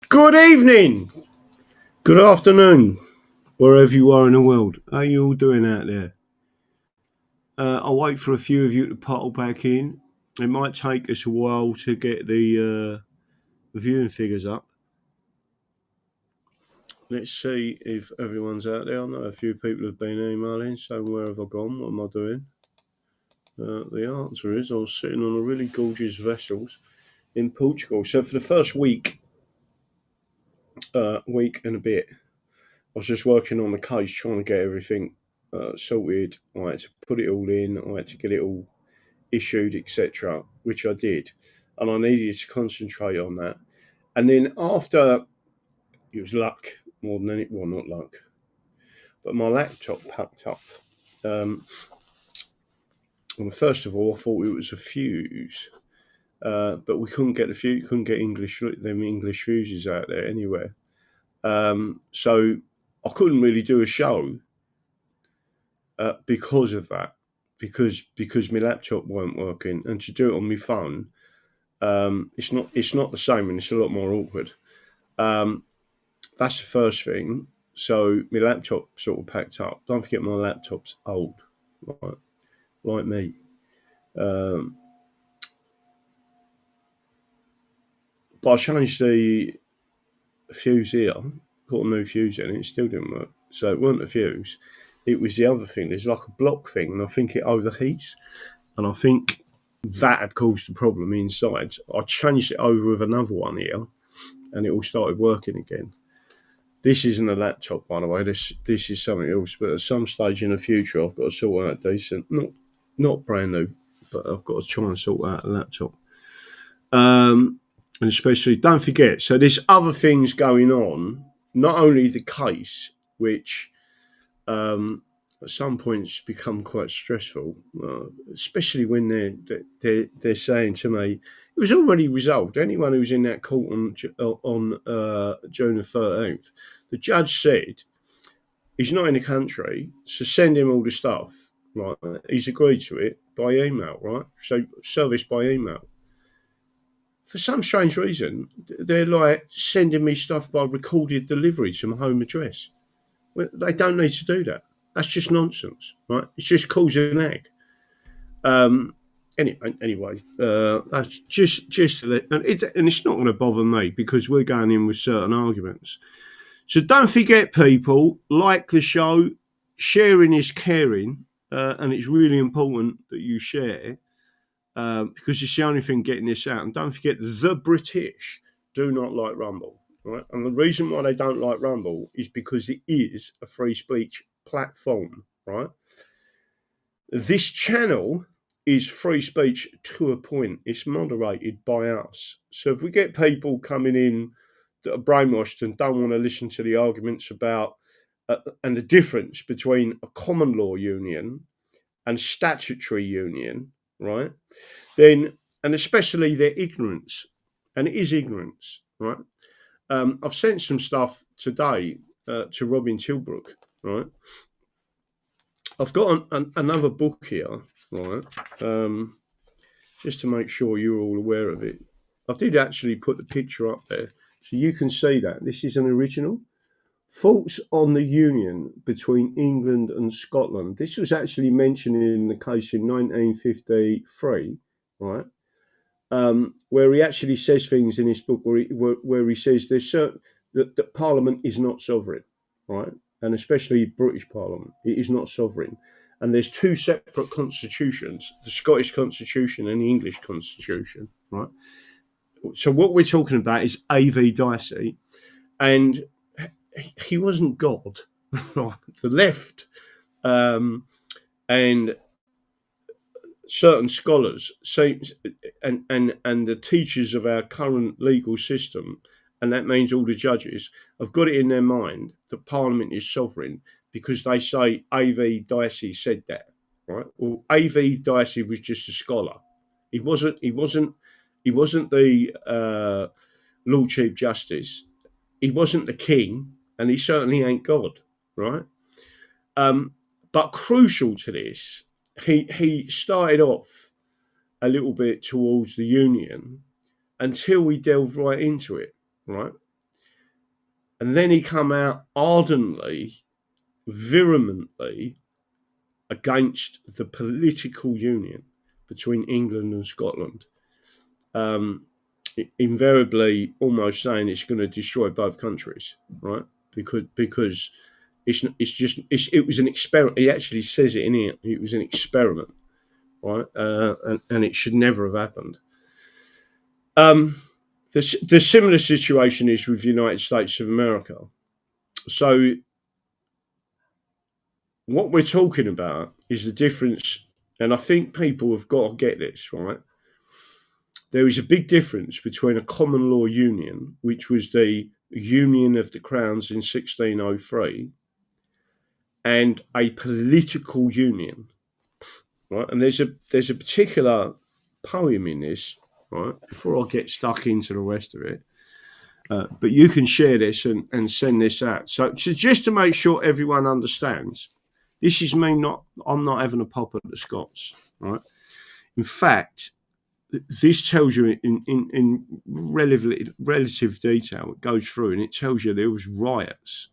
Good evening, good afternoon, wherever you are in the world. How are you all doing out there? I'll wait for a few of you to puddle back in. It might take us a while to get the viewing figures up. Let's see if everyone's out there. I know a few people have been emailing, so where have I gone? What am I doing? The answer is I was sitting on a really gorgeous vessel in Portugal. So for the first week and a bit, I was just working on the case, trying to get everything sorted. I had to put it all in. I had to get it all issued, etc., which I did, and I needed to concentrate on that. And then after, it was luck more than any, well, not luck, but my laptop packed up. And first of all, I thought it was a fuse, but we couldn't get the fuse, couldn't get them English fuses out there anywhere. So I couldn't really do a show because of that, because my laptop weren't working, and to do it on my phone, it's not the same, and it's a lot more awkward. That's the first thing. So my laptop sort of packed up. Don't forget my laptop's old, right? Like me. But I changed the fuse here, put a new fuse in, and it still didn't work. So it wasn't the fuse, it was the other thing. There's like a block thing, and I think it overheats, and I think that had caused the problem inside. I changed it over with another one here, and it all started working again. This isn't a laptop, by the way. This is something else. But at some stage in the future, I've got to sort out decent, not brand new, but I've got to try and sort out a laptop. And especially, don't forget. So there's other things going on. Not only the case, which at some points become quite stressful, especially when they're saying to me, it was already resolved. Anyone who was in that court on June the 13th, the judge said he's not in the country, so send him all the stuff. Right, he's agreed to it by email. Right, so service by email. For some strange reason, they're like sending me stuff by recorded delivery to my home address. Well, they don't need to do that. That's just nonsense, right? It's just causing an egg. Anyway, that's just and it's not going to bother me because we're going in with certain arguments. So don't forget, people, like the show. Sharing is caring, and it's really important that you share because it's the only thing getting this out. And don't forget, the British do not like Rumble, right? And the reason why they don't like Rumble is because it is a free speech platform, right? This channel is free speech to a point. It's moderated by us. So if we get people coming in that are brainwashed and don't want to listen to the arguments about and the difference between a common law union and statutory union, right? Then, and especially their ignorance, and it is ignorance, right? I've sent some stuff today to Robin Tilbrook, right? I've got another book here, right? Just to make sure you're all aware of it. I did actually put the picture up there, so you can see that. This is an original. Faults on the union between England and Scotland. This was actually mentioned in the case in 1953, right? Where he actually says things in his book where he says there's certain that Parliament is not sovereign, right? And especially British Parliament, it is not sovereign. And there's two separate constitutions, the Scottish Constitution and the English Constitution, right? So what we're talking about is A.V.Dicey, and he wasn't God. Right? The left and certain scholars say, and the teachers of our current legal system, and that means all the judges, have got it in their mind that Parliament is sovereign because they say A.V.Dicey said that, right? Well, A.V.Dicey was just a scholar. He wasn't the Lord Chief Justice. He wasn't the king, and he certainly ain't God, right? But crucial to this, he started off a little bit towards the union until we delved right into it, right? And then he come out ardently, vehemently against the political union between England and Scotland, invariably almost saying it's going to destroy both countries, right? Because it was an experiment. He actually says it in here. It was an experiment, right? And it should never have happened. The similar situation is with the United States of America. So what we're talking about is the difference, and I think people have got to get this, right? There is a big difference between a common law union, which was the Union of the Crowns in 1603, and a political union, right? And there's a particular poem in this, right? Before I get stuck into the rest of it, but you can share this and send this out. So just to make sure everyone understands, this is me I'm not having a pop at the Scots, right? In fact, this tells you in relative detail. It goes through and it tells you there was riots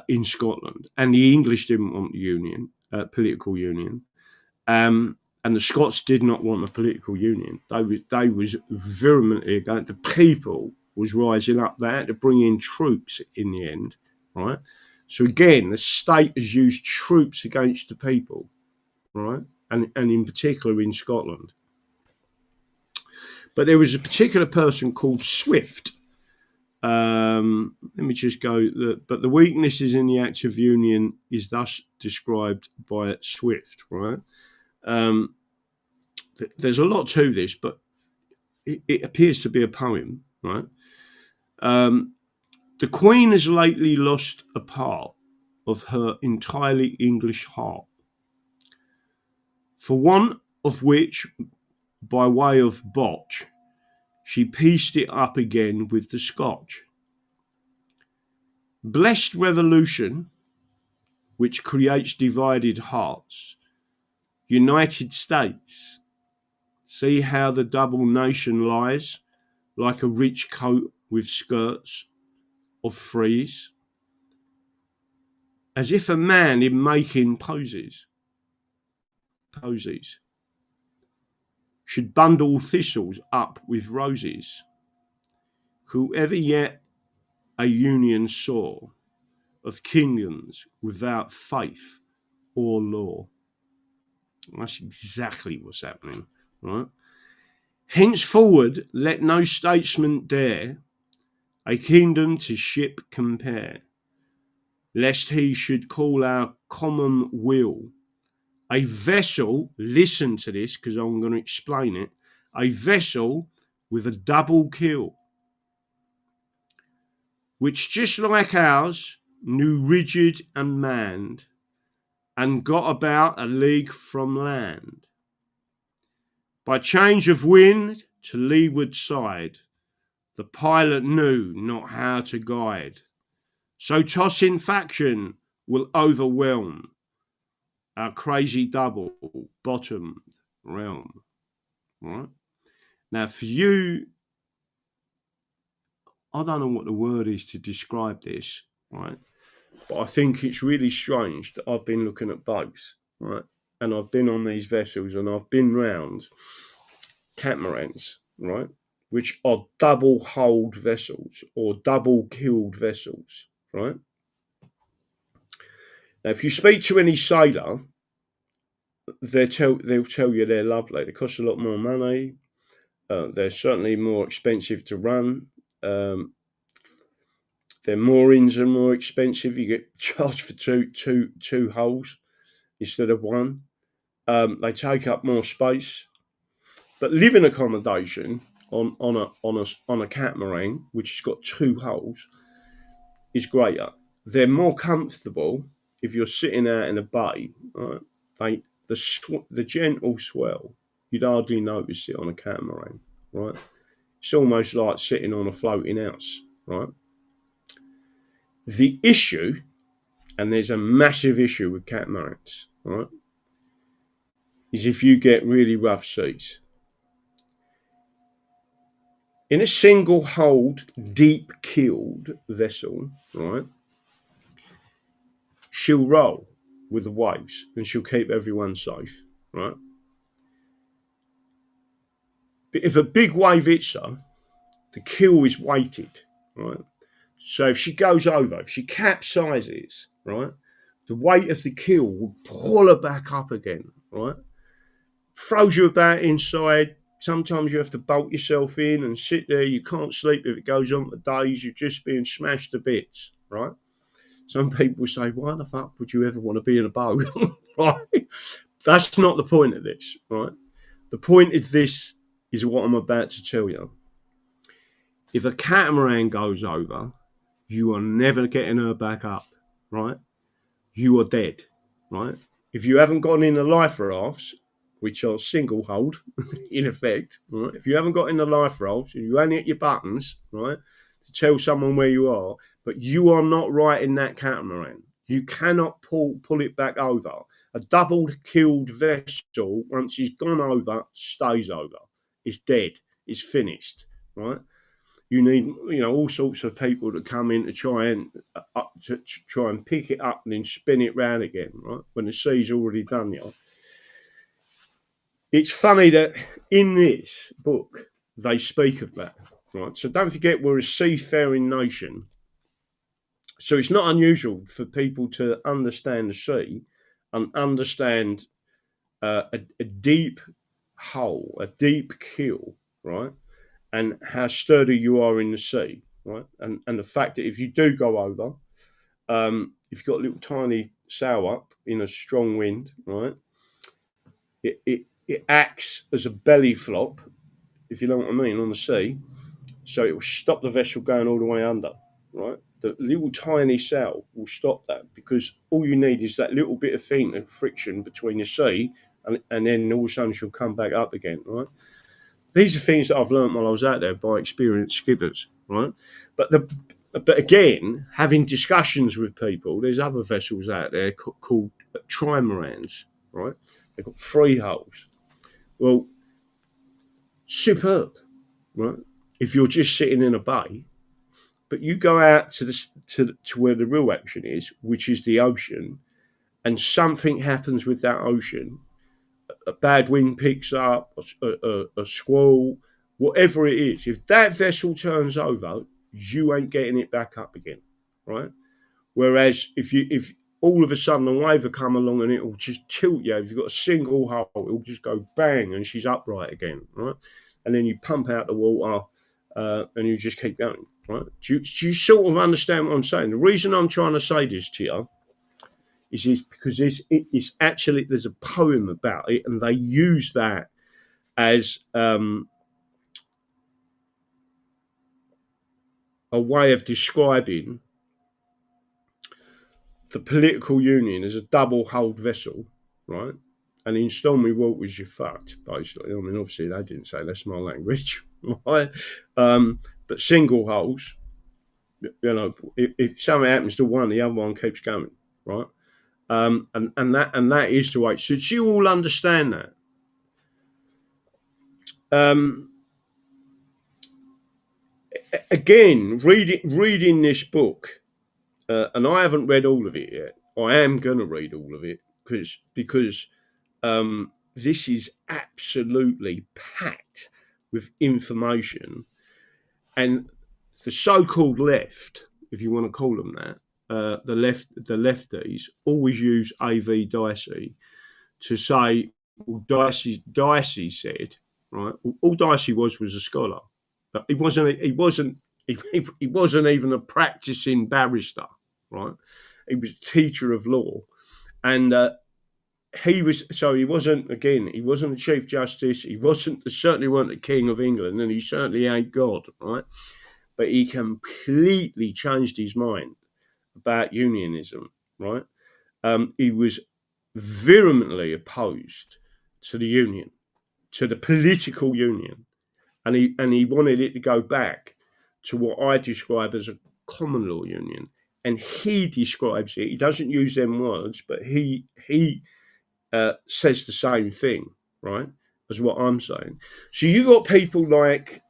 in Scotland, and the English didn't want the union, political union, and the Scots did not want a political union. They was vehemently against. The people was rising up. They had to bring in troops in the end, right? So again, the state has used troops against the people, right? And in particular in Scotland. But there was a particular person called Swift. Let me just go. But the weaknesses in the Act of Union is thus described by Swift, right? There's a lot to this, but it appears to be a poem, right? The Queen has lately lost a part of her entirely English heart, for want of which, by way of botch, she pieced it up again with the Scotch. Blessed revolution, which creates divided hearts. United States, see how the double nation lies, like a rich coat with skirts of frieze, as if a man in making posies should bundle thistles up with roses. Whoever yet a union saw of kingdoms without faith or law. That's exactly what's happening, right? Henceforward, let no statesman dare a kingdom to ship compare, lest he should call our common will a vessel. Listen to this, because I'm going to explain it. A vessel with a double keel, which just like ours knew rigid and manned, and got about a league from land. By change of wind to leeward side, the pilot knew not how to guide. So tossing faction will overwhelm our crazy double-bottomed realm. Right? Now, for you, I don't know what the word is to describe this, right? But I think it's really strange that I've been looking at boats, right? And I've been on these vessels and I've been round catamarans, right? Which are double-hulled vessels or double-keeled vessels, right? Now, if you speak to any sailor, they'll tell you they're lovely. They cost a lot more money. They're certainly more expensive to run. Their moorings are more expensive. You get charged for two hulls instead of one. They take up more space. But living accommodation on a catamaran, which has got two hulls, is greater. They're more comfortable if you're sitting out in a bay. Right? The gentle swell, you'd hardly notice it on a catamaran. Right? It's almost like sitting on a floating house. Right? The issue, and there's a massive issue with catamarans, right, is if you get really rough seas. in a single hold, deep keeled vessel, right, she'll roll with the waves and she'll keep everyone safe, right? But if a big wave hits her, the keel is weighted, right? So if she goes over, if she capsizes, right, the weight of the keel will pull her back up again, right? Throws you about inside. Sometimes you have to bolt yourself in and sit there. You can't sleep if it goes on for days. You're just being smashed to bits, right? Some people say, why the fuck would you ever want to be in a boat? Right? That's not the point of this, right? The point of this is what I'm about to tell you. If a catamaran goes over, you are never getting her back up, right? You are dead, right? If you haven't gone in the life rafts, which are single hold, in effect, right? If you haven't got in the life rafts and you only hit your buttons, right, to tell someone where you are, but you are not right in that catamaran. You cannot pull it back over. A double-keeled vessel, once it's gone over, stays over. It's dead. It's finished, right? You need, all sorts of people to come in to try and pick it up and then spin it round again, right? When the sea's already done, It's funny that in this book they speak of that, right? So don't forget we're a seafaring nation, so it's not unusual for people to understand the sea and understand a deep hull, a deep keel, right? And how sturdy you are in the sea, right? And the fact that if you do go over, if you've got a little tiny sail up in a strong wind, right, it acts as a belly flop, if you know what I mean, on the sea. So it will stop the vessel going all the way under, right? The little tiny sail will stop that because all you need is that little bit of thing of friction between the sea and then all of a sudden she'll come back up again, right? These are things that I've learned while I was out there by experienced skippers, right? But again, having discussions with people, there's other vessels out there called trimarans, right? They've got 3 hulls. Well, superb, right? If you're just sitting in a bay, but you go out to where the real action is, which is the ocean, and something happens with that ocean. A bad wind picks up, a squall, whatever it is. If that vessel turns over, you ain't getting it back up again, right? Whereas if all of a sudden a wave will come along and it will just tilt you, if you've got a single hull, it will just go bang and she's upright again, right? And then you pump out the water and you just keep going, right? Do you sort of understand what I'm saying? The reason I'm trying to say this to you is because it's actually, there's a poem about it, and they use that as a way of describing the political union as a double-hulled vessel, right? And in stormy waters, you're fucked, basically. I mean, obviously, they didn't say that's my language, right? But single hulls, if something happens to one, the other one keeps going, right? And that is the way. So you all understand that. Again, reading this book, and I haven't read all of it yet. I am going to read all of it because this is absolutely packed with information, and the so-called left, if you want to call them that, the lefties always use A.V.Dicey to say, well, Dicey said, right? All Dicey was a scholar. But he wasn't even a practicing barrister, right? He was a teacher of law, and he wasn't the Chief Justice. He certainly weren't the King of England, and he certainly ain't God, right? But he completely changed his mind about unionism, right? He was vehemently opposed to the union, to the political union, and he wanted it to go back to what I describe as a common law union. And he describes it. He doesn't use them words, but he says the same thing, right, as what I'm saying. So you got people like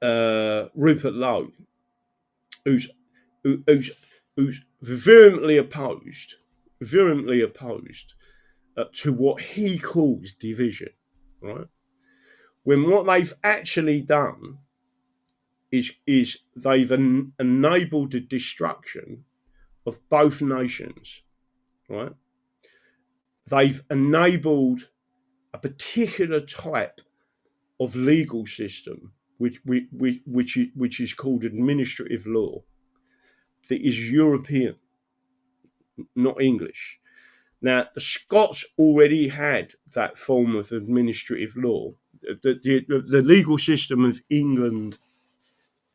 Rupert Lowe, who's virulently opposed to what he calls division, right? When what they've actually done is they've enabled the destruction of both nations, right? They've enabled a particular type of legal system, which is called administrative law, that is European, not English. Now, the Scots already had that form of administrative law. The legal system of England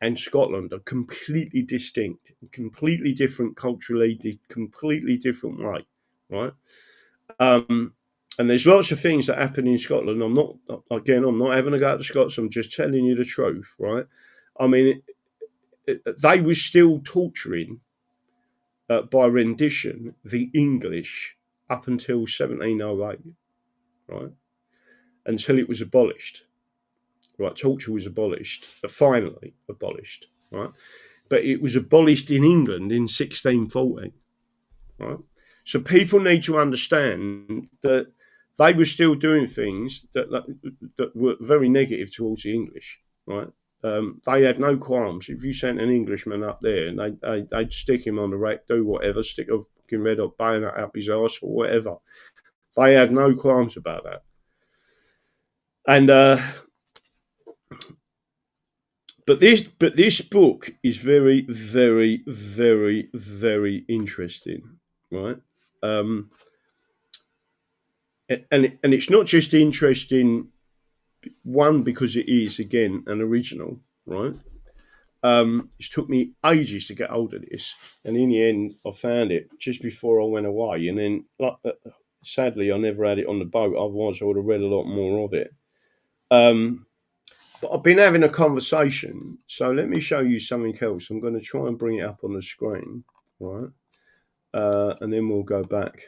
and Scotland are completely distinct, completely different culturally, completely different way, right? And there's lots of things that happen in Scotland. I'm not having a go at the Scots. I'm just telling you the truth, right? I mean, they were still torturing by rendition the English up until 1708, right? Until it was abolished, right? Torture was abolished, finally abolished, right? But it was abolished in England in 1640, right? So people need to understand that they were still doing things that were very negative towards the English, right? They had no qualms. If you sent an Englishman up there and they'd stick him on the rack, do whatever, stick a fucking red hot bayonet up his arse or whatever, they had no qualms about that. And but this book is very, very, very, very interesting, right? And it's not just interesting, one, because it is, again, an original, right? It took me ages to get hold of this, and in the end, I found it just before I went away. And then, sadly, I never had it on the boat. Otherwise, I would have read a lot more of it. But I've been having a conversation, so let me show you something else. I'm going to try and bring it up on the screen, right? And then we'll go back.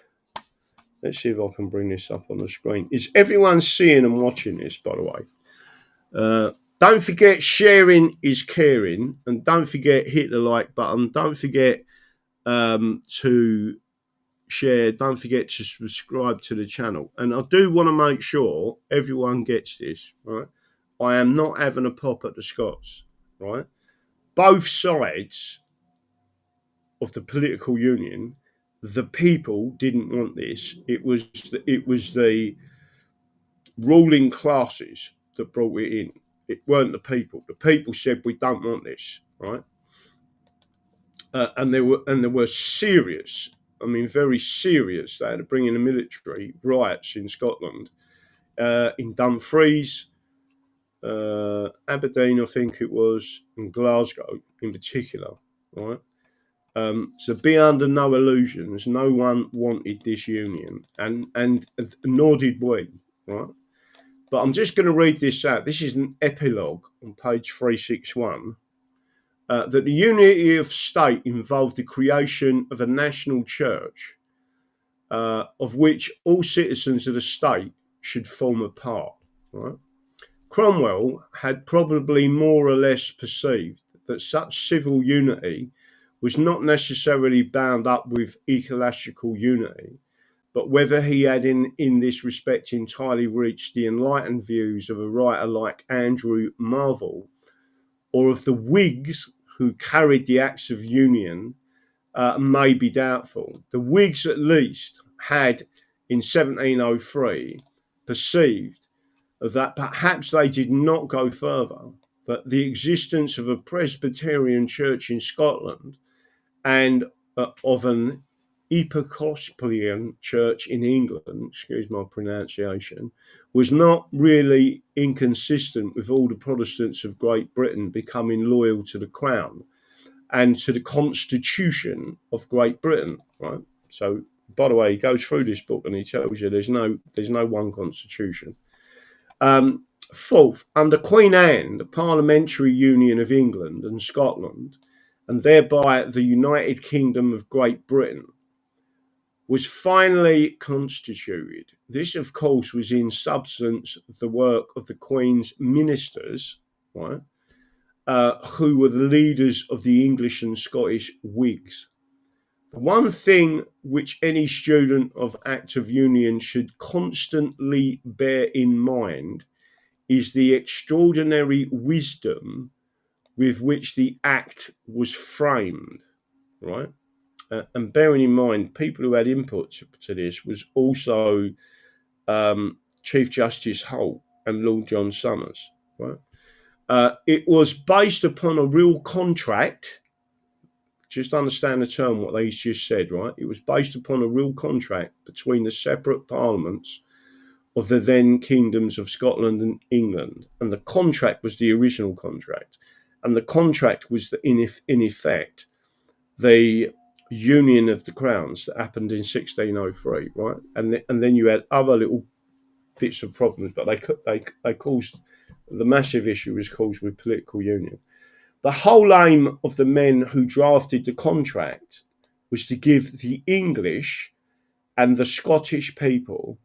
Let's see if I can bring this up on the screen. Is everyone seeing and watching this, by the way? Don't forget, sharing is caring. And don't forget, hit the like button. Don't forget to share. Don't forget to subscribe to the channel. And I do want to make sure everyone gets this, right? I am not having a pop at the Scots, right? Both sides of the political union, the people didn't want this. It was the ruling classes that brought it in. It weren't the people. The people said we don't want this, right? And there were serious, I mean, very serious. They had to bring in the military riots in Scotland, in Dumfries, Aberdeen, I think it was, and Glasgow in particular, right? So be under no illusions. No one wanted this union, and nor did we, right? But I'm just going to read this out. This is an epilogue on page 361. That the unity of state involved the creation of a national church, of which all citizens of the state should form a part, right? Cromwell had probably more or less perceived that such civil unity was not necessarily bound up with ecclesiastical unity, but whether he had in this respect entirely reached the enlightened views of a writer like Andrew Marvell, or of the Whigs who carried the Acts of Union, may be doubtful. The Whigs, at least, had in 1703 perceived that perhaps they did not go further, but the existence of a Presbyterian church in Scotland and of an Episcopalian church in England, excuse my pronunciation, was not really inconsistent with all the Protestants of Great Britain becoming loyal to the Crown and to the Constitution of Great Britain, right? So, by the way, he goes through this book and he tells you there's no one constitution. Fourth, under Queen Anne, the Parliamentary Union of England and Scotland, and thereby the United Kingdom of Great Britain, was finally constituted. This, of course, was in substance the work of the Queen's ministers, right? who were the leaders of the English and Scottish Whigs. The one thing which any student of Act of Union should constantly bear in mind is the extraordinary wisdom with which the Act was framed, right? And bearing in mind, people who had input to this was also Chief Justice Holt and Lord John Somers, right? It was based upon a real contract. Just understand the term, what they just said, right? It was based upon a real contract between the separate parliaments of the then kingdoms of Scotland and England. And the contract was the original contract. And the contract was, in effect, the Union of the Crowns that happened in 1603, right? And then you had other little bits of problems, but they caused, the massive issue was caused with political union. The whole aim of the men who drafted the contract was to give the English and the Scottish people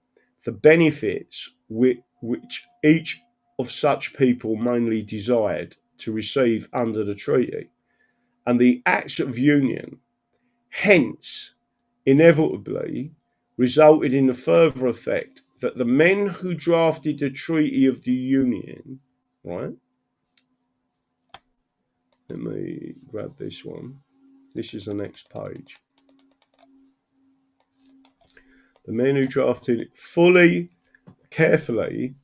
the benefits which each of such people mainly desired to receive under the treaty. And the Acts of Union, hence, inevitably, resulted in the further effect that the men who drafted the Treaty of the Union, right? Let me grab this one. This is the next page. The men who drafted it fully, carefully,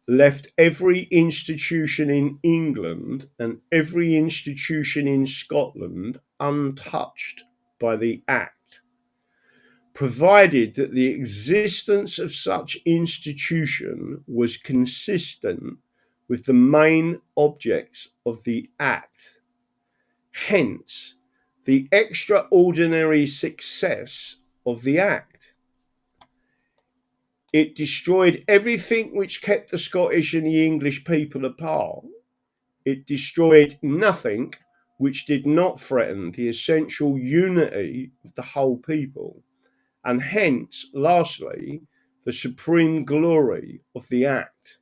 left every institution in England and every institution in Scotland untouched by the Act, provided that the existence of such institution was consistent with the main objects of the Act. Hence, the extraordinary success of the Act. It destroyed everything which kept the Scottish and the English people apart. It destroyed nothing which did not threaten the essential unity of the whole people. And hence, lastly, the supreme glory of the Act,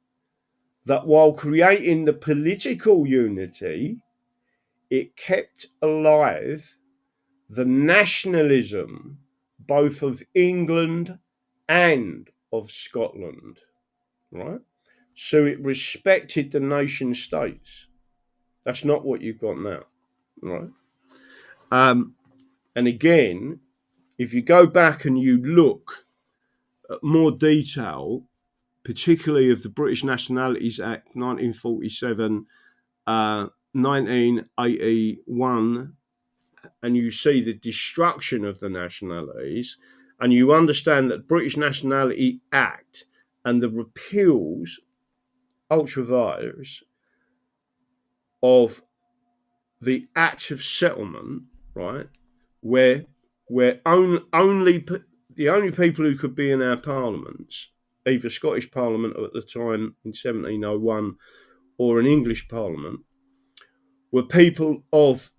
that while creating the political unity, it kept alive the nationalism both of England and of Scotland, right? So it respected the nation states. That's not what you've got now, right? And again, if you go back and you look at more detail, particularly of the British Nationalities Act 1947, 1981, and you see the destruction of the nationalities, and you understand that British Nationality Act and the repeals, ultra vires, of the Act of Settlement, right, where only the only people who could be in our parliaments, either Scottish Parliament at the time in 1701 or an English Parliament, were people of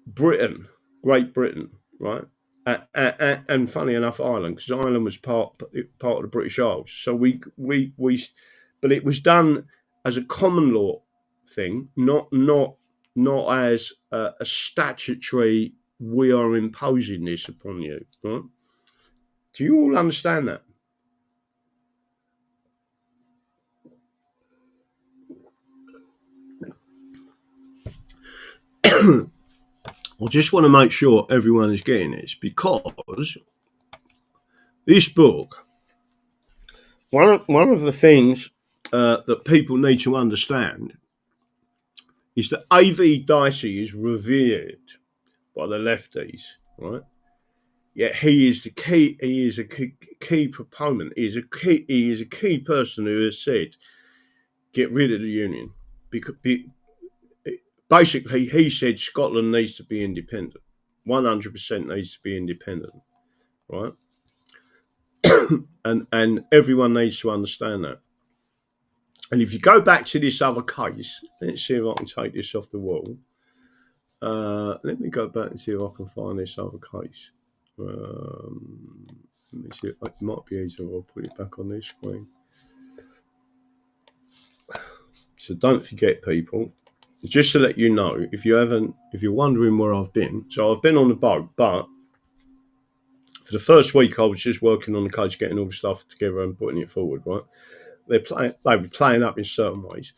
Britain, Great Britain, right? And funny enough, Ireland, because Ireland was part of the British Isles. So but it was done as a common law thing, not as a statutory. We are imposing this upon you, right? Do you all understand that? I just want to make sure everyone is getting this, because this book, one of the things that people need to understand is that A.V.Dicey is revered by the lefties, right? Yet he is the key. He is a key proponent. He is a key person who has said, "Get rid of the union." Because basically, he said Scotland needs to be independent. 100% needs to be independent, right? and everyone needs to understand that. And if you go back to this other case, let's see if I can take this off the wall. Let me go back and see if I can find this other case. Let me see. It might be easier if I put it back on this screen. So don't forget, people. Just to let you know, if you're wondering where I've been, so I've been on the boat, but for the first week I was just working on the case, getting all the stuff together and putting it forward, right? They were playing up in certain ways.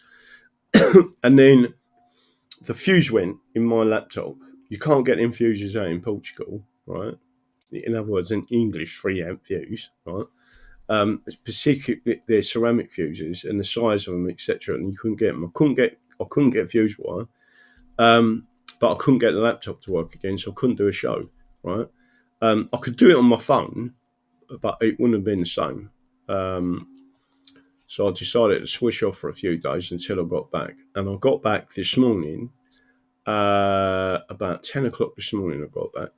And then the fuse went in my laptop. You can't get them fuses out in Portugal, right? In other words, an English 3-amp fuse, right? Particularly they're ceramic fuses and the size of them, etc. And you couldn't get them. I couldn't get fuse wire, but I couldn't get the laptop to work again, so I couldn't do a show, right? I could do it on my phone, but it wouldn't have been the same. So I decided to switch off for a few days until I got back. And I got back this morning, about 10 o'clock this morning I got back.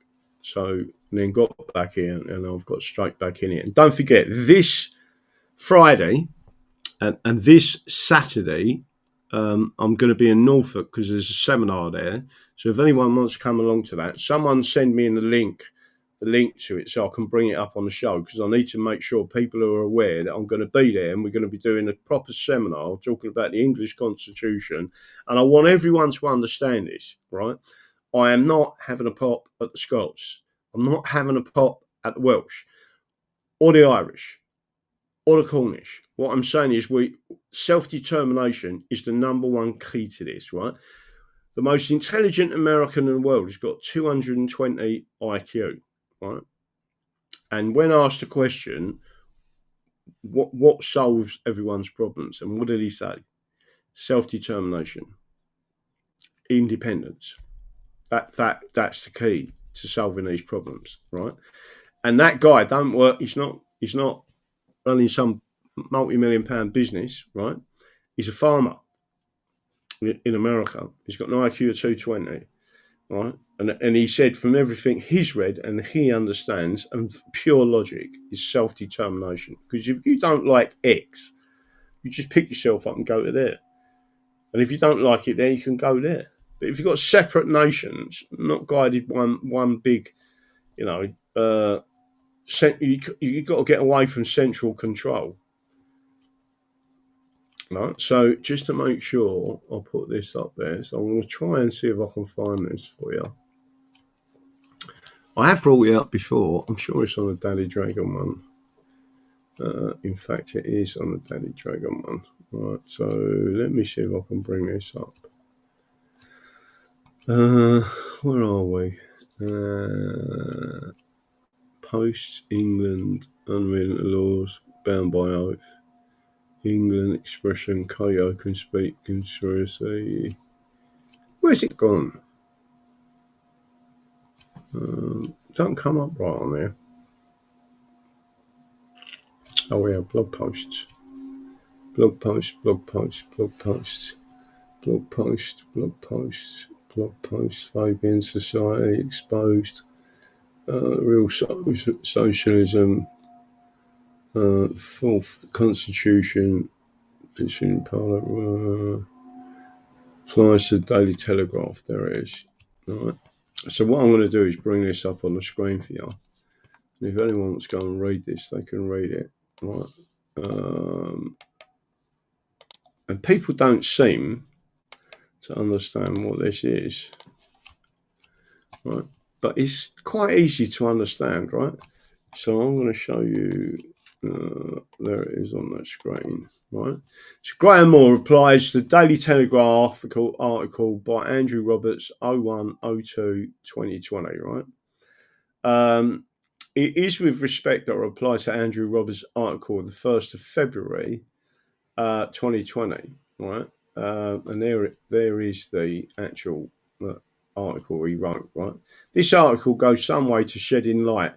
So then got back here and I've got straight back in it. And don't forget, this Friday and this Saturday, I'm going to be in Norfolk because there's a seminar there. So if anyone wants to come along to that, someone send me the link to it so I can bring it up on the show, because I need to make sure people are aware that I'm going to be there and we're going to be doing a proper seminar talking about the English Constitution. And I want everyone to understand this, right? I am not having a pop at the Scots. I'm not having a pop at the Welsh or the Irish or the Cornish. What I'm saying is self-determination is the number one key to this, right? The most intelligent American in the world has got 220 IQ, right? And when asked the question, what solves everyone's problems? And what did he say? Self-determination, independence. That's the key to solving these problems, right? And that guy don't work. He's not running some multi-million pound business, right? He's a farmer in America. He's got an IQ of 220, right? And he said from everything he's read and he understands, and pure logic is self-determination. Because if you don't like X, you just pick yourself up and go to there. And if you don't like it there, you can go there. But if you've got separate nations, not guided one big, you've got to get away from central control. Right, so just to make sure, I'll put this up there. So I'm going to try and see if I can find this for you. I have brought it up before. I'm sure it's on the Daddy Dragon one. In fact, it is on the Daddy Dragon one. Right, so let me see if I can bring this up. Where are we? Post England unwritten laws bound by oath. England expression Cato can speak conspiracy. Where's it gone? Don't come up right on there. Oh, we have blog posts. Blog posts. Fabian Society exposed. Real socialism. Fourth Constitution. Petition Parliament. Applies to the Daily Telegraph. There it is. All right. So what I'm going to do is bring this up on the screen for you. And if anyone wants to go and read this, they can read it. Right. And people don't seem to understand what this is. Right. But it's quite easy to understand, right? So I'm going to show you. There it is on that screen, right? So Graham Moore replies to the Daily Telegraph article by Andrew Roberts 01/02/2020, right? It is with respect that I reply to Andrew Roberts' article of the 1st of February 2020, right? And there is the actual article he wrote, right? This article goes some way to shedding light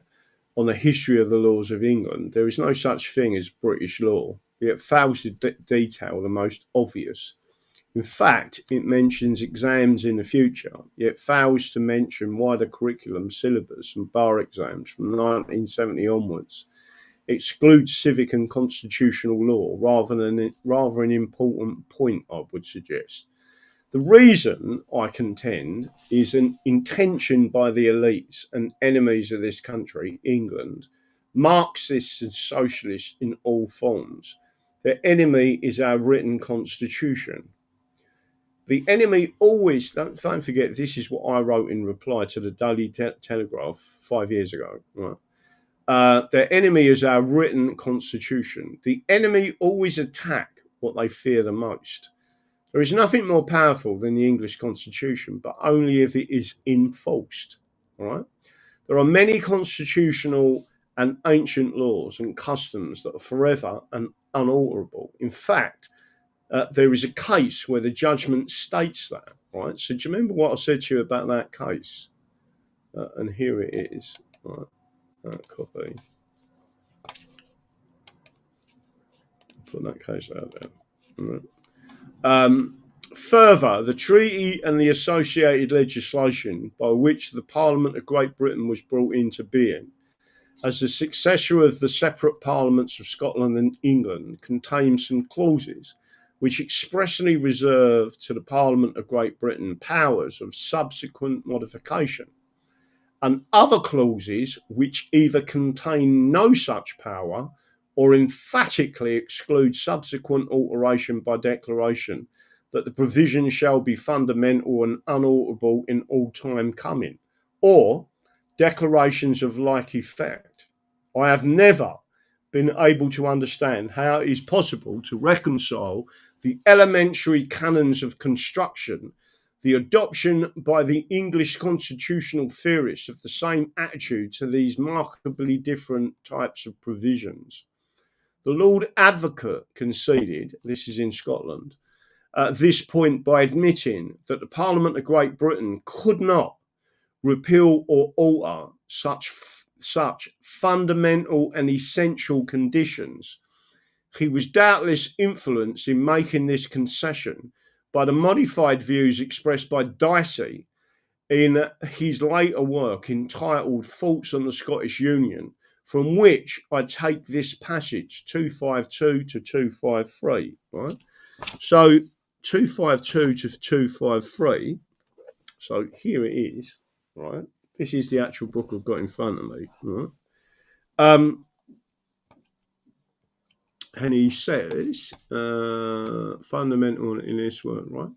on the history of the laws of England. There is no such thing as British law, yet fails to detail the most obvious. In fact, it mentions exams in the future, yet fails to mention why the curriculum, syllabus and bar exams from 1970 onwards excludes civic and constitutional law, rather an important point, I would suggest. The reason, I contend, is an intention by the elites and enemies of this country, England, Marxists and socialists in all forms. Their enemy is our written constitution, The enemy always, don't forget, this is what I wrote in reply to the Daily Telegraph 5 years ago. Right? Their enemy is our written constitution. The enemy always attack what they fear the most. There is nothing more powerful than the English constitution, but only if it is enforced. All right? There are many constitutional and ancient laws and customs that are forever and unalterable. In fact, there is a case where the judgment states that. Right? So do you remember what I said to you about that case? And here it is. Right? Copy. Put that case out there. Right. Further, the treaty and the associated legislation by which the Parliament of Great Britain was brought into being as the successor of the separate parliaments of Scotland and England contains some clauses which expressly reserve to the Parliament of Great Britain powers of subsequent modification, and other clauses which either contain no such power or emphatically exclude subsequent alteration by declaration that the provision shall be fundamental and unalterable in all time coming, or declarations of like effect. I have never been able to understand how it is possible to reconcile the elementary canons of construction, the adoption by the English constitutional theorists of the same attitude to these markedly different types of provisions. The Lord Advocate conceded, this is in Scotland, this point by admitting that the Parliament of Great Britain could not repeal or alter such fundamental and essential conditions. He was doubtless influenced in making this concession by the modified views expressed by Dicey in his later work entitled Thoughts on the Scottish Union, from which I take this passage 252 to 253. Right? So 252 to 253. So here it is. Right? This is the actual book I've got in front of me. Right? And he says, fundamental in this work, right?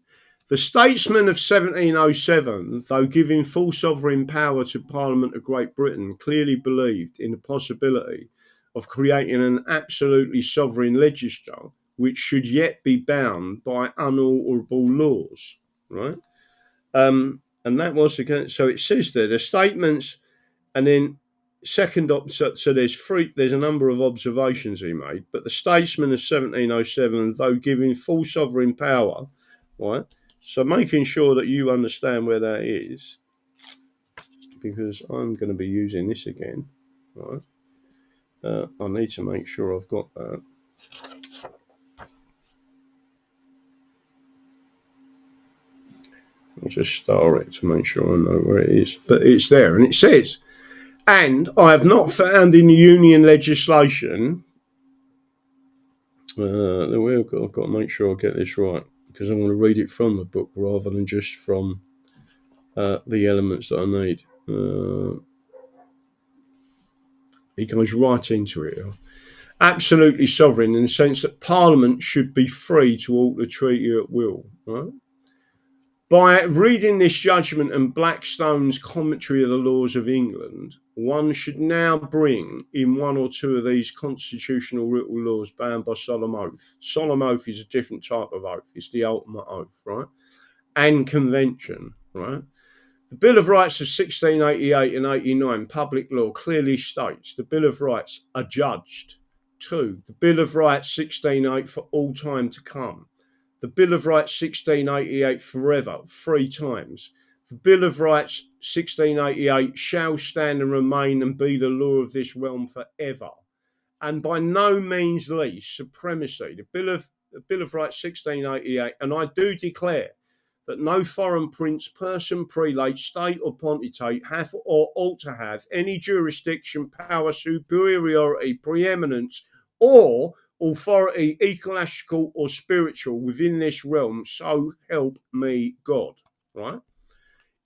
The statesmen of 1707, though giving full sovereign power to Parliament of Great Britain, clearly believed in the possibility of creating an absolutely sovereign legislature which should yet be bound by unalterable laws, right? And that was the, so it says there, the statements, and then second, so there's a number of observations he made, but the statesmen of 1707, though giving full sovereign power, right? So making sure that you understand where that is, because I'm going to be using this again, right? I need to make sure I've got that. I'll just star it to make sure I know where it is, but it's there, and it says, and I have not found in the union legislation, I've got to make sure I get this right, because I'm going to read it from the book rather than just from the elements that I need. He goes right into it. Absolutely sovereign in the sense that Parliament should be free to alter the treaty at will. Right? By reading this judgment and Blackstone's commentary of the laws of England, one should now bring in one or two of these constitutional written laws bound by solemn oath. Solemn oath is a different type of oath. It's the ultimate oath, right? And convention, right? The Bill of Rights of 1688 and 89, public law, clearly states the Bill of Rights are judged. 2. The Bill of Rights 1608 for all time to come. The Bill of Rights 1688 forever, 3 times. The Bill of Rights 1688 shall stand and remain and be the law of this realm forever. And by no means least, supremacy. The Bill of Rights 1688, and I do declare that no foreign prince, person, prelate, state or pontificate hath or ought to have any jurisdiction, power, superiority, preeminence, or authority ecclesiastical or spiritual within this realm, so help me God, right?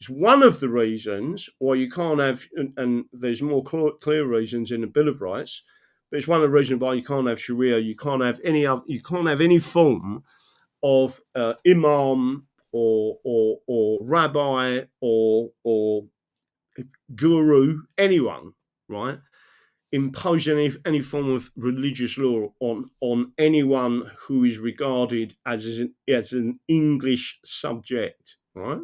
It's one of the reasons why you can't have, and there's more clear reasons in the Bill of Rights, but it's one of the reasons why you can't have Sharia, you can't have any form of imam or rabbi or guru, anyone, right, impose any form of religious law on anyone who is regarded as an English subject, right?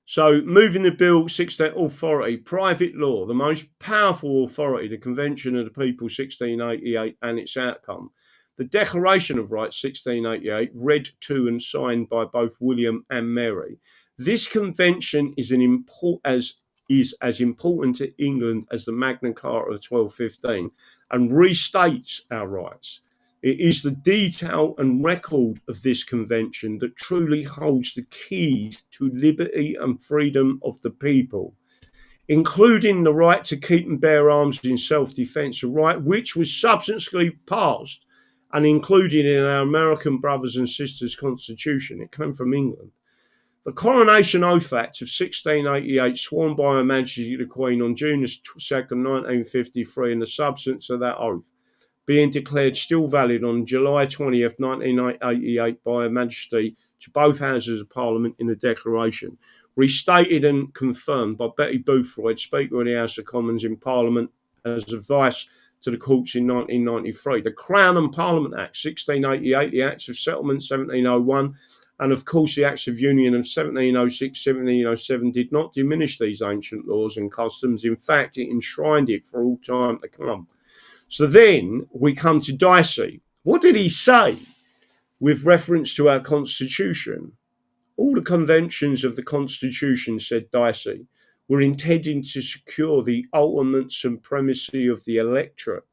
So, moving the bill 16 authority, private law, the most powerful authority, the Convention of the People 1688 and its outcome. The Declaration of Rights 1688, read to and signed by both William and Mary. This convention is as important to England as the Magna Carta of 1215 and restates our rights. It is the detail and record of this convention that truly holds the keys to liberty and freedom of the people, including the right to keep and bear arms in self-defense, a right which was subsequently passed and included in our American brothers and sisters Constitution. It came from England. The Coronation Oath Act of 1688, sworn by Her Majesty the Queen on June 2nd, 1953, and the substance of that oath being declared still valid on July 20th, 1988 by Her Majesty to both Houses of Parliament in the Declaration, restated and confirmed by Betty Boothroyd, Speaker of the House of Commons in Parliament, as advice to the courts in 1993. The Crown and Parliament Act 1688, the Acts of Settlement 1701, and of course the Acts of Union of 1706, 1707 did not diminish these ancient laws and customs. In fact, it enshrined it for all time to come. So then we come to Dicey. What did he say with reference to our Constitution? All the conventions of the Constitution, said Dicey, were intended to secure the ultimate supremacy of the electorate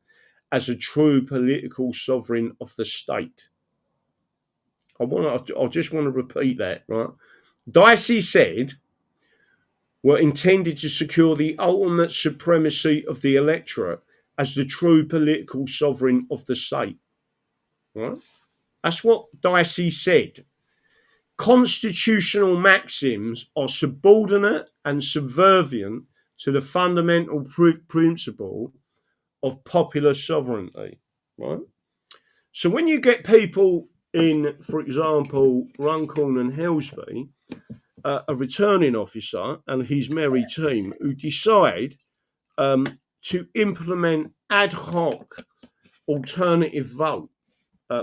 as a true political sovereign of the state. I just want to repeat that, right? Dicey said, were intended to secure the ultimate supremacy of the electorate as the true political sovereign of the state. Right? That's what Dicey said. Constitutional maxims are subordinate and subservient to the fundamental principle of popular sovereignty. Right? So when you get people in, for example, Runcorn and Helsby, a returning officer and his merry team who decide to implement ad hoc alternative vote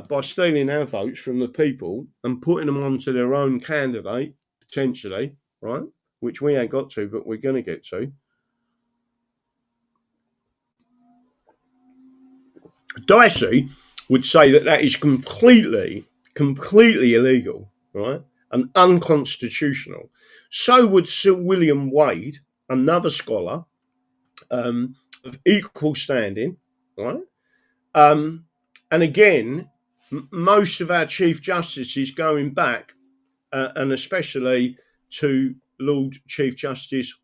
by stealing our votes from the people and putting them onto their own candidate, potentially, right? Which we ain't got to, but we're going to get to. Dicey would say that is completely illegal, right? And unconstitutional. So would Sir William Wade, another scholar, of equal standing, right? And again, most of our Chief Justices going back, and especially to Lord Chief Justice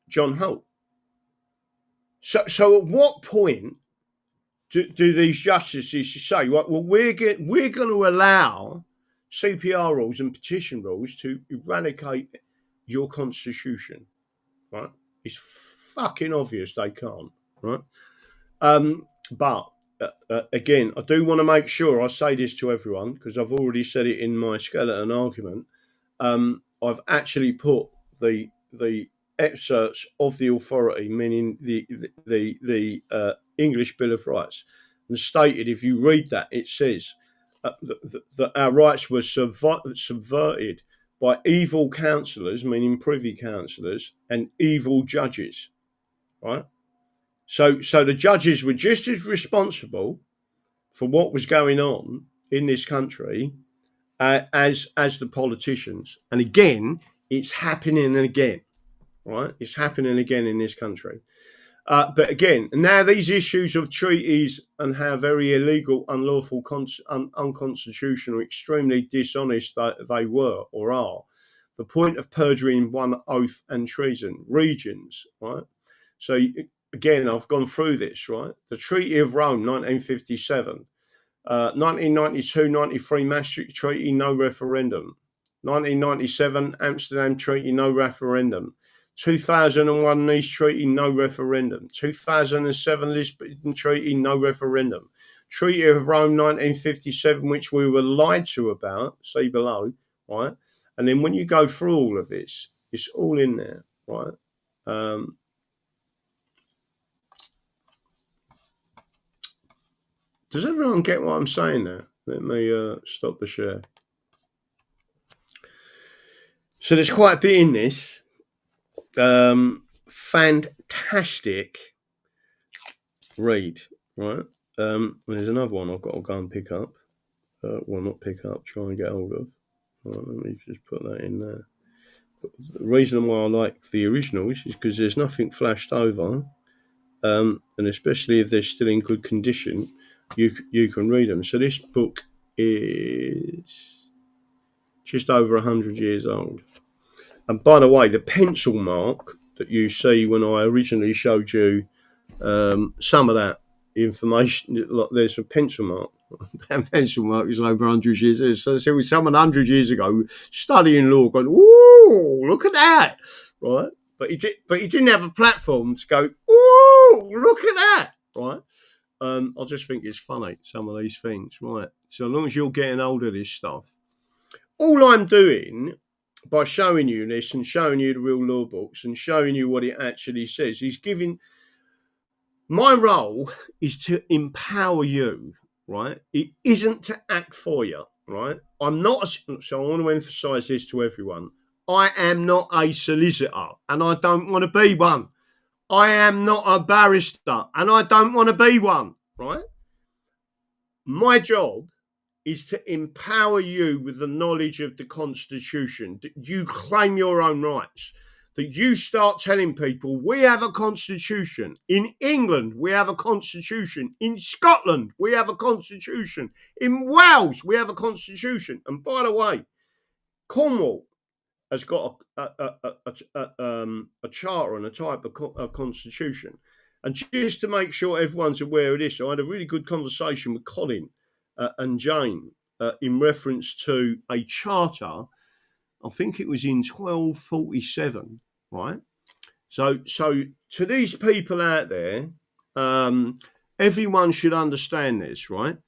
John Holt. So at what point do these justices say, well, we're going to allow CPR rules and petition rules to eradicate your constitution, right? It's fucking obvious they can't, right? But again, I do want to make sure I say this to everyone because I've already said it in my skeleton argument. I've actually put the excerpts of the authority, meaning the English Bill of Rights, and stated, if you read that, it says that our rights were subverted by evil councillors, meaning privy councillors, and evil judges, right? So the judges were just as responsible for what was going on in this country as the politicians. And again, it's happening again, right? It's happening again in this country. But again, now these issues of treaties and how very illegal, unlawful, unconstitutional, extremely dishonest they were or are, the point of perjury in one oath and treason, regions, right? So again, I've gone through this, right? The Treaty of Rome, 1957, 1992, 93 Maastricht Treaty, no referendum. 1997 Amsterdam Treaty, no referendum. 2001 Nice Treaty, no referendum. 2007 Lisbon Treaty, no referendum. Treaty of Rome 1957, which we were lied to about, see below, right? And then when you go through all of this, it's all in there, right? Does everyone get what I'm saying there? Let me stop the share. So there's quite a bit in this. Fantastic read, right? There's another one I've got to go and pick up. Well, not pick up, try and get hold of. Right, let me just put that in there. But the reason why I like the originals is because there's nothing flashed over, and especially if they're still in good condition, you can read them. So this book is just over 100 years old. And by the way, the pencil mark that you see when I originally showed you some of that information, there's a pencil mark. That pencil mark is over 100 years old. So there was someone 100 years ago studying law going, "Ooh, look at that," right? But he didn't have a platform to go, "Ooh, look at that," right? I just think it's funny, some of these things, right? So as long as you're getting hold of this stuff, all I'm doing by showing you this and showing you the real law books and showing you what it actually says is giving. My role is to empower you, right? It isn't to act for you, right? I'm not, so I want to emphasize this to everyone. I am not a solicitor and I don't want to be one. I am not a barrister and I don't want to be one, right? My job is to empower you with the knowledge of the Constitution, that you claim your own rights, that you start telling people we have a constitution. In England, we have a constitution. In Scotland, we have a constitution. In Wales, we have a constitution. And by the way, Cornwall has got a charter and a type of constitution. And just to make sure everyone's aware of this, I had a really good conversation with Colin and Jane in reference to a charter. I think it was in 1247, right? So to these people out there, everyone should understand this, right?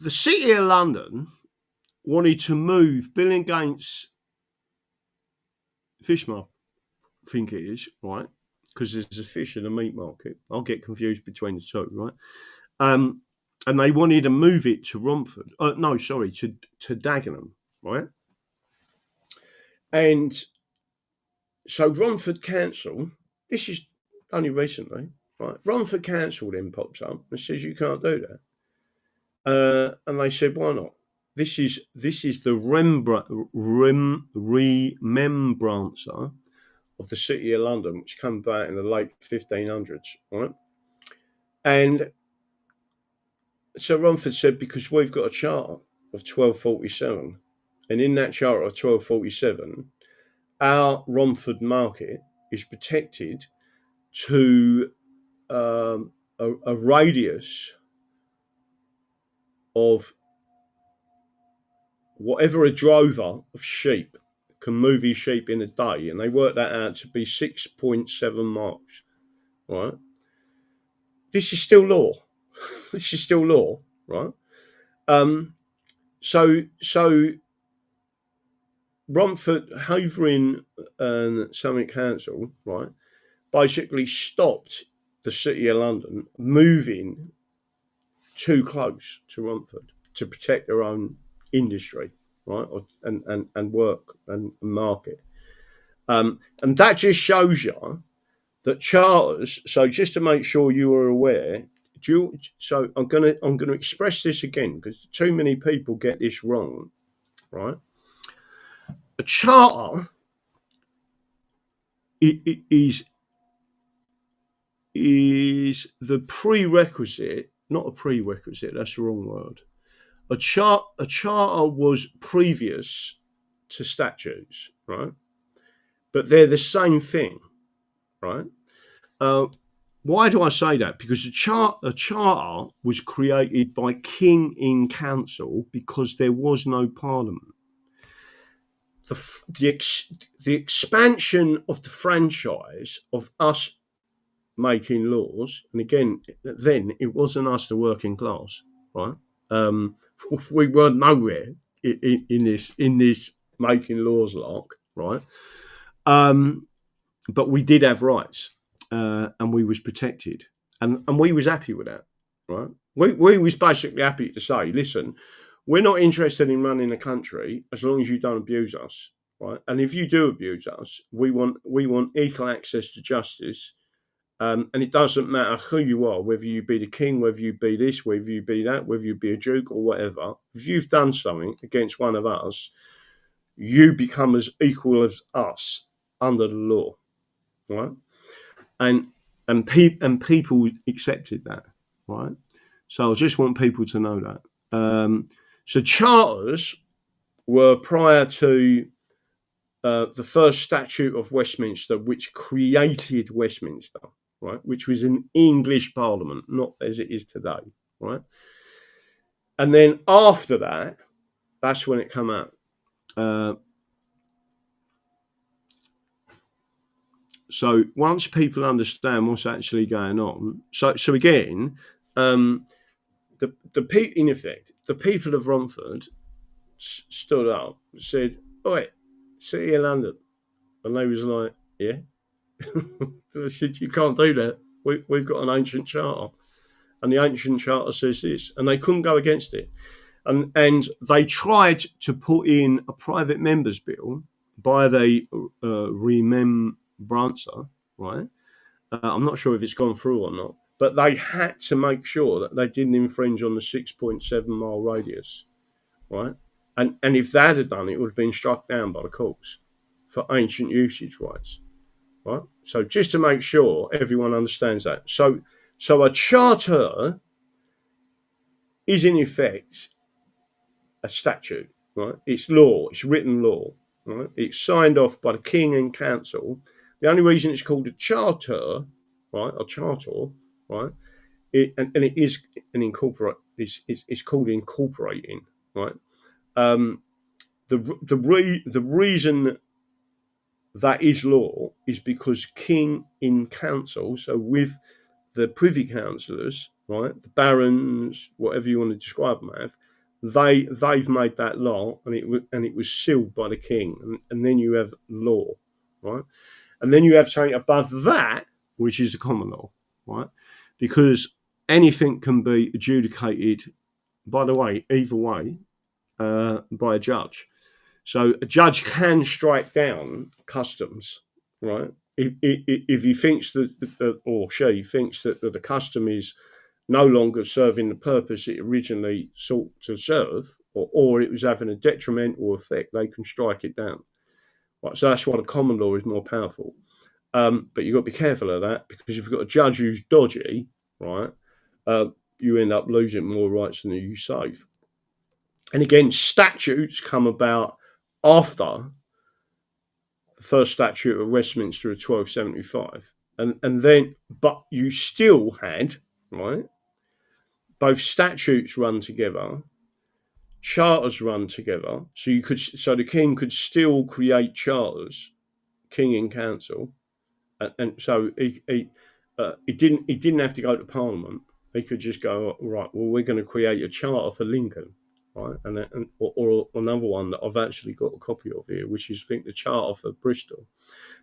The City of London wanted to move Bill and Gates fish market, I think it is, right? Because there's a fish and a meat market. I'll get confused between the two, right? And they wanted to move it to Romford. To Dagenham, right? And so Romford Council, this is only recently, right? Romford Council then pops up and says you can't do that. And they said, why not? This is the remembrancer of the City of London, which came about in the late 1500s, right? And so Romford said, because we've got a charter of 1247, and in that charter of 1247, our Romford market is protected to a radius of whatever a drover of sheep can move his sheep in a day, and they worked that out to be 6.7 miles, right? This is still law. This is still law, right? So Romford, Havering and Summit Council, right, basically stopped the City of London moving too close to Romford to protect their own industry, right, and work and market. And that just shows you that charters. So just to make sure you are aware, so I'm gonna express this again because too many people get this wrong, right? A charter is the prerequisite, not a prerequisite. That's the wrong word. A charter was previous to statutes, right? But they're the same thing, right? Why do I say that? Because a charter was created by king in council because there was no parliament. The expansion of the franchise of us making laws, and again, then it wasn't us, the working class, right? We weren't nowhere. in this making laws lock, right? But we did have rights, and we was protected, and we was happy with that, right? We was basically happy to say, listen, we're not interested in running the country as long as you don't abuse us, right? And if you do abuse us, we want equal access to justice. And it doesn't matter who you are, whether you be the king, whether you be this, whether you be that, whether you be a duke or whatever. If you've done something against one of us, you become as equal as us under the law, right? And people accepted that, right? So I just want people to know that. So charters were prior to the first Statute of Westminster, which created Westminster, right? Which was an English Parliament, not as it is today, right? And then after that, that's when it came out. So once people understand what's actually going on, so again, in effect, the people of Romford stood up and said, "Oi, City of London," and they was like, "Yeah." They said, "You can't do that. We've got an ancient charter, and the ancient charter says this," and they couldn't go against it. And they tried to put in a private members bill by the remembrancer, right? I'm not sure if it's gone through or not, but they had to make sure that they didn't infringe on the 6.7 mile radius, right? And if they had done it, it would have been struck down by the courts for ancient usage rights, right? So just to make sure everyone understands that. So a charter is in effect a statute, right? It's law, it's written law, right? It's signed off by the king and council. The only reason it's called a charter, right, a charter, right, and it is an incorporate. It's called incorporating, right? The reason that is law is because king in council, so with the privy councillors, right, the barons, whatever you want to describe them as, they've made that law, and it was sealed by the king, and then you have law, right, and then you have something above that, which is the common law, right, because anything can be adjudicated, by the way, either way, by a judge. So a judge can strike down customs, right? If he thinks that, or she thinks that the custom is no longer serving the purpose it originally sought to serve, or it was having a detrimental effect, they can strike it down. Right, so that's why the common law is more powerful. But you've got to be careful of that, because if you've got a judge who's dodgy, right, you end up losing more rights than you save. And again, statutes come about after the first statute of Westminster of 1275, and then, but you still had, right, both statutes run together, charters run together, so the king could still create charters, king in council, and so he didn't have to go to Parliament. He could just go, right, well, we're going to create a charter for Lincoln, right, or another one that I've actually got a copy of here, which is, I think, the charter for Bristol.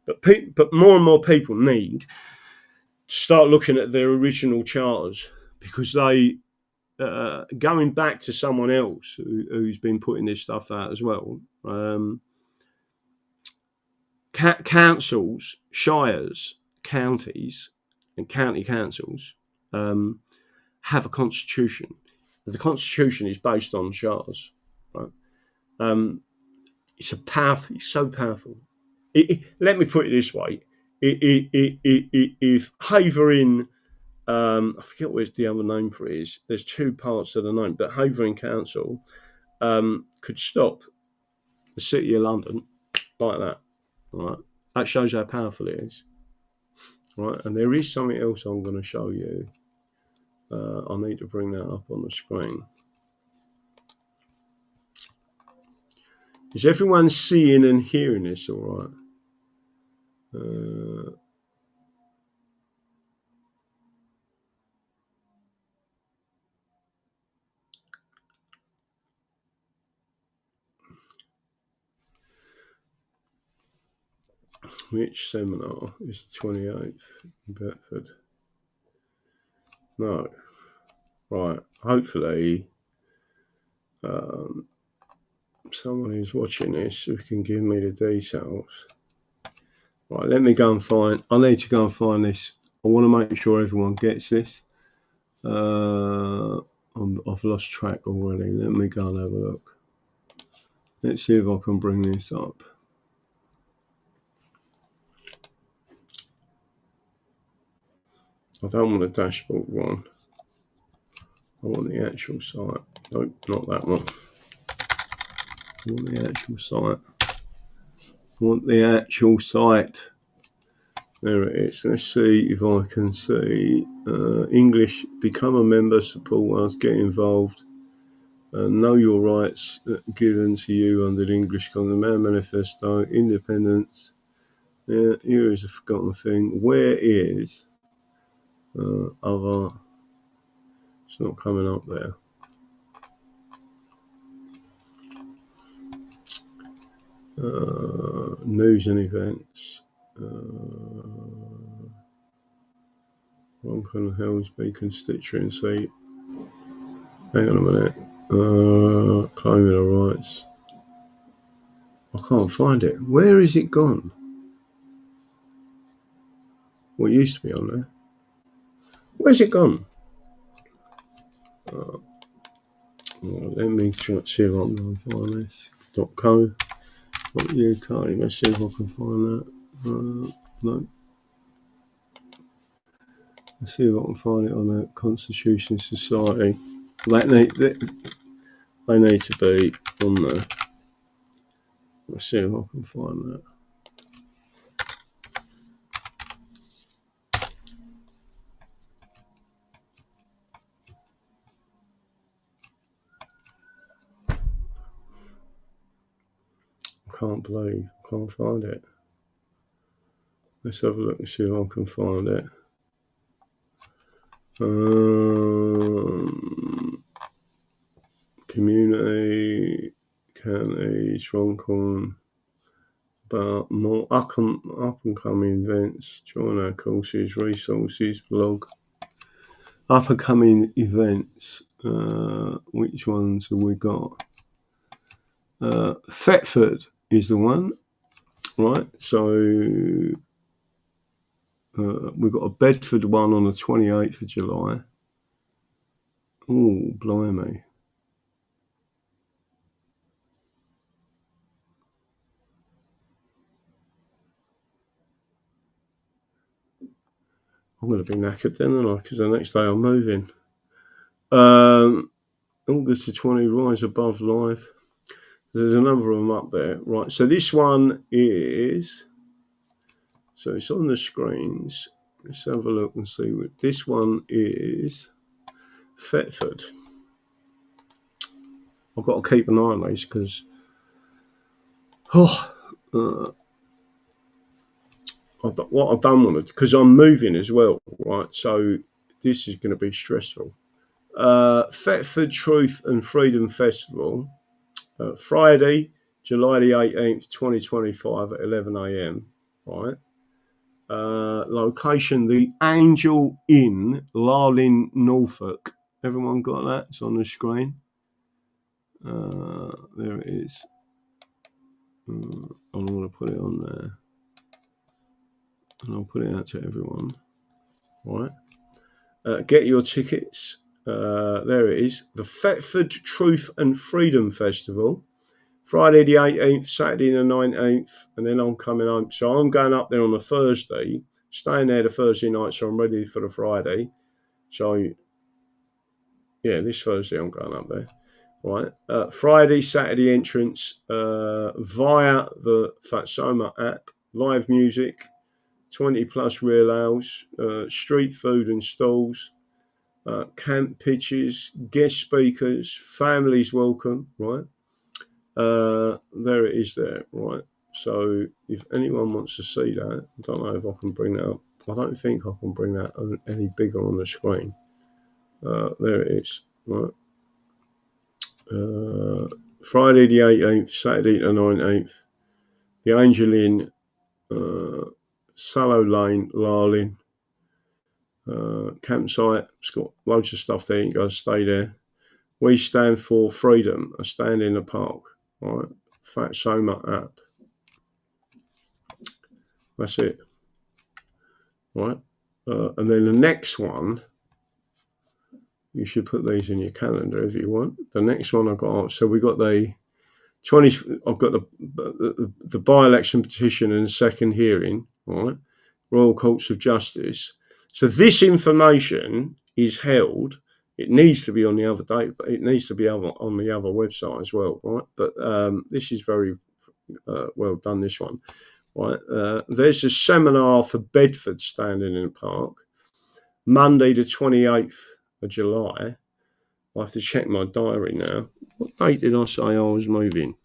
But more and more people need to start looking at their original charters, because they, going back to someone else who's been putting this stuff out as well, councils, shires, counties, and county councils have a constitution. The constitution is based on charters, right? It's so powerful. Let me put it this way: if Havering, I forget what the other name for it is. There's two parts of the name, but Havering Council could stop the City of London like that, right? That shows how powerful it is, right? And there is something else I'm going to show you. I need to bring that up on the screen. Is everyone seeing and hearing this all right? Which seminar is the 28th in Bedford? No. Right. Hopefully, someone who's watching this who can give me the details. Right. Let me go and find. I need to go and find this. I want to make sure everyone gets this. I've lost track already. Let me go and have a look. Let's see if I can bring this up. I don't want a dashboard one. I want the actual site. Nope, not that one. I want the actual site. There it is. Let's see if I can see English. Become a member, support us, get involved. Know your rights given to you under the English Common Manifesto. Independence. Here is a forgotten thing. Where is other? It's not coming up there. News and events. Roncan Helsby constituency. Hang on a minute. Claiming the rights. I can't find it. Where is it gone? Well, it used to be on there. Where's it gone? Let me try to see if I can find this. .co.uk. Let's see if I can find that. No. Let's see if I can find it on the Constitution Society. They need to be on there. Let's see if I can find that. I can't find it. Let's have a look and see if I can find it. Community, counties, Roncan, about more up and coming events, join our courses, resources, blog. Up and coming events. Which ones have we got? Thetford is the one, right? So we've got a Bedford one on the 28th of July. Oh, blimey. I'm going to be knackered then, aren't I? Because the next day I'm moving. August the 20th, Rise Above Life. There's a number of them up there. Right, so this one is... So it's on the screens. Let's have a look and see what... This one is Thetford. I've got to keep an eye on these because... what I don't want to... Because I'm moving as well, right? So this is going to be stressful. Thetford Truth and Freedom Festival, Friday, July the 18th, 2025 at 11 a.m. Right. Location, the Angel Inn, Larlin, Norfolk. Everyone got that? It's on the screen. There it is. I'm going to put it on there. And I'll put it out to everyone. Right. Get your tickets. There it is. The Thetford Truth and Freedom Festival. Friday the 18th, Saturday the 19th, and then I'm coming home. So I'm going up there on the Thursday, staying there the Thursday night, so I'm ready for the Friday. So, yeah, this Thursday I'm going up there. Right. Friday, Saturday entrance via the Fatsoma app, live music, 20 plus real ales, street food and stalls, camp pitches, guest speakers, families welcome, right? There it is there, right? So if anyone wants to see that, I don't know if I can bring that up. I don't think I can bring that any bigger on the screen. There it is, right? Friday the 18th, Saturday the 19th, the Angel Inn, Sallow Lane, Larlin. Campsite, it's got loads of stuff there. You can go stay there. We stand for freedom. I stand in the park. All right, Fat Soma app. That's it. All right, and then the next one, you should put these in your calendar if you want. The next one I've got. So we got the 20. I've got the by-election petition and second hearing. All right, Royal Courts of Justice. So this information is held. It needs to be on the other date, but it needs to be on the other website as well, right? But this is very well done, this one, right? There's a seminar for Bedford standing in the park, Monday the 28th of July. I have to check my diary now. What date did I say I was moving?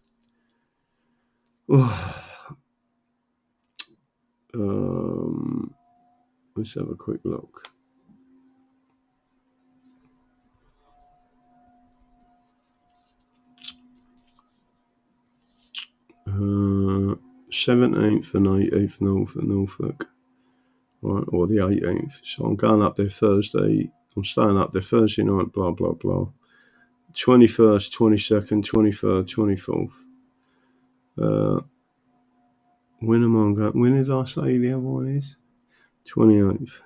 Let's have a quick look. 17th and 18th Norfolk, right, or the 18th. So I'm going up there Thursday. I'm staying up there Thursday night, blah, blah, blah. 21st, 22nd, 23rd, 24th. When am I going? When did I say the other one is? 28th.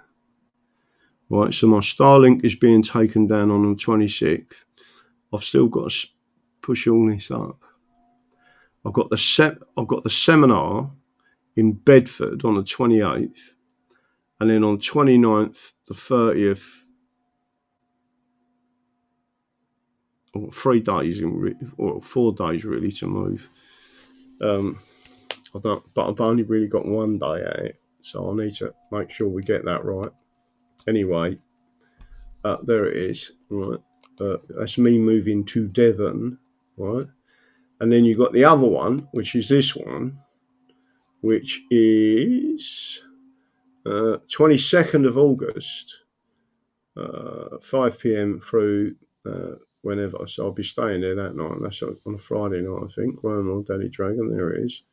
Right, so my Starlink is being taken down on the 26th. I've still got to push all this up. I've got the seminar in Bedford on the 28th, and then on 29th, the 30th, or 3 days or 4 days really to move. But I've only really got 1 day at it, so I need to make sure we get that right. Anyway, there it is. Right, that's me moving to Devon, right? And then you've got the other one, which is this one, which is 22nd of August, 5 p.m. through whenever. So I'll be staying there that night. That's on a Friday night, I think. Rome or Daddy Dragon, there it is.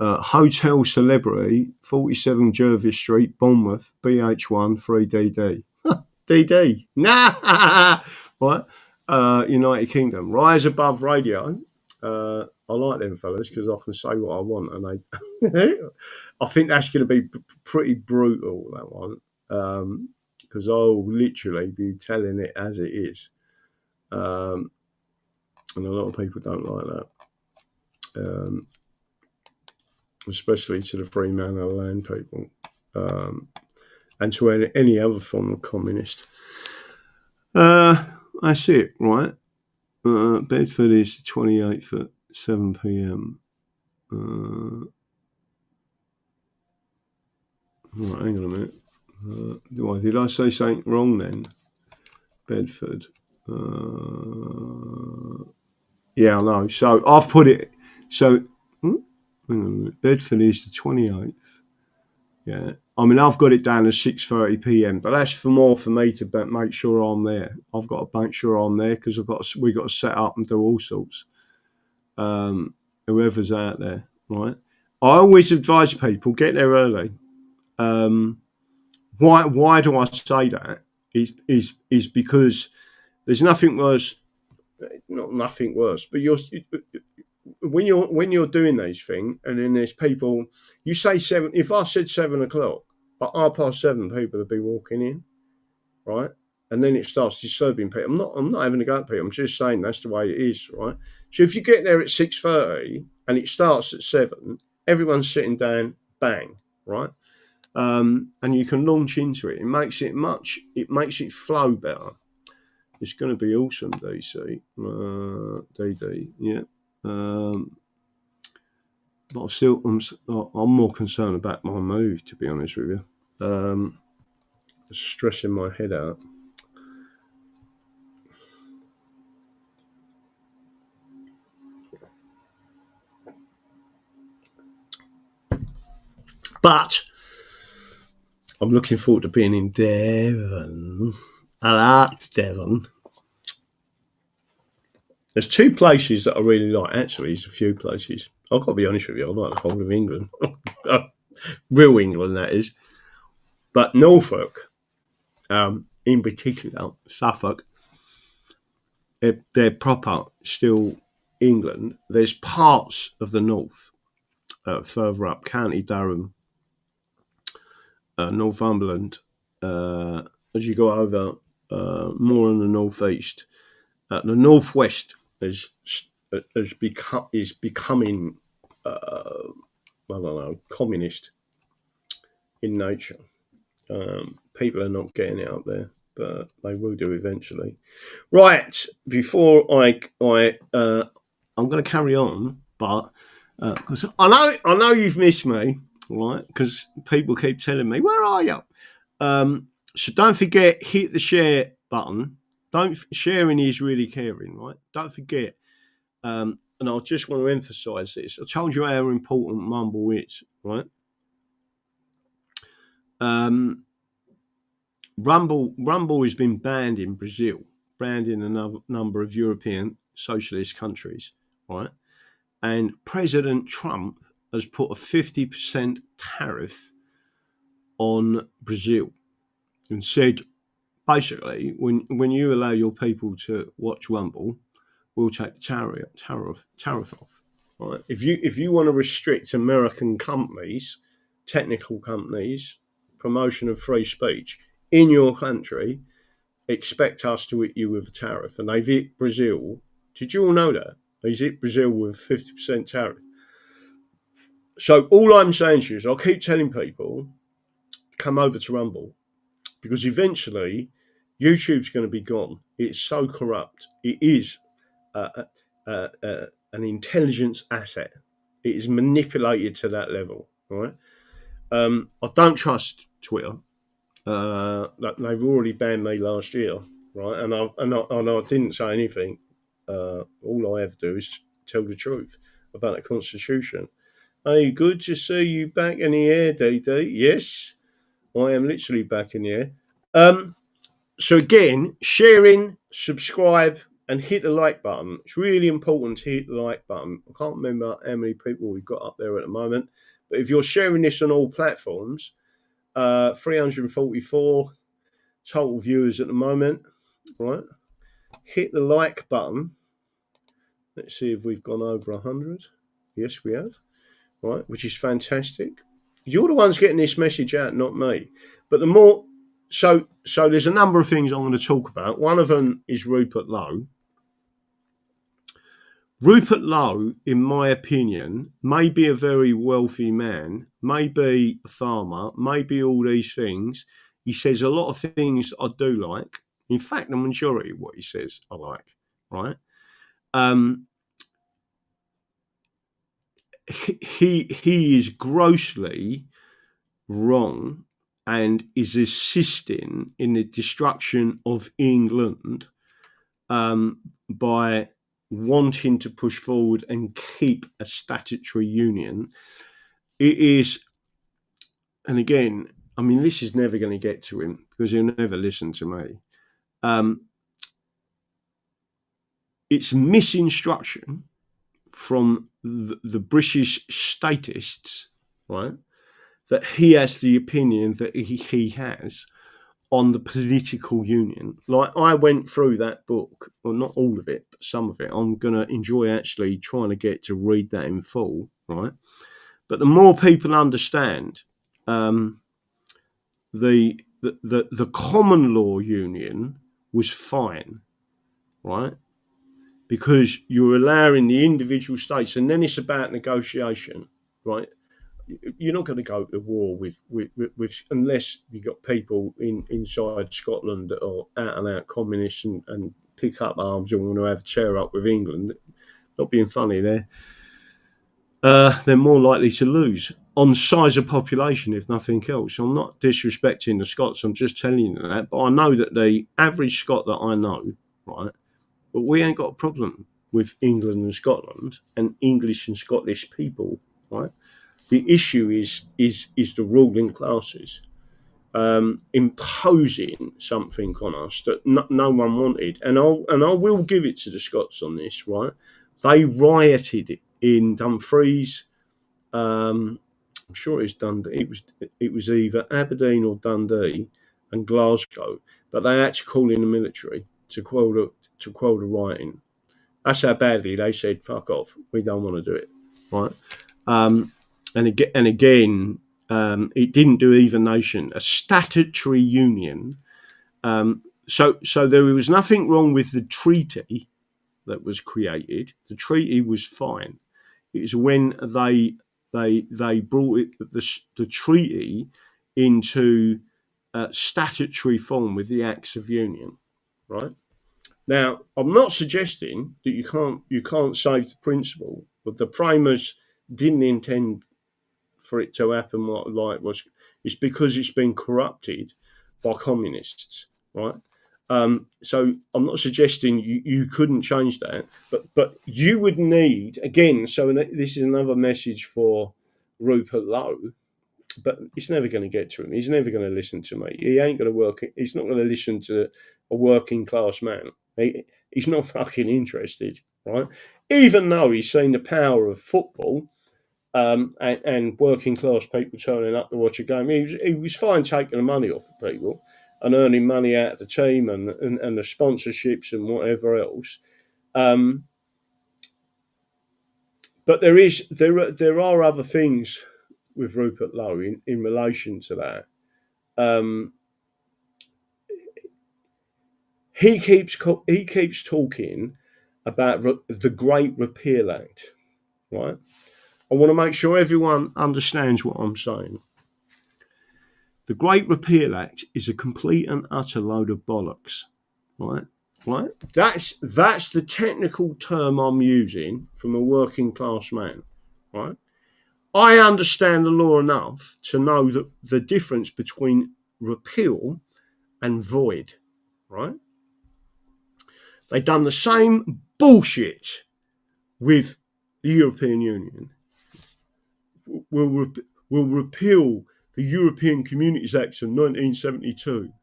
Hotel Celebrity, 47 Jervis Street, Bournemouth, BH1 3DD. DD. Nah! Right? United Kingdom. Rise Above Radio. I like them fellas because I can say what I want, and they. I think that's going to be pretty brutal, that one, because I'll literally be telling it as it is, and a lot of people don't like that, especially to the free man of the land people, and to any other form of communist. That's it, right? Bedford is 28th at 7 p.m. Right, hang on a minute. Did I say something wrong then? Bedford. Yeah, I know. So I've put it. So, hang on a minute. Bedford is the 28th. Yeah. I mean, I've got it down to 6:30 p.m., but that's for me to make sure I'm there. I've got to make sure I'm there because we've got to set up and do all sorts. Whoever's out there, right? I always advise people get there early. Why do I say that? Is because there's nothing worse. Not nothing worse, but when you're doing these things, and then there's people. You say 7. If I said 7 o'clock, at 7:30, people would be walking in, right? And then it starts disturbing people. I'm not having a go at people. I'm just saying that's the way it is, right? So if you get there at 6:30 and it starts at 7, everyone's sitting down, bang, right? And you can launch into it. It makes it flow better. It's going to be awesome, DC. DD, yeah. But I'm more concerned about my move, to be honest with you. Stressing my head out. But I'm looking forward to being in Devon. I like Devon. There's 2 places that I really like. Actually, there's a few places. I've got to be honest with you. I like the whole of England. real England, that is. But Norfolk, in particular, Suffolk, they're proper still England. There's parts of the north, further up, County Durham, Northumberland, as you go over more in the northeast. The northwest is becoming, I don't know, communist in nature. People are not getting it up there, but they will do eventually. Right, before I'm going to carry on, but because I know you've missed me, right? Because people keep telling me, "Where are you?" So don't forget, hit the share button. Sharing is really caring, right? Don't forget. And I just want to emphasise this. I told you how important Mumble is, right? Rumble has been banned in Brazil, banned in a number of European socialist countries, right? And President Trump has put a 50% tariff on Brazil and said, basically, when you allow your people to watch Rumble, we'll take the tariff off. Right? If you want to restrict American companies, technical companies, promotion of free speech in your country, expect us to hit you with a tariff. And they've hit Brazil. Did you all know that? They've hit Brazil with a 50% tariff. So all I'm saying to you is I'll keep telling people, come over to Rumble, because eventually YouTube's going to be gone. It's so corrupt. It is an intelligence asset. It is manipulated to that level, right? I don't trust Twitter. They've already banned me last year, right? And I didn't say anything. All I ever do is tell the truth about the Constitution. Hey, good to see you back in the air, DD. Yes, I am literally back in the air. So again, sharing, subscribe, and hit the like button. It's really important to hit the like button. I can't remember how many people we've got up there at the moment, but if you're sharing this on all platforms, 344 total viewers at the moment, right? Hit the like button. Let's see if we've gone over 100. Yes, we have, right? Which is fantastic. You're the ones getting this message out, not me. But the more, so there's a number of things I'm going to talk about. One of them is Rupert Lowe. Rupert Lowe, in my opinion, may be a very wealthy man, may be a farmer, may be all these things. He says a lot of things I do like. In fact, the majority of what he says I like, right? He is grossly wrong and is assisting in the destruction of England by wanting to push forward and keep a statutory union. It is, and again, I mean, this is never going to get to him because he'll never listen to me. It's misinstruction from the British statists, right, that he has the opinion that he has on the political union. Like, I went through that book, well, not all of it, but some of it. I'm going to enjoy actually trying to get to read that in full, right? But the more people understand the common law union was fine, right? Because you're allowing the individual states, and then it's about negotiation, right? You're not going to go to war with unless you've got people inside Scotland that are out and out communists and pick up arms and want to have a tear up with England. Not being funny there. They're more likely to lose on size of population, if nothing else. I'm not disrespecting the Scots. I'm just telling you that. But I know that the average Scot that I know, right, but we ain't got a problem with England and Scotland and English and Scottish people, right? The issue is the ruling classes imposing something on us that no one wanted, and I will give it to the Scots on this. Right, they rioted in Dumfries, I'm sure it's Dundee. It was either Aberdeen or Dundee and Glasgow, but they had to call in the military to quell the rioting. That's how badly they said, "Fuck off, we don't want to do it." Right? And again, it didn't do either nation. A statutory union. So there was nothing wrong with the treaty that was created. The treaty was fine. It was when they brought the treaty into statutory form with the Acts of Union, right? Now, I'm not suggesting that you can't save the principle, but the framers didn't intend for it to happen like was. It's because it's been corrupted by communists, right? So I'm not suggesting you couldn't change that, but you would need, again, so this is another message for Rupert Lowe, but it's never going to get to him. He's never going to listen to me. He ain't going to work. He's not going to listen to a working class man. He's not fucking interested, right? Even though he's seen the power of football and working class people turning up to watch a game, he was fine taking the money off of people and earning money out of the team and the sponsorships and whatever else. But there are other things with Rupert Lowe in relation to that. He keeps talking about the Great Repeal Act, right? I want to make sure everyone understands what I'm saying. The Great Repeal Act is a complete and utter load of bollocks, right? Right? That's the technical term I'm using from a working class man, right? I understand the law enough to know that the difference between repeal and void, right? They've done the same bullshit with the European Union. We'll repeal the European Communities Act of 1972.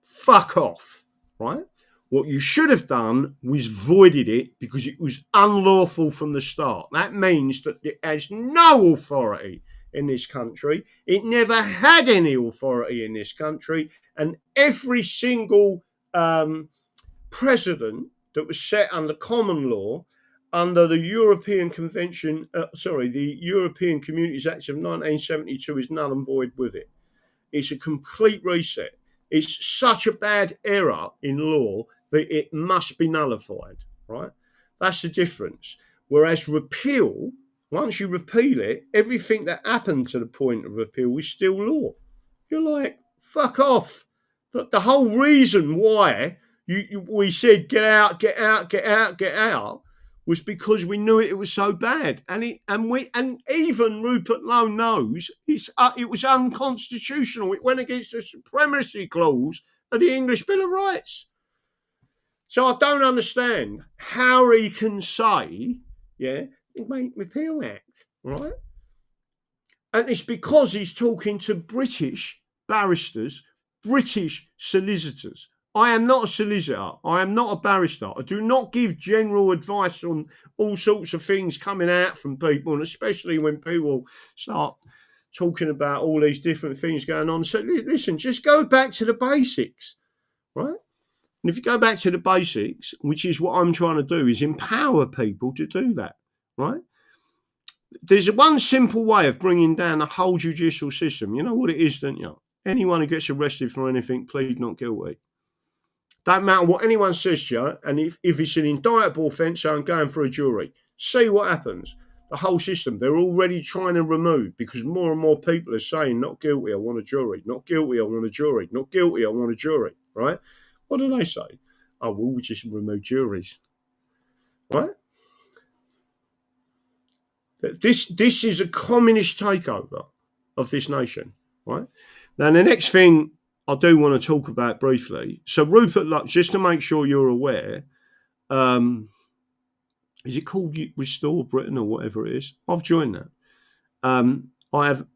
Fuck off, right? What you should have done was voided it because it was unlawful from the start. That means that it has no authority in this country. It never had any authority in this country. And every single precedent that was set under common law under the European Convention, the European Communities Act of 1972 is null and void with it. It's a complete reset. It's such a bad error in law that it must be nullified, right? That's the difference. Whereas repeal, once you repeal it, everything that happened to the point of repeal is still law. You're like, fuck off. The whole reason why we said get out was because we knew it was so bad, and even Rupert Lowe knows it was unconstitutional. It went against the supremacy clause of the English Bill of Rights. So I don't understand how he can say, repeal act, right? And it's because he's talking to British barristers, British solicitors. I am not a solicitor. I am not a barrister. I do not give general advice on all sorts of things coming out from people, and especially when people start talking about all these different things going on. So listen, just go back to the basics, right? And if you go back to the basics, which is what I'm trying to do, is empower people to do that, right? There's one simple way of bringing down the whole judicial system. You know what it is, don't you? Anyone who gets arrested for anything, plead not guilty. Don't matter what anyone says to you, and if it's an indictable offence, so I'm going for a jury. See what happens. The whole system, they're already trying to remove, because more and more people are saying, not guilty, I want a jury. Not guilty, I want a jury. Not guilty, I want a jury, right? What do they say? Oh, well, we just remove juries, right? This is a communist takeover of this nation, right? Now, the next thing I do want to talk about briefly. So Rupert Lowe, just to make sure you're aware, is it called Restore Britain or whatever it is? I've joined that. I have,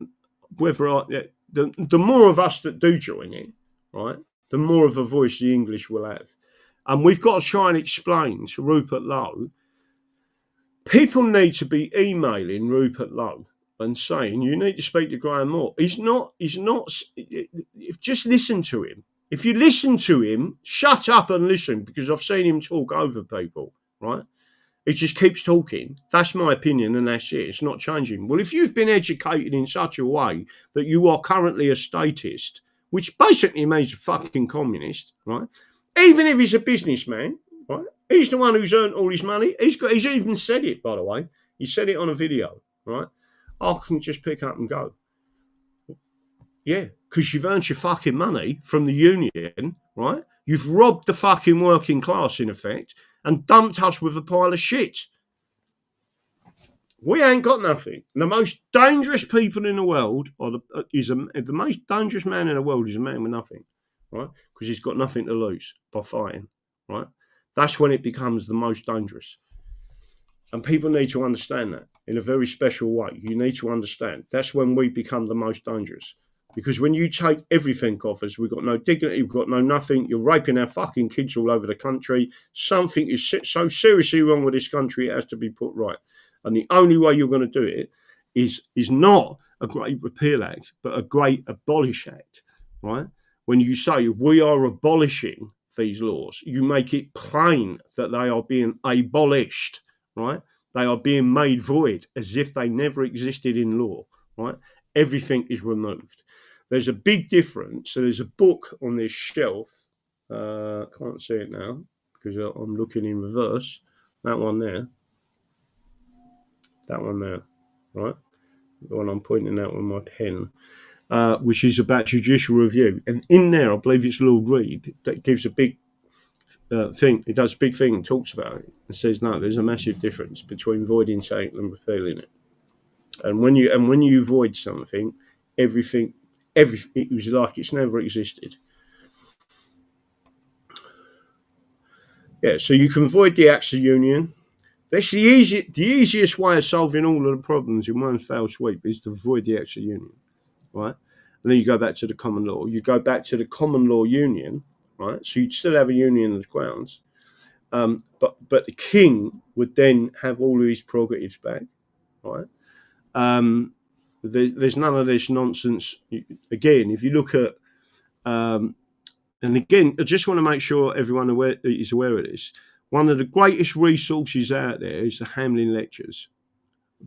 the more of us that do join it, right, the more of a voice the English will have. And we've got to try and explain to Rupert Lowe, people need to be emailing Rupert Lowe and saying, you need to speak to Graham Moore. He's not, just listen to him. If you listen to him, shut up and listen, because I've seen him talk over people, right? He just keeps talking. That's my opinion, and that's it. It's not changing. Well, if you've been educated in such a way that you are currently a statist, which basically means a fucking communist, right? Even if he's a businessman, right? He's the one who's earned all his money. He's even said it, by the way. He said it on a video, right? I can just pick up and go. Yeah, because you've earned your fucking money from the union, right? You've robbed the fucking working class, in effect, and dumped us with a pile of shit. We ain't got nothing. And the most dangerous people in the world the most dangerous man in the world is a man with nothing, right? Because he's got nothing to lose by fighting, right? That's when it becomes the most dangerous. And people need to understand that in a very special way. You need to understand. That's when we become the most dangerous. Because when you take everything off us, we've got no dignity, we've got no nothing, you're raping our fucking kids all over the country. Something is so seriously wrong with this country, it has to be put right. And the only way you're going to do it is not a great repeal act, but a great abolish act, right? When you say we are abolishing these laws, you make it plain that they are being abolished, right? They are being made void as if they never existed in law, right? Everything is removed. There's a big difference. So there's a book on this shelf. Can't see it now because I'm looking in reverse. That one there. That one there, right? The one I'm pointing out with my pen, which is about judicial review. And in there, I believe it's Lord Reed that gives a big thing. He does a big thing and talks about it and says, no, there's a massive difference between voiding something and repealing it. And when you void something, everything it was like it's never existed. Yeah, so you can void the acts of union. That's the easiest way of solving all of the problems in one foul sweep is to void the acts of union, right? And then you go back to the common law. You go back to the common law union, right? So you'd still have a union of grounds, but the king would then have all of his prerogatives back, right? There's none of this nonsense. Again, if you look at, and again, I just want to make sure everyone is aware of this. One of the greatest resources out there is the Hamlin Lectures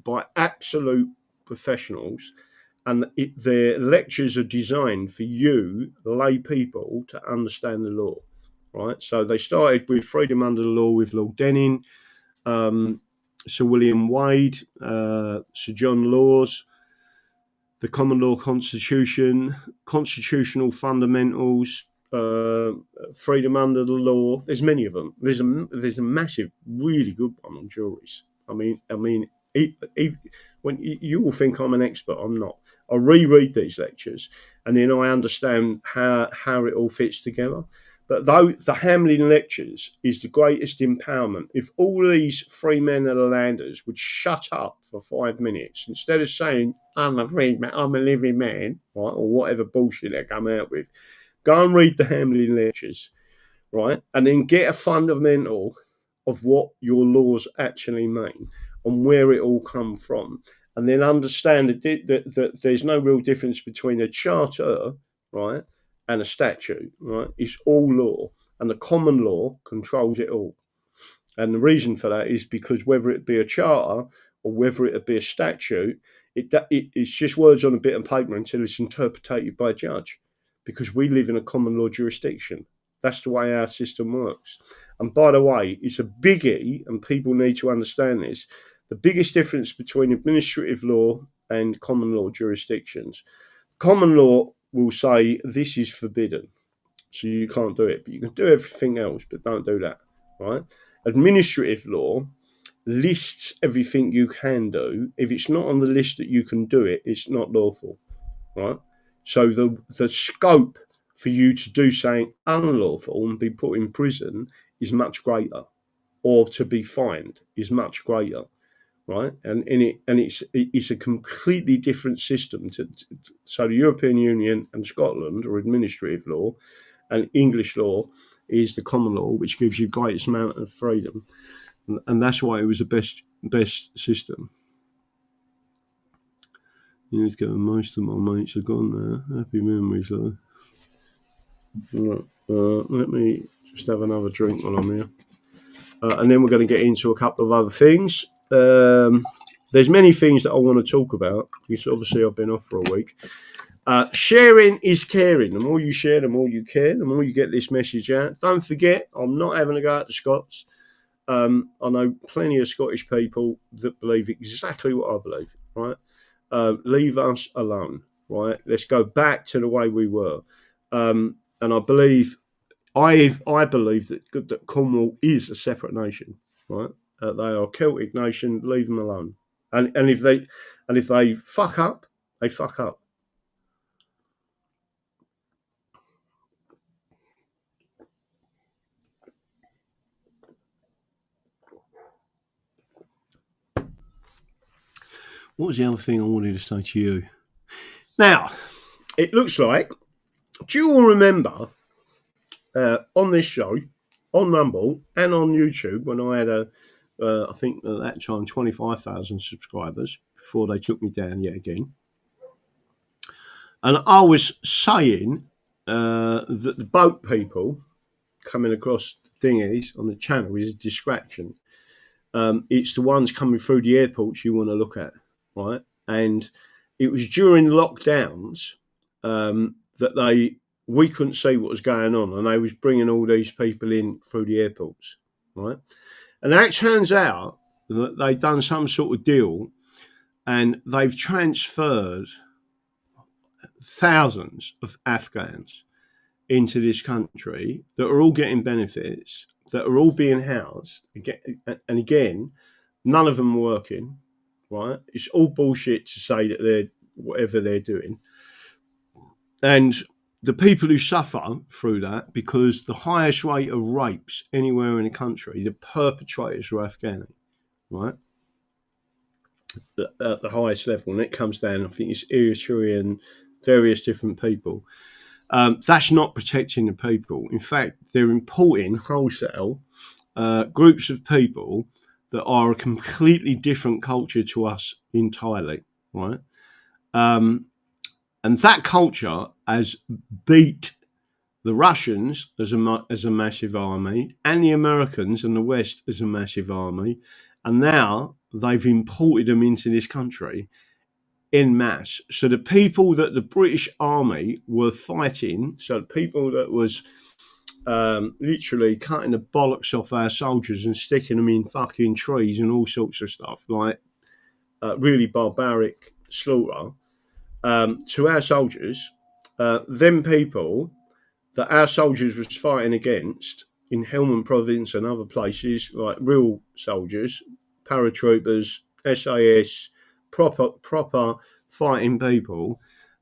by absolute professionals, and their lectures are designed for you, lay people, to understand the law, right? So they started with Freedom Under the Law with Lord Denning, Sir William Wade, Sir John Laws, the Common Law Constitution, Constitutional Fundamentals, Freedom Under the Law. There's many of them. There's a massive, really good one on juries. I mean, when you will think I'm an expert, I'm not. I reread these lectures, and then I understand how it all fits together. But though the Hamlin Lectures is the greatest empowerment, if all these free men of the landers would shut up for 5 minutes, instead of saying, I'm a free man, I'm a living man, right, or whatever bullshit they come out with, go and read the Hamlin Lectures, right, and then get a fundamental of what your laws actually mean and where it all come from, and then understand that there's no real difference between a charter, right, and a statute, right? It's all law, and the common law controls it all. And the reason for that is because whether it be a charter or whether it be a statute, it's just words on a bit of paper until it's interpreted by a judge, because we live in a common law jurisdiction. That's the way our system works. And by the way, it's a biggie, and people need to understand this. The biggest difference between administrative law and common law jurisdictions. Common law will say this is forbidden, so you can't do it, but you can do everything else, but don't do that, right? Administrative law lists everything you can do. If it's not on the list that you can do it, it's not lawful, right? So the scope for you to do something unlawful and be put in prison is much greater, or to be fined is much greater. Right, and it's a completely different system. So the European Union and Scotland are administrative law, and English law is the common law, which gives you greatest amount of freedom, and that's why it was the best system. Yeah, it's going. Most of my mates are gone now. Happy memories, though. Right, let me just have another drink while I'm here. And then we're going to get into a couple of other things. There's many things that I want to talk about, because obviously I've been off for a week. Sharing is caring. The more you share, the more you care, the more you get this message out. Don't forget, I'm not having a go at the Scots. I know plenty of Scottish people that believe exactly what I believe, right? Leave us alone, right? Let's go back to the way we were. And I believe that Cornwall is a separate nation, right? They are a Celtic nation. Leave them alone. And if they fuck up, they fuck up. What was the other thing I wanted to say to you? Now, it looks like, do you all remember on this show, on Rumble and on YouTube, when I had I think at that time, 25,000 subscribers before they took me down yet again. And I was saying that the boat people coming across thingies on the channel is a distraction. It's the ones coming through the airports you want to look at, right? And it was during lockdowns that we couldn't see what was going on, and they was bringing all these people in through the airports, right? And that turns out that they've done some sort of deal, and they've transferred thousands of Afghans into this country that are all getting benefits, that are all being housed. And again, none of them are working, right? It's all bullshit to say that they're whatever they're doing. And the people who suffer through that, because the highest rate of rapes anywhere in the country, the perpetrators are Afghani, right? At the highest level. And it comes down, I think it's Eritrea and various different people. That's not protecting the people. In fact, they're importing wholesale groups of people that are a completely different culture to us entirely, right? And that culture has beat the Russians as a massive army, and the Americans and the West as a massive army, and now they've imported them into this country en masse. So the people that the British Army were fighting, so the people that was literally cutting the bollocks off our soldiers and sticking them in fucking trees and all sorts of stuff, like really barbaric slaughter, to our soldiers, them people that our soldiers was fighting against in Helmand Province and other places, like real soldiers, paratroopers, SAS, proper fighting people.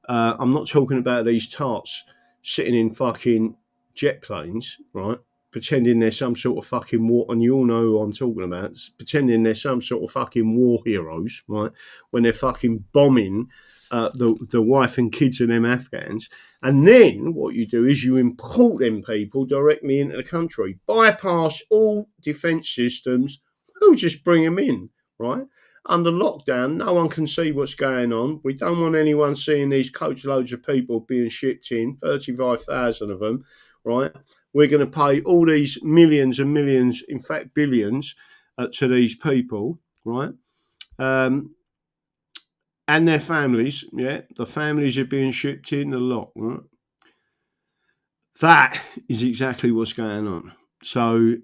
I'm not talking about these tarts sitting in fucking jet planes, right? Pretending they're some sort of fucking war, and you all know who I'm talking about, pretending they're some sort of fucking war heroes, right? When they're fucking bombing the wife and kids of them Afghans. And then what you do is you import them people directly into the country, bypass all defence systems, who just bring them in, right? Under lockdown, no one can see what's going on. We don't want anyone seeing these coachloads of people being shipped in, 35,000 of them, right? We're going to pay all these millions and millions, in fact, billions, to these people, right? And their families, yeah, the families are being shipped in a lot, right? That is exactly what's going on. So,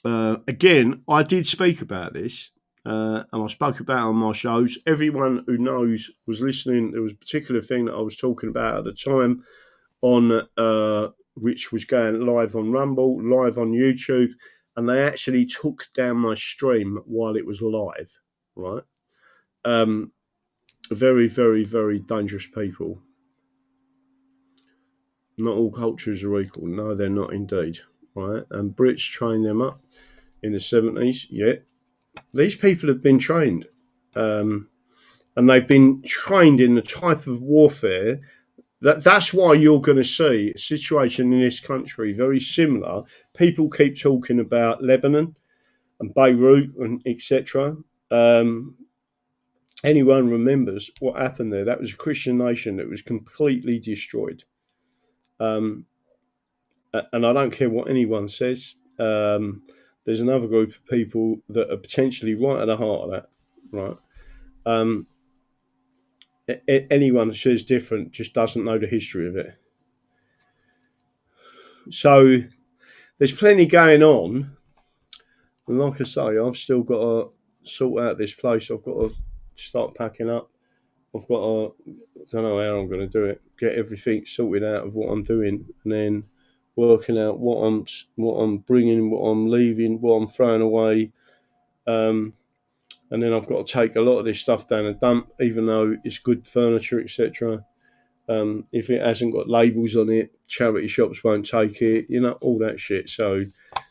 again, I did speak about this, and I spoke about it on my shows. Everyone who knows was listening. There was a particular thing that I was talking about at the time on which was going live on Rumble, live on YouTube, and they actually took down my stream while it was live, right? Very, very, very dangerous people. Not all cultures are equal. No, they're not indeed, right? And Brits trained them up in the 70s. Yeah, these people have been trained, and they've been trained in the type of warfare that's why you're going to see a situation in this country very similar. People keep talking about Lebanon and Beirut and etc. anyone remembers what happened there, that was a Christian nation that was completely destroyed. And I don't care what anyone says. There's another group of people that are potentially right at the heart of that, right? Anyone that says different just doesn't know the history of it. So there's plenty going on. And like I say, I've still got to sort out this place. I've got to start packing up. I've got to, I don't know how I'm going to do it, get everything sorted out of what I'm doing, and then working out what I'm bringing, what I'm leaving, what I'm throwing away. And then I've got to take a lot of this stuff down a dump, even though it's good furniture, etc. If it hasn't got labels on it, charity shops won't take it, all that shit. So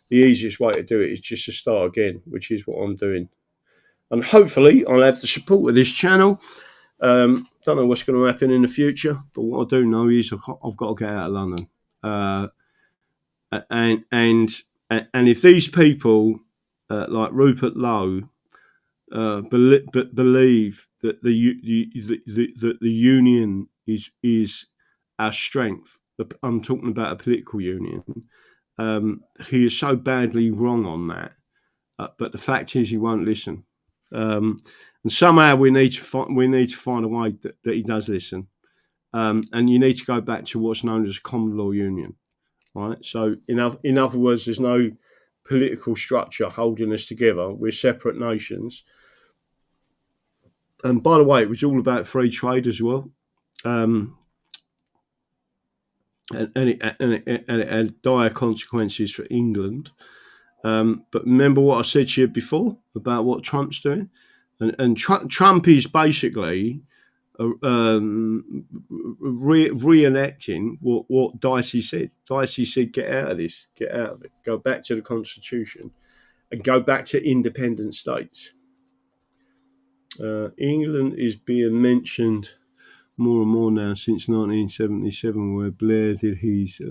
the easiest way to do it is just to start again, which is what I'm doing. And hopefully I'll have the support of this channel. Don't know what's going to happen in the future, but what I do know is I've got to get out of London. And if these people like Rupert Lowe believe that the union is our strength, I'm talking about a political union. He is so badly wrong on that. But the fact is, he won't listen. And somehow we need to find a way that he does listen. And you need to go back to what's known as a common law union, right? So in other words, there's no political structure holding us together. We're separate nations. And by the way, it was all about free trade as well. And it had dire consequences for England. But remember what I said to you before about what Trump's doing? And Trump is basically reenacting what Dicey said. Dicey said, get out of this, get out of it, go back to the Constitution and go back to independent states. England is being mentioned more and more now since 1977, where Blair did his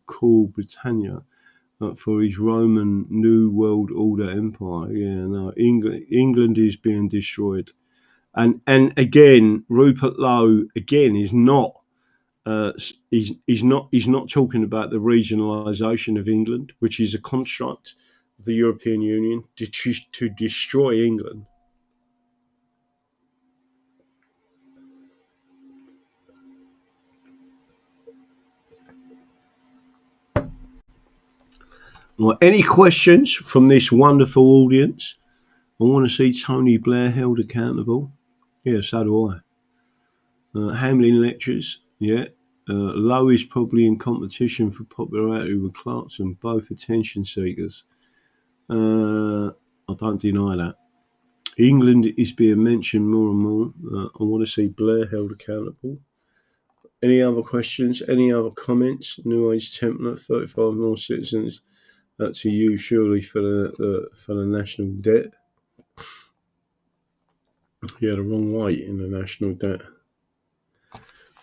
call Britannia for his Roman New World Order empire. Yeah, no, England is being destroyed. And again, Rupert Lowe again is not he's not talking about the regionalisation of England, which is a construct of the European Union to destroy England. Well, any questions from this wonderful audience? I want to see Tony Blair held accountable. Yeah, so do I. Hamlin lectures, yeah. Lowe is probably in competition for popularity with Clarkson, both attention seekers. I don't deny that. England is being mentioned more and more. I want to see Blair held accountable. Any other questions? Any other comments? New Age template, 35 more citizens to use surely for the national debt. Yeah, the wrong way in the national debt.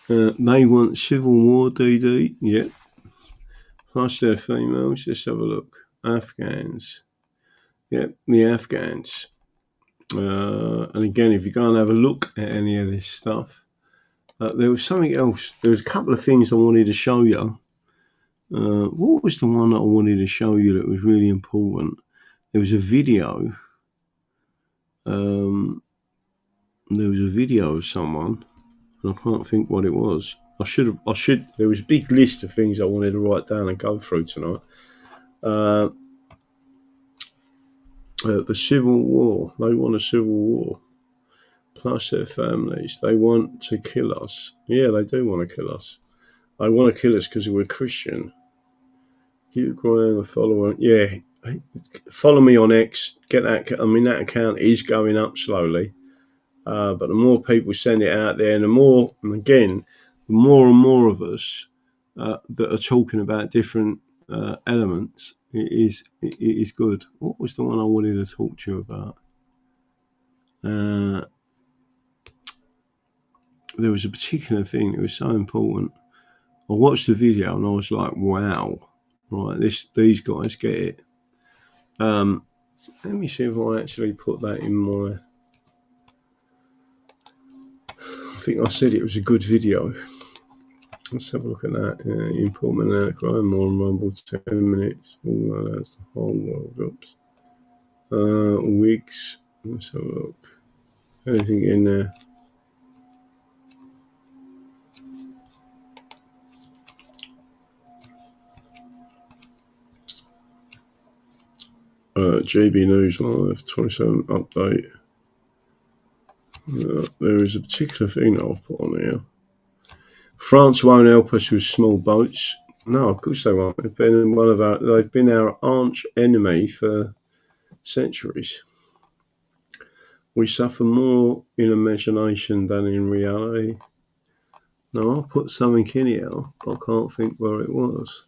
They want civil war, DD. Yeah. Plus they're females. Let's have a look. Afghans. Yeah, the Afghans. And again, if you go and have a look at any of this stuff, there was something else. There was a couple of things I wanted to show you. What was the one that I wanted to show you that was really important? There was a video. There was a video of someone, and I can't think what it was. I should. There was a big list of things I wanted to write down and go through tonight. The civil war. They want a civil war. Plus their families. They want to kill us. Yeah, they do want to kill us. They want to kill us because we're Christian. Hugh Graham, a follower. Yeah, follow me on X. Get that. I mean, that account is going up slowly. But the more people send it out there, and the more, and again, the more and more of us that are talking about different elements, it is good. What was the one I wanted to talk to you about? There was a particular thing that was so important. I watched the video and I was like, wow, right, these guys get it. Let me see if I actually put that in my... think I said it was a good video. Let's have a look at that. Import Manana crime, more rumble, 10 minutes. Oh, that's the whole world. Oops. Weeks. Let's have a look. Anything in there? GB News Live 27 update. There is a particular thing that I'll put on here. France won't help us with small boats. No, of course they won't. They've been our arch enemy for centuries. We suffer more in imagination than in reality. Now, I'll put something in here, but I can't think where it was.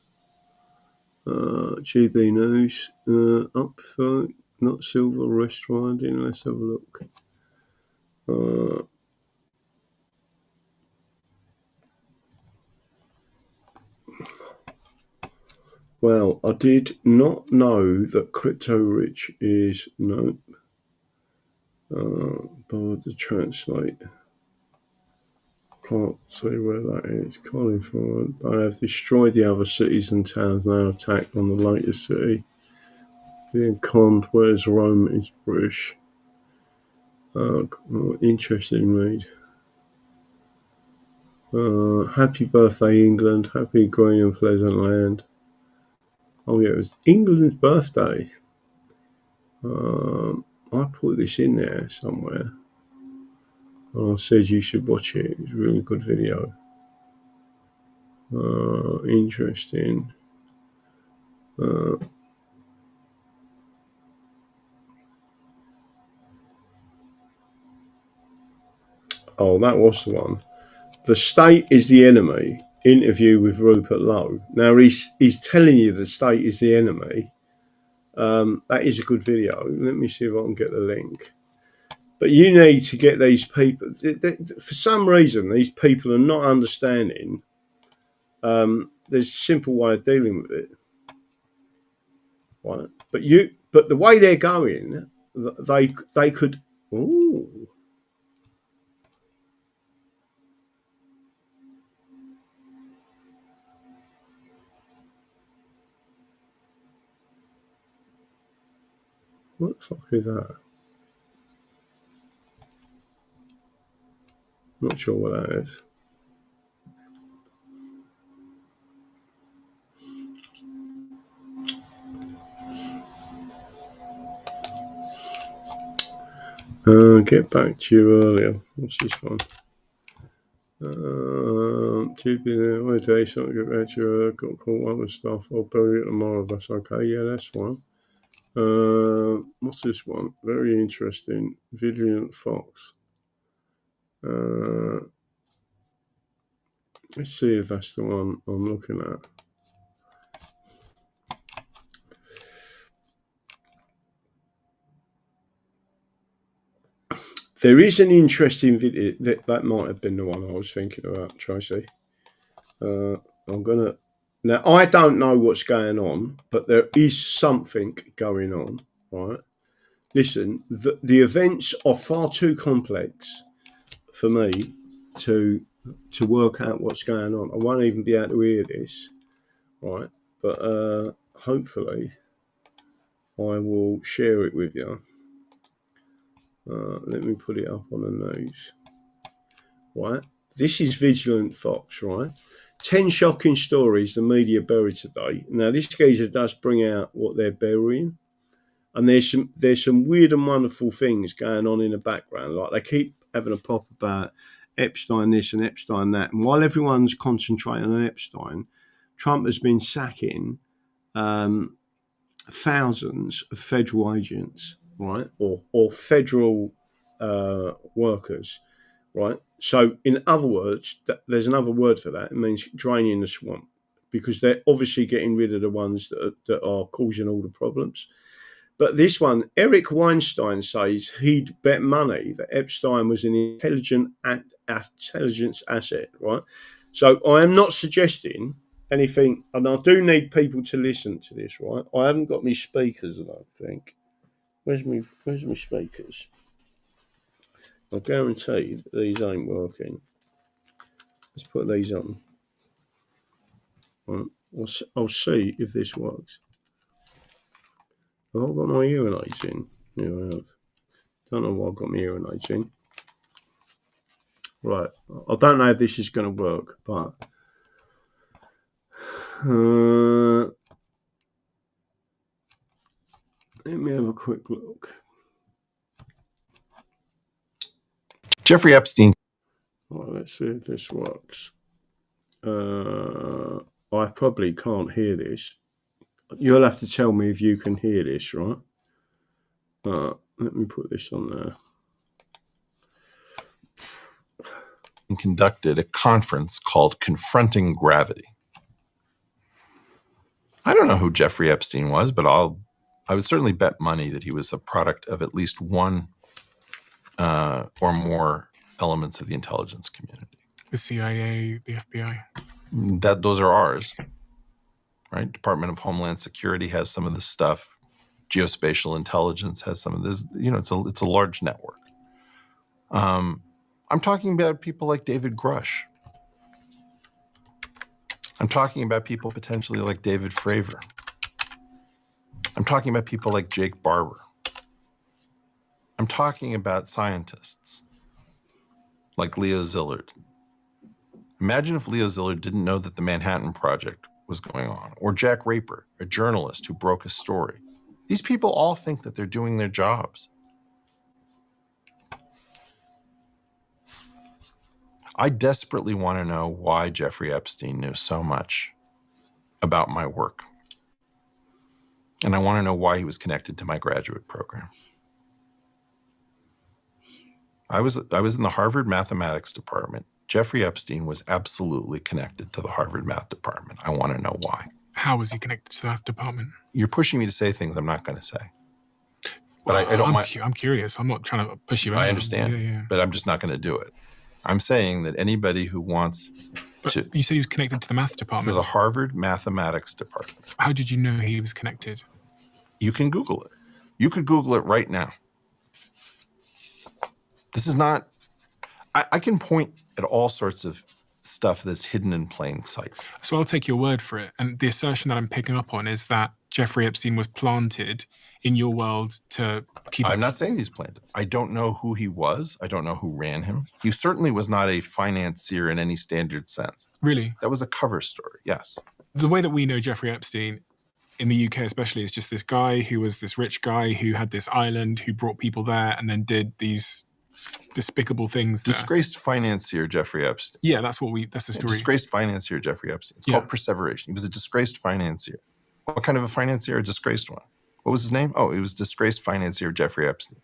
GB News, up for not silver restaurant. Let's have a look. Well, I did not know that Crypto Rich is no. Bother to translate. Can't see where that is. Calling for. They have destroyed the other cities and towns. Now attacked on the latest city. Being conned. Where's Rome? Is British. Interesting read. Happy birthday, England. Happy green and pleasant land. Oh yeah, it was England's birthday. I put this in there somewhere. And I said you should watch it. It's a really good video. Interesting. Oh, that was the one. The state is the enemy. Interview with Rupert Lowe. Now he's telling you the state is the enemy. That is a good video. Let me see if I can get the link. But you need to get these people. For some reason, these people are not understanding. There's a simple way of dealing with it, right? But the way they're going, they could. Ooh. What the fuck is that? Not sure what that is. Get back to you earlier. What's this one? Wait, today, so get back to you. Got caught up with stuff. I'll bury it tomorrow. That's okay. Yeah, that's fine. What's this one? Very interesting. Vigilant Fox. Let's see if that's the one I'm looking at. There is an interesting video that might have been the one I was thinking about, Tracy. I'm gonna. Now I don't know what's going on, but there is something going on, right? Listen, the events are far too complex for me to work out what's going on. I won't even be able to hear this, right? But hopefully I will share it with you. Let me put it up on the news. Right, this is Vigilant Fox, right? 10 shocking stories the media buried today. Now, this geezer does bring out what they're burying, and there's some weird and wonderful things going on in the background. Like they keep having a pop about Epstein this and Epstein that, and while everyone's concentrating on Epstein, Trump has been sacking thousands of federal agents, right, or federal workers, right? So, in other words, there's another word for that. It means draining the swamp, because they're obviously getting rid of the ones that are causing all the problems. But this one, Eric Weinstein says he'd bet money that Epstein was an intelligence asset, right? So I am not suggesting anything, and I do need people to listen to this, right? I haven't got my speakers, I don't think. Where's my speakers? I guarantee that these ain't working. Let's put these on. Right. I'll see if this works. Have I got my hearing aids in? Yeah, I have. Don't know why I've got my hearing aids in. Right. I don't know if this is going to work, but let me have a quick look. Jeffrey Epstein. Right, let's see if this works. I probably can't hear this. You'll have to tell me if you can hear this, right? Let me put this on there. Conducted a conference called Confronting Gravity. I don't know who Jeffrey Epstein was, but I would certainly bet money that he was a product of at least one or more elements of the intelligence community. The CIA, the FBI. Those are ours, right? Department of Homeland Security has some of this stuff. Geospatial intelligence has some of this. It's a large network. I'm talking about people like David Grush. I'm talking about people potentially like David Fravor. I'm talking about people like Jake Barber. I'm talking about scientists like Leo Szilard. Imagine if Leo Szilard didn't know that the Manhattan Project was going on, or Jack Raper, a journalist who broke a story. These people all think that they're doing their jobs. I desperately want to know why Jeffrey Epstein knew so much about my work. And I want to know why he was connected to my graduate program. I was in the Harvard mathematics department. Jeffrey Epstein was absolutely connected to the Harvard math department. I want to know why. How was he connected to the math department? You're pushing me to say things I'm not going to say. But I'm curious. I'm not trying to push you. I understand, but I'm just not going to do it. I'm saying that anybody who wants to... You said he was connected to the math department? To the Harvard mathematics department. How did you know he was connected? You can Google it. You could Google it right now. This is not... I can point at all sorts of stuff that's hidden in plain sight. So I'll take your word for it. And the assertion that I'm picking up on is that Jeffrey Epstein was planted in your world to keep... I'm not saying he's planted. I don't know who he was. I don't know who ran him. He certainly was not a financier in any standard sense. Really? That was a cover story, yes. The way that we know Jeffrey Epstein, in the UK especially, is just this guy who was this rich guy who had this island, who brought people there and then did these despicable things. Disgraced financier Jeffrey Epstein. Yeah, that's the story. Disgraced financier Jeffrey Epstein. It's called perseveration. He was a disgraced financier. What kind of a financier? A disgraced one. What was his name? Oh, it was disgraced financier Jeffrey Epstein.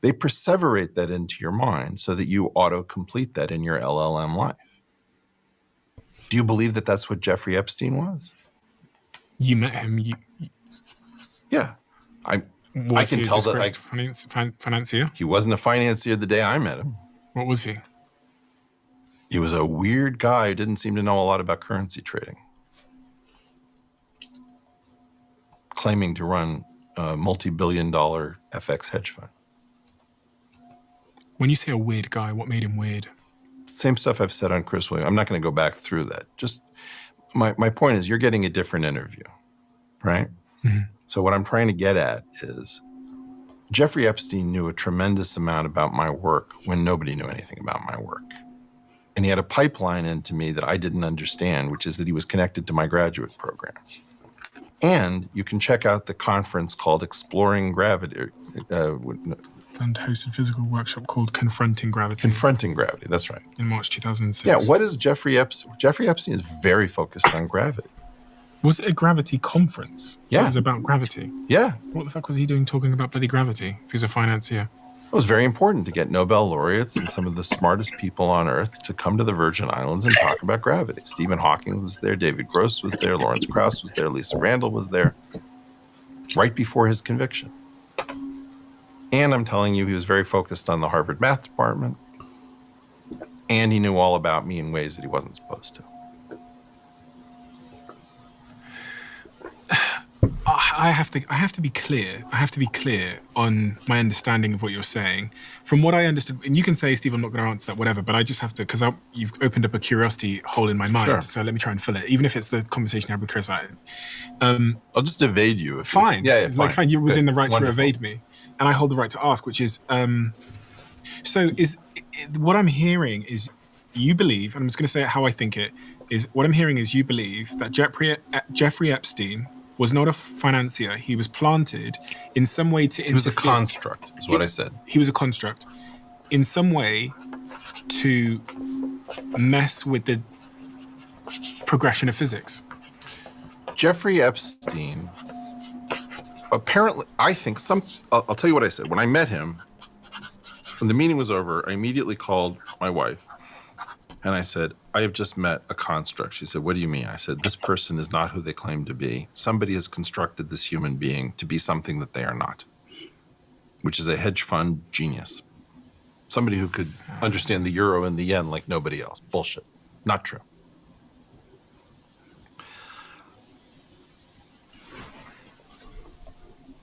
They perseverate that into your mind so that you auto-complete that in your LLM life. Do you believe that that's what Jeffrey Epstein was? You met him. Yeah. I can tell that financier? He wasn't a financier the day I met him. What was he? He was a weird guy who didn't seem to know a lot about currency trading. Claiming to run a multi-billion-dollar FX hedge fund. When you say a weird guy, what made him weird? Same stuff I've said on Chris Williams. I'm not going to go back through that. Just my point is you're getting a different interview, right? Mm-hmm. So what I'm trying to get at is Jeffrey Epstein knew a tremendous amount about my work when nobody knew anything about my work. And he had a pipeline into me that I didn't understand, which is that he was connected to my graduate program. And you can check out the conference called Exploring Gravity. And hosted physical workshop called Confronting Gravity. Confronting Gravity, that's right. In March 2006. Yeah, what is Jeffrey Epstein? Jeffrey Epstein is very focused on gravity. Was it a gravity conference? Yeah. It was about gravity? Yeah. What the fuck was he doing talking about bloody gravity if he's a financier? It was very important to get Nobel laureates and some of the smartest people on Earth to come to the Virgin Islands and talk about gravity. Stephen Hawking was there, David Gross was there, Lawrence Krauss was there, Lisa Randall was there, right before his conviction. And I'm telling you, he was very focused on the Harvard math department, and he knew all about me in ways that he wasn't supposed to. I have to be clear. I have to be clear on my understanding of what you're saying. From what I understood, and you can say, Steve, I'm not going to answer that, whatever. But I just have to, because you've opened up a curiosity hole in my mind. Sure. So let me try and fill it, even if it's the conversation I had with Chris. I'll just evade you. Fine. Fine. You're within the right to evade me, and I hold the right to ask, which is. So what I'm hearing is you believe, and I'm just going to say it how I think it is. What I'm hearing is you believe that Jeffrey Epstein was not a financier. He was planted in some way to interfere. He was a construct, is what I said. He was a construct in some way to mess with the progression of physics. Jeffrey Epstein, apparently, I think I'll tell you what I said. When I met him, when the meeting was over, I immediately called my wife and I said, I have just met a construct. She said, what do you mean? I said, this person is not who they claim to be. Somebody has constructed this human being to be something that they are not, which is a hedge fund genius. Somebody who could understand the euro and the yen like nobody else. Bullshit. Not true.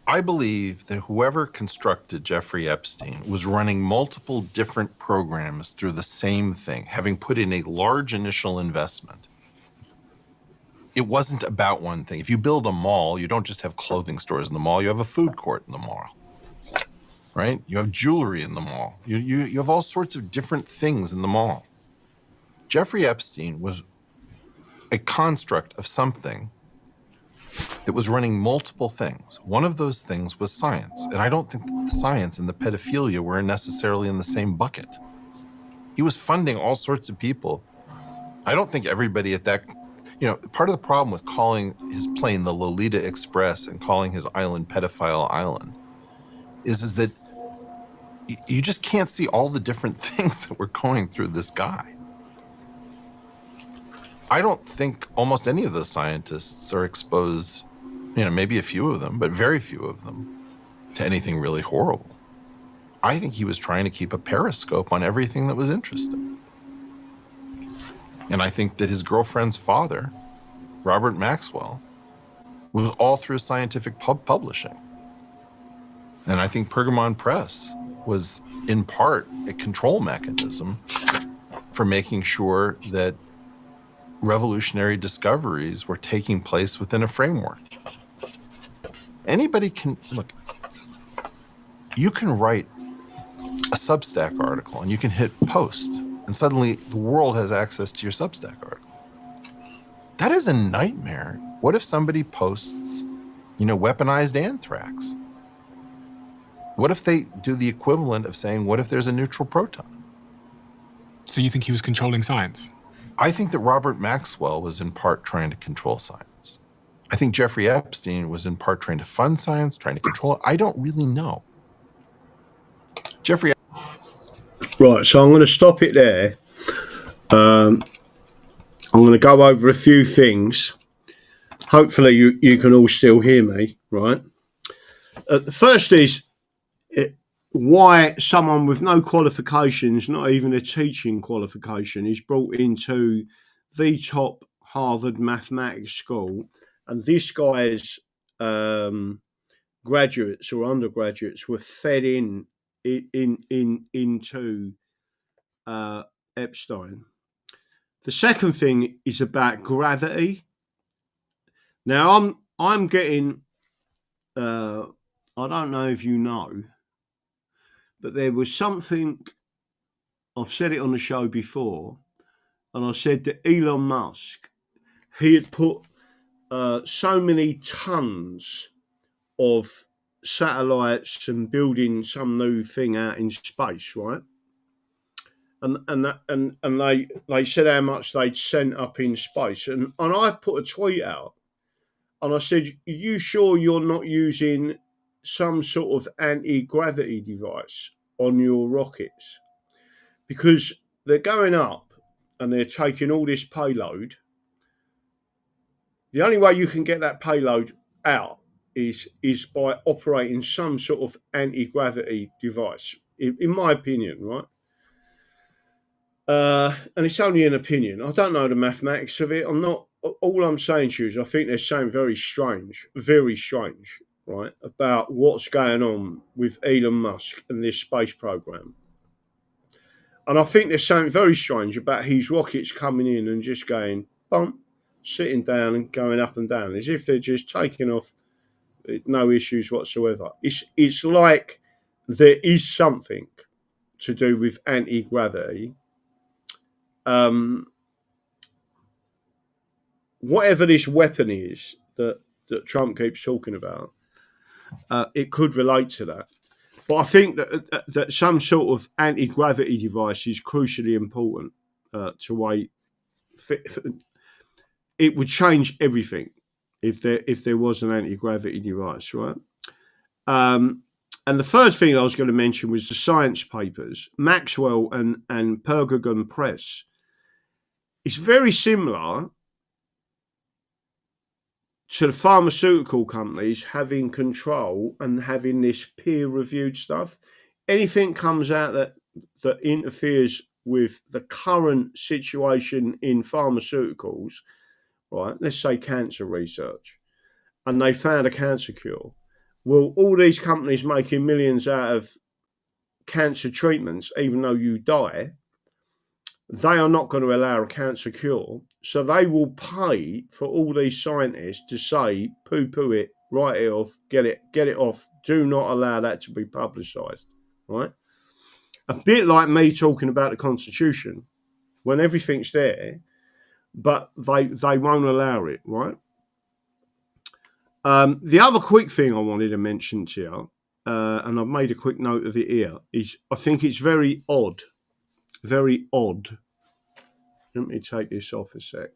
I believe that whoever constructed Jeffrey Epstein was running multiple different programs through the same thing, having put in a large initial investment. It wasn't about one thing. If you build a mall, you don't just have clothing stores in the mall, you have a food court in the mall, right? You have jewelry in the mall. You have all sorts of different things in the mall. Jeffrey Epstein was a construct of something that was running multiple things. One of those things was science. And I don't think that the science and the pedophilia were necessarily in the same bucket. He was funding all sorts of people. I don't think everybody at that, part of the problem with calling his plane the Lolita Express and calling his island Pedophile Island is that you just can't see all the different things that were going through this guy. I don't think almost any of those scientists are exposed, maybe a few of them, but very few of them, to anything really horrible. I think he was trying to keep a periscope on everything that was interesting. And I think that his girlfriend's father, Robert Maxwell, was all through scientific publishing. And I think Pergamon Press was, in part, a control mechanism for making sure that revolutionary discoveries were taking place within a framework. Anybody can, look, you can write a Substack article and you can hit post and suddenly the world has access to your Substack article. That is a nightmare. What if somebody posts, weaponized anthrax? What if they do the equivalent of saying, what if there's a neutral proton? So you think he was controlling science? I think that Robert Maxwell was in part trying to control science. I think Jeffrey Epstein was in part trying to fund science, trying to control it. I don't really know. Right, so I'm going to stop it there. I'm going to go over a few things. Hopefully you can all still hear me, right? The first is why someone with no qualifications, not even a teaching qualification, is brought into the top Harvard mathematics school, and this guy's graduates or undergraduates were fed into Epstein. The second thing is about gravity. Now I'm getting I don't know if you know, but there was something, I've said it on the show before, and I said that Elon Musk, he had put so many tons of satellites and building some new thing out in space, right? And they said how much they'd sent up in space, and I put a tweet out, and I said, "Are you sure you're not using some sort of anti-gravity device on your rockets? Because they're going up and they're taking all this payload. The only way you can get that payload out is by operating some sort of anti-gravity device, in my opinion, right? and it's only an opinion. I don't know the mathematics of it. All I'm saying to you is I think there's something very strange, right, about what's going on with Elon Musk and this space program. And I think there's something very strange about his rockets coming in and just going, bump, sitting down and going up and down, as if they're just taking off, no issues whatsoever. It's like there is something to do with anti-gravity. Whatever this weapon is that Trump keeps talking about, it could relate to that. But I think that some sort of anti-gravity device is crucially important to wait. It would change everything if there was an anti-gravity device, right? And the third thing I was going to mention was the science papers. Maxwell and Pergagon Press. It's very similar to the pharmaceutical companies having control and having this peer-reviewed stuff. Anything comes out that interferes with the current situation in pharmaceuticals, right? Let's say cancer research, and they found a cancer cure. Well, all these companies making millions out of cancer treatments, even though you die, they are not going to allow a cancer cure. So they will pay for all these scientists to say, poo-poo it, write it off, get it off. Do not allow that to be publicised, right? A bit like me talking about the Constitution, when everything's there, but they won't allow it, right? The other quick thing I wanted to mention to you, and I've made a quick note of it here, is I think it's very odd. Let me take this off a sec.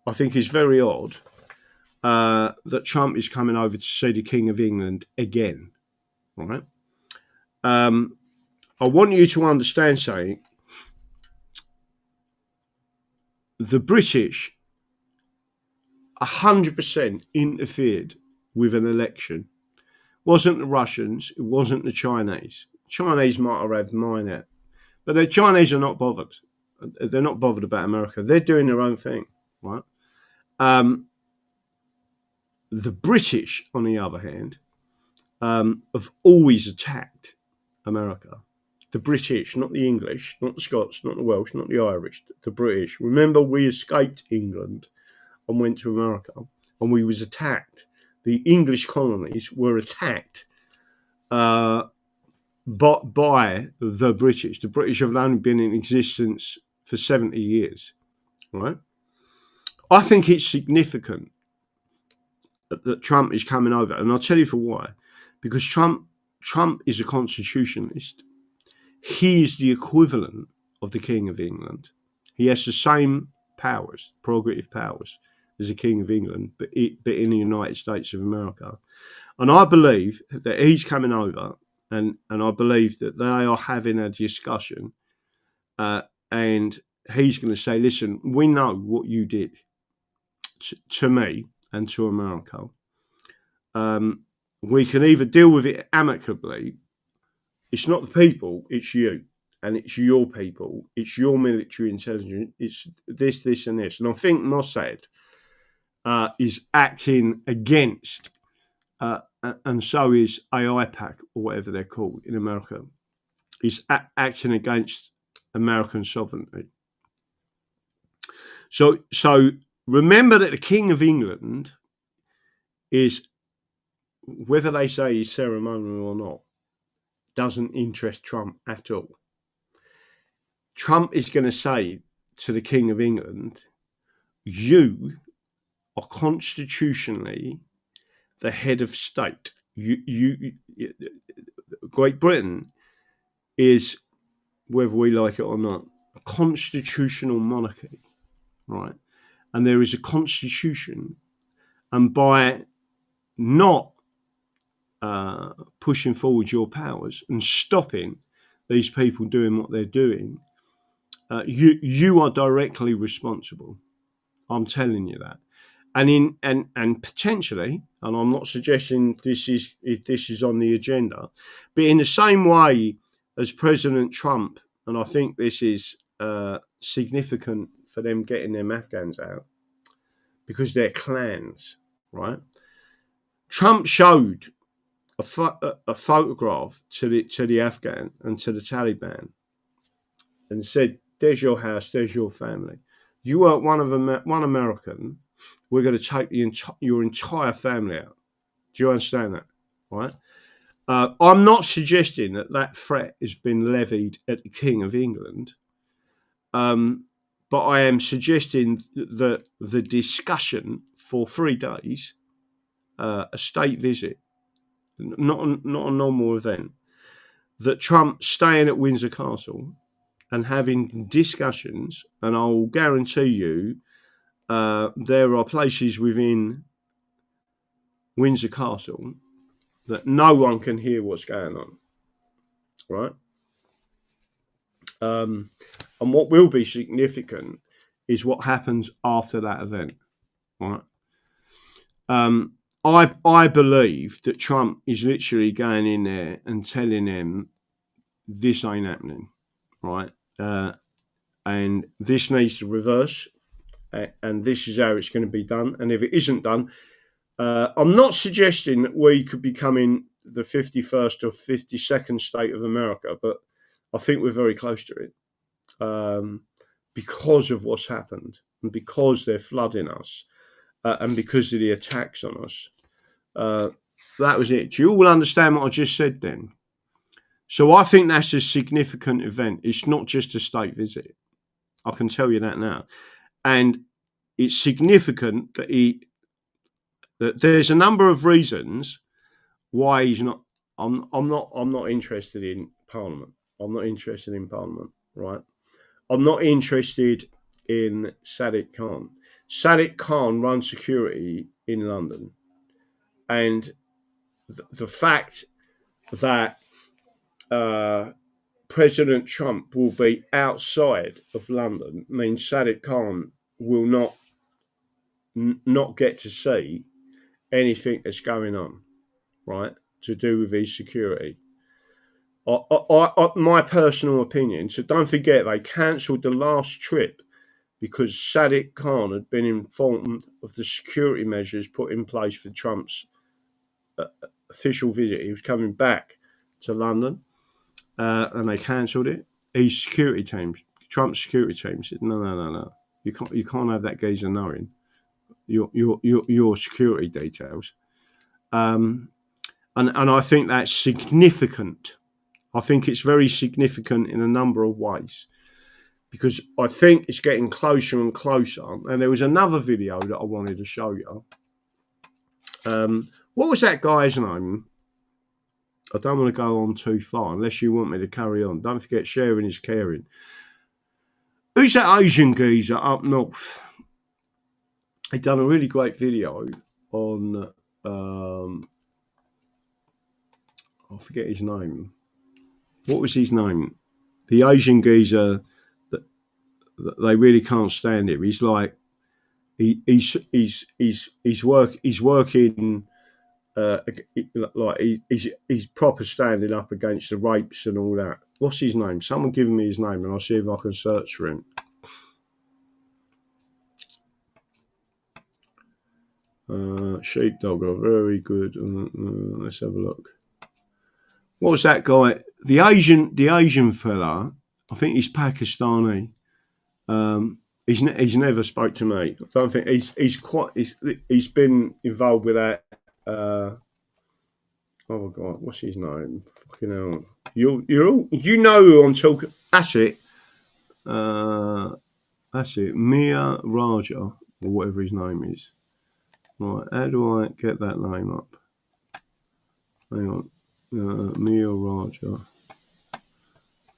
I think it's very odd that Trump is coming over to see the King of England again, right? I want you to understand something. The British 100% interfered with an election. It wasn't the Russians, it wasn't the Chinese. Chinese might have had mine out, but the Chinese are not bothered. They're not bothered about America. They're doing their own thing, right? The British, on the other hand, have always attacked America. The British, not the English, not the Scots, not the Welsh, not the Irish, the British. Remember, we escaped England and went to America, and we was attacked. The English colonies were attacked by the British. The British have only been in existence for 70 years, right? I think it's significant that Trump is coming over, and I'll tell you for why. Because Trump is a constitutionalist. He is the equivalent of the King of England. He has the same powers, prerogative powers, as the King of England, but in the United States of America. And I believe that he's coming over, and I believe that they are having a discussion, and he's going to say, listen, we know what you did to me and to America. We can either deal with it amicably. It's not the people, it's you. And it's your people. It's your military intelligence. It's this, and this. And I think Mossad is acting against, and so is AIPAC, or whatever they're called in America, is acting against American sovereignty. So remember that the King of England is, whether they say he's ceremonial or not, doesn't interest Trump at all. Trump is going to say to the King of England, you are constitutionally the head of state. Great Britain is, whether we like it or not, a constitutional monarchy, right? And there is a constitution, and by not pushing forward your powers and stopping these people doing what they're doing, you are directly responsible. I'm telling you that. And potentially, and I'm not suggesting this is on the agenda, but in the same way as President Trump and I think this is significant for them getting them Afghans out, because they're clans, right? Trump showed a photograph to the Afghan and to the Taliban and said, "There's your house, there's your family. You weren't one American. We're going to take your entire family out." Do you understand that? Right? I'm not suggesting that threat has been levied at the King of England, but I am suggesting that the discussion for 3 days, a state visit, not a normal event, that Trump staying at Windsor Castle and having discussions, and I will guarantee you there are places within Windsor Castle that no one can hear what's going on, right? And what will be significant is what happens after that event, right? I believe that Trump is literally going in there and telling them this ain't happening, right? And this needs to reverse, and this is how it's going to be done. And if it isn't done, I'm not suggesting that we could become in the 51st or 52nd state of America, but I think we're very close to it, because of what's happened, and because they're flooding us, and because of the attacks on us. That was it. Do you all understand what I just said then? So I think that's a significant event. It's not just a state visit. I can tell you that now. And it's significant that there's a number of reasons why he's not. I'm not interested in Parliament. I'm not interested in Parliament, right? I'm not interested in Sadiq Khan. Sadiq Khan runs security in London, and the fact that President Trump will be outside of London means Sadiq Khan will not get to see anything that's going on, right, to do with his security. My personal opinion, so don't forget, they cancelled the last trip because Sadiq Khan had been informed of the security measures put in place for Trump's official visit. He was coming back to London, and they cancelled it. His security team, Trump's security team, said, "No. You can't have that geezer knowing your security details." And I think that's significant. I think it's very significant in a number of ways, because I think it's getting closer and closer. And there was another video that I wanted to show you. What was that guy's name? I don't want to go on too far unless you want me to carry on. Don't forget, sharing is caring. Who's that Asian geezer up north? He done a really great video on, I forget his name. What was his name? The Asian geezer that they really can't stand him. He's like, he's working. He's proper standing up against the rapes and all that. What's his name? Someone give me his name and I'll see if I can search for him. Sheepdog, very good. Let's have a look. What was that guy? The Asian fella. I think he's Pakistani. He's never spoke to me. I don't think he's been involved with that. Oh God, what's his name? Fucking hell. You know who I'm talking. That's it. That's it. Mia Raja, or whatever his name is. Right, how do I get that name up? Hang on. Mia Raja.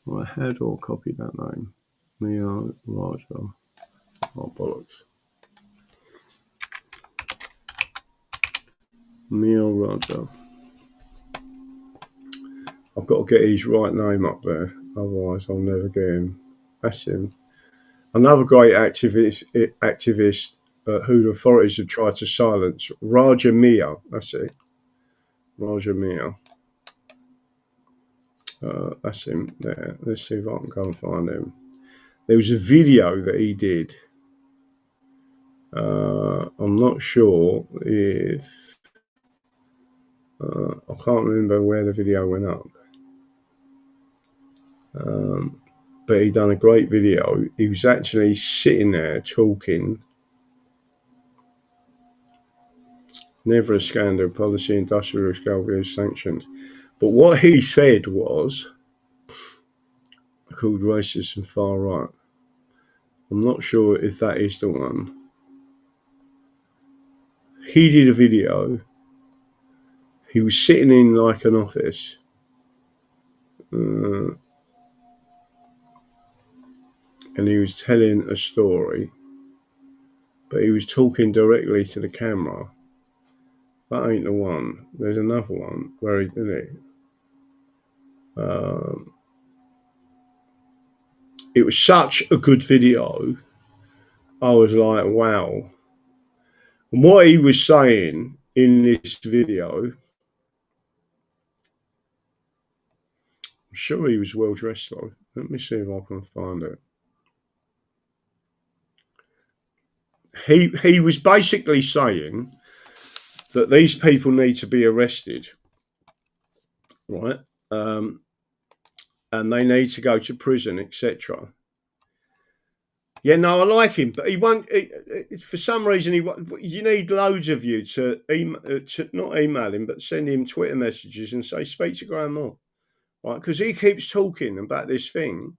Right, how do I copy that name? Mia Raja. Oh, bollocks. Mia Raja. I've got to get his right name up there, otherwise I'll never get him. That's him. Another great activist who the authorities have tried to silence. Raja Mia. That's it. Raja Mia. That's him there. Let's see if I can go and find him. There was a video that he did. I'm not sure if I can't remember where the video went up. But he done a great video. He was actually sitting there talking. Never a scandal, policy, industrial scale sanctions. But what he said was called racist and far right. I'm not sure if that is the one. He did a video. He was sitting in like an office. And he was telling a story. But he was talking directly to the camera. That ain't the one. There's another one where he did it. It was such a good video. I was like, wow. And what he was saying in this video, I'm sure he was well dressed though. Let me see if I can find it. He was basically saying that these people need to be arrested, right? And they need to go to prison, etc. Yeah, no, I like him, but he won't. For some reason, you need loads of you to not email him, but send him Twitter messages and say, speak to Graham Moore, right? Because he keeps talking about this thing.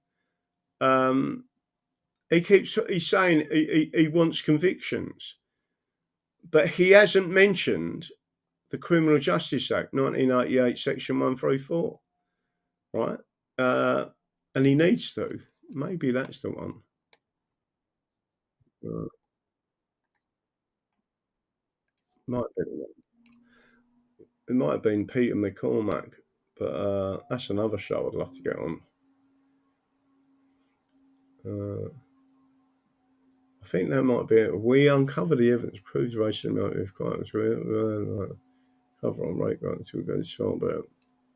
He's saying he wants convictions, but he hasn't mentioned the Criminal Justice Act, 1988, Section 134, right? And he needs to. Maybe that's the one. It might have been Peter McCormack, but that's another show I'd love to get on. I think that might be it. We uncover the evidence, proves racial motive crimes. Cover on rape rights. We go to but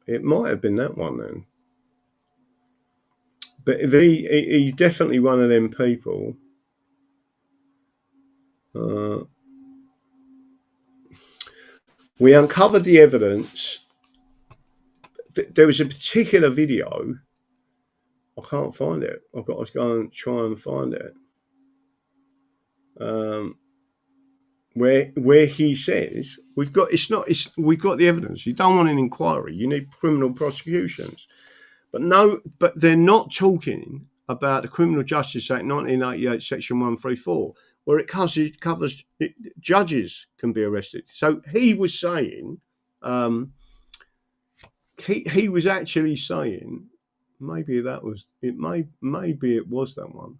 it might have been that one then. But he's definitely one of them people. We uncovered the evidence. There was a particular video. I can't find it. I've got to go and try and find it. Where he says we've got the evidence. You don't want an inquiry. You need criminal prosecutions. But they're not talking about the Criminal Justice Act 1988 Section 134, where it covers judges can be arrested. So he was saying, he was actually saying, maybe that was it. Maybe it was that one.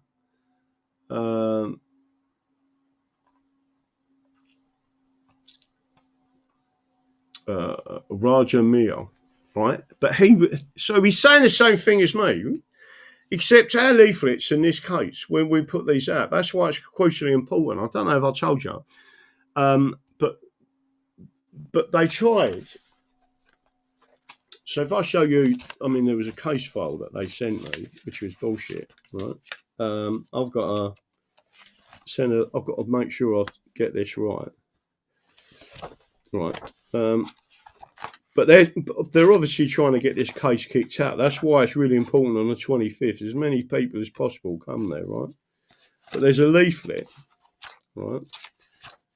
Raja Mia, right? But he's saying the same thing as me, except our leaflets in this case, when we put these out, that's why it's crucially important. I don't know if I told you, but they tried. So if I show you, I mean, there was a case file that they sent me, which was bullshit, right? I've got to make sure I get this right. Right. But they're obviously trying to get this case kicked out. That's why it's really important on the 25th. As many people as possible come there, right? But there's a leaflet, right?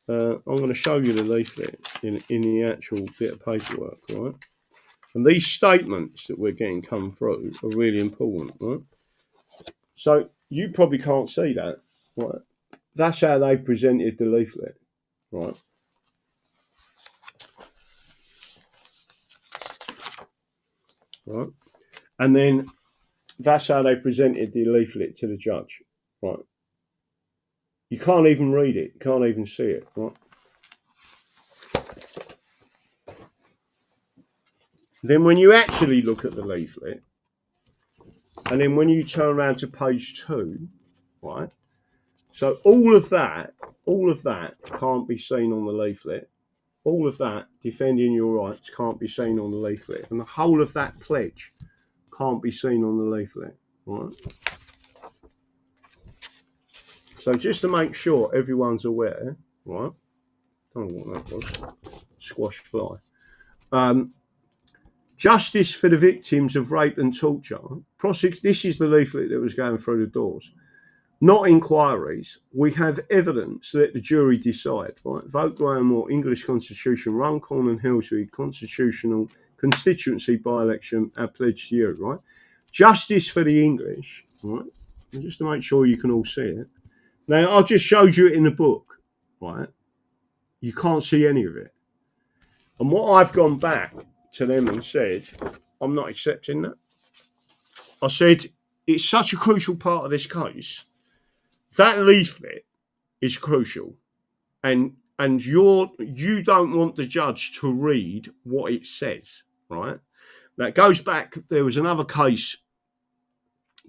I'm going to show you the leaflet in the actual bit of paperwork, right? And these statements that we're getting come through are really important, right? So you probably can't see that, right? That's how they've presented the leaflet, right? Right, and then that's how they presented the leaflet to the judge. Right, you can't even read it, can't even see it. Right. Then when you actually look at the leaflet, and then when you turn around to page 2, right. So all of that can't be seen on the leaflet. All of that defending your rights can't be seen on the leaflet, and the whole of that pledge can't be seen on the leaflet, right? So just to make sure everyone's aware, right? I don't know what that was. Squash fly. Justice for the victims of rape and torture. This is the leaflet that was going through the doors. Not inquiries. We have evidence that the jury decide. Right? Vote Graham or English Constitution. Runcorn and Hillsby constitutional constituency by-election. Our pledge to you. Right? Justice for the English. Right? And just to make sure you can all see it. Now I've just showed you it in the book. Right? You can't see any of it. And what I've gone back to them and said, I'm not accepting that. I said, it's such a crucial part of this case. That leaflet is crucial. And you don't want the judge to read what it says, right? That goes back, there was another case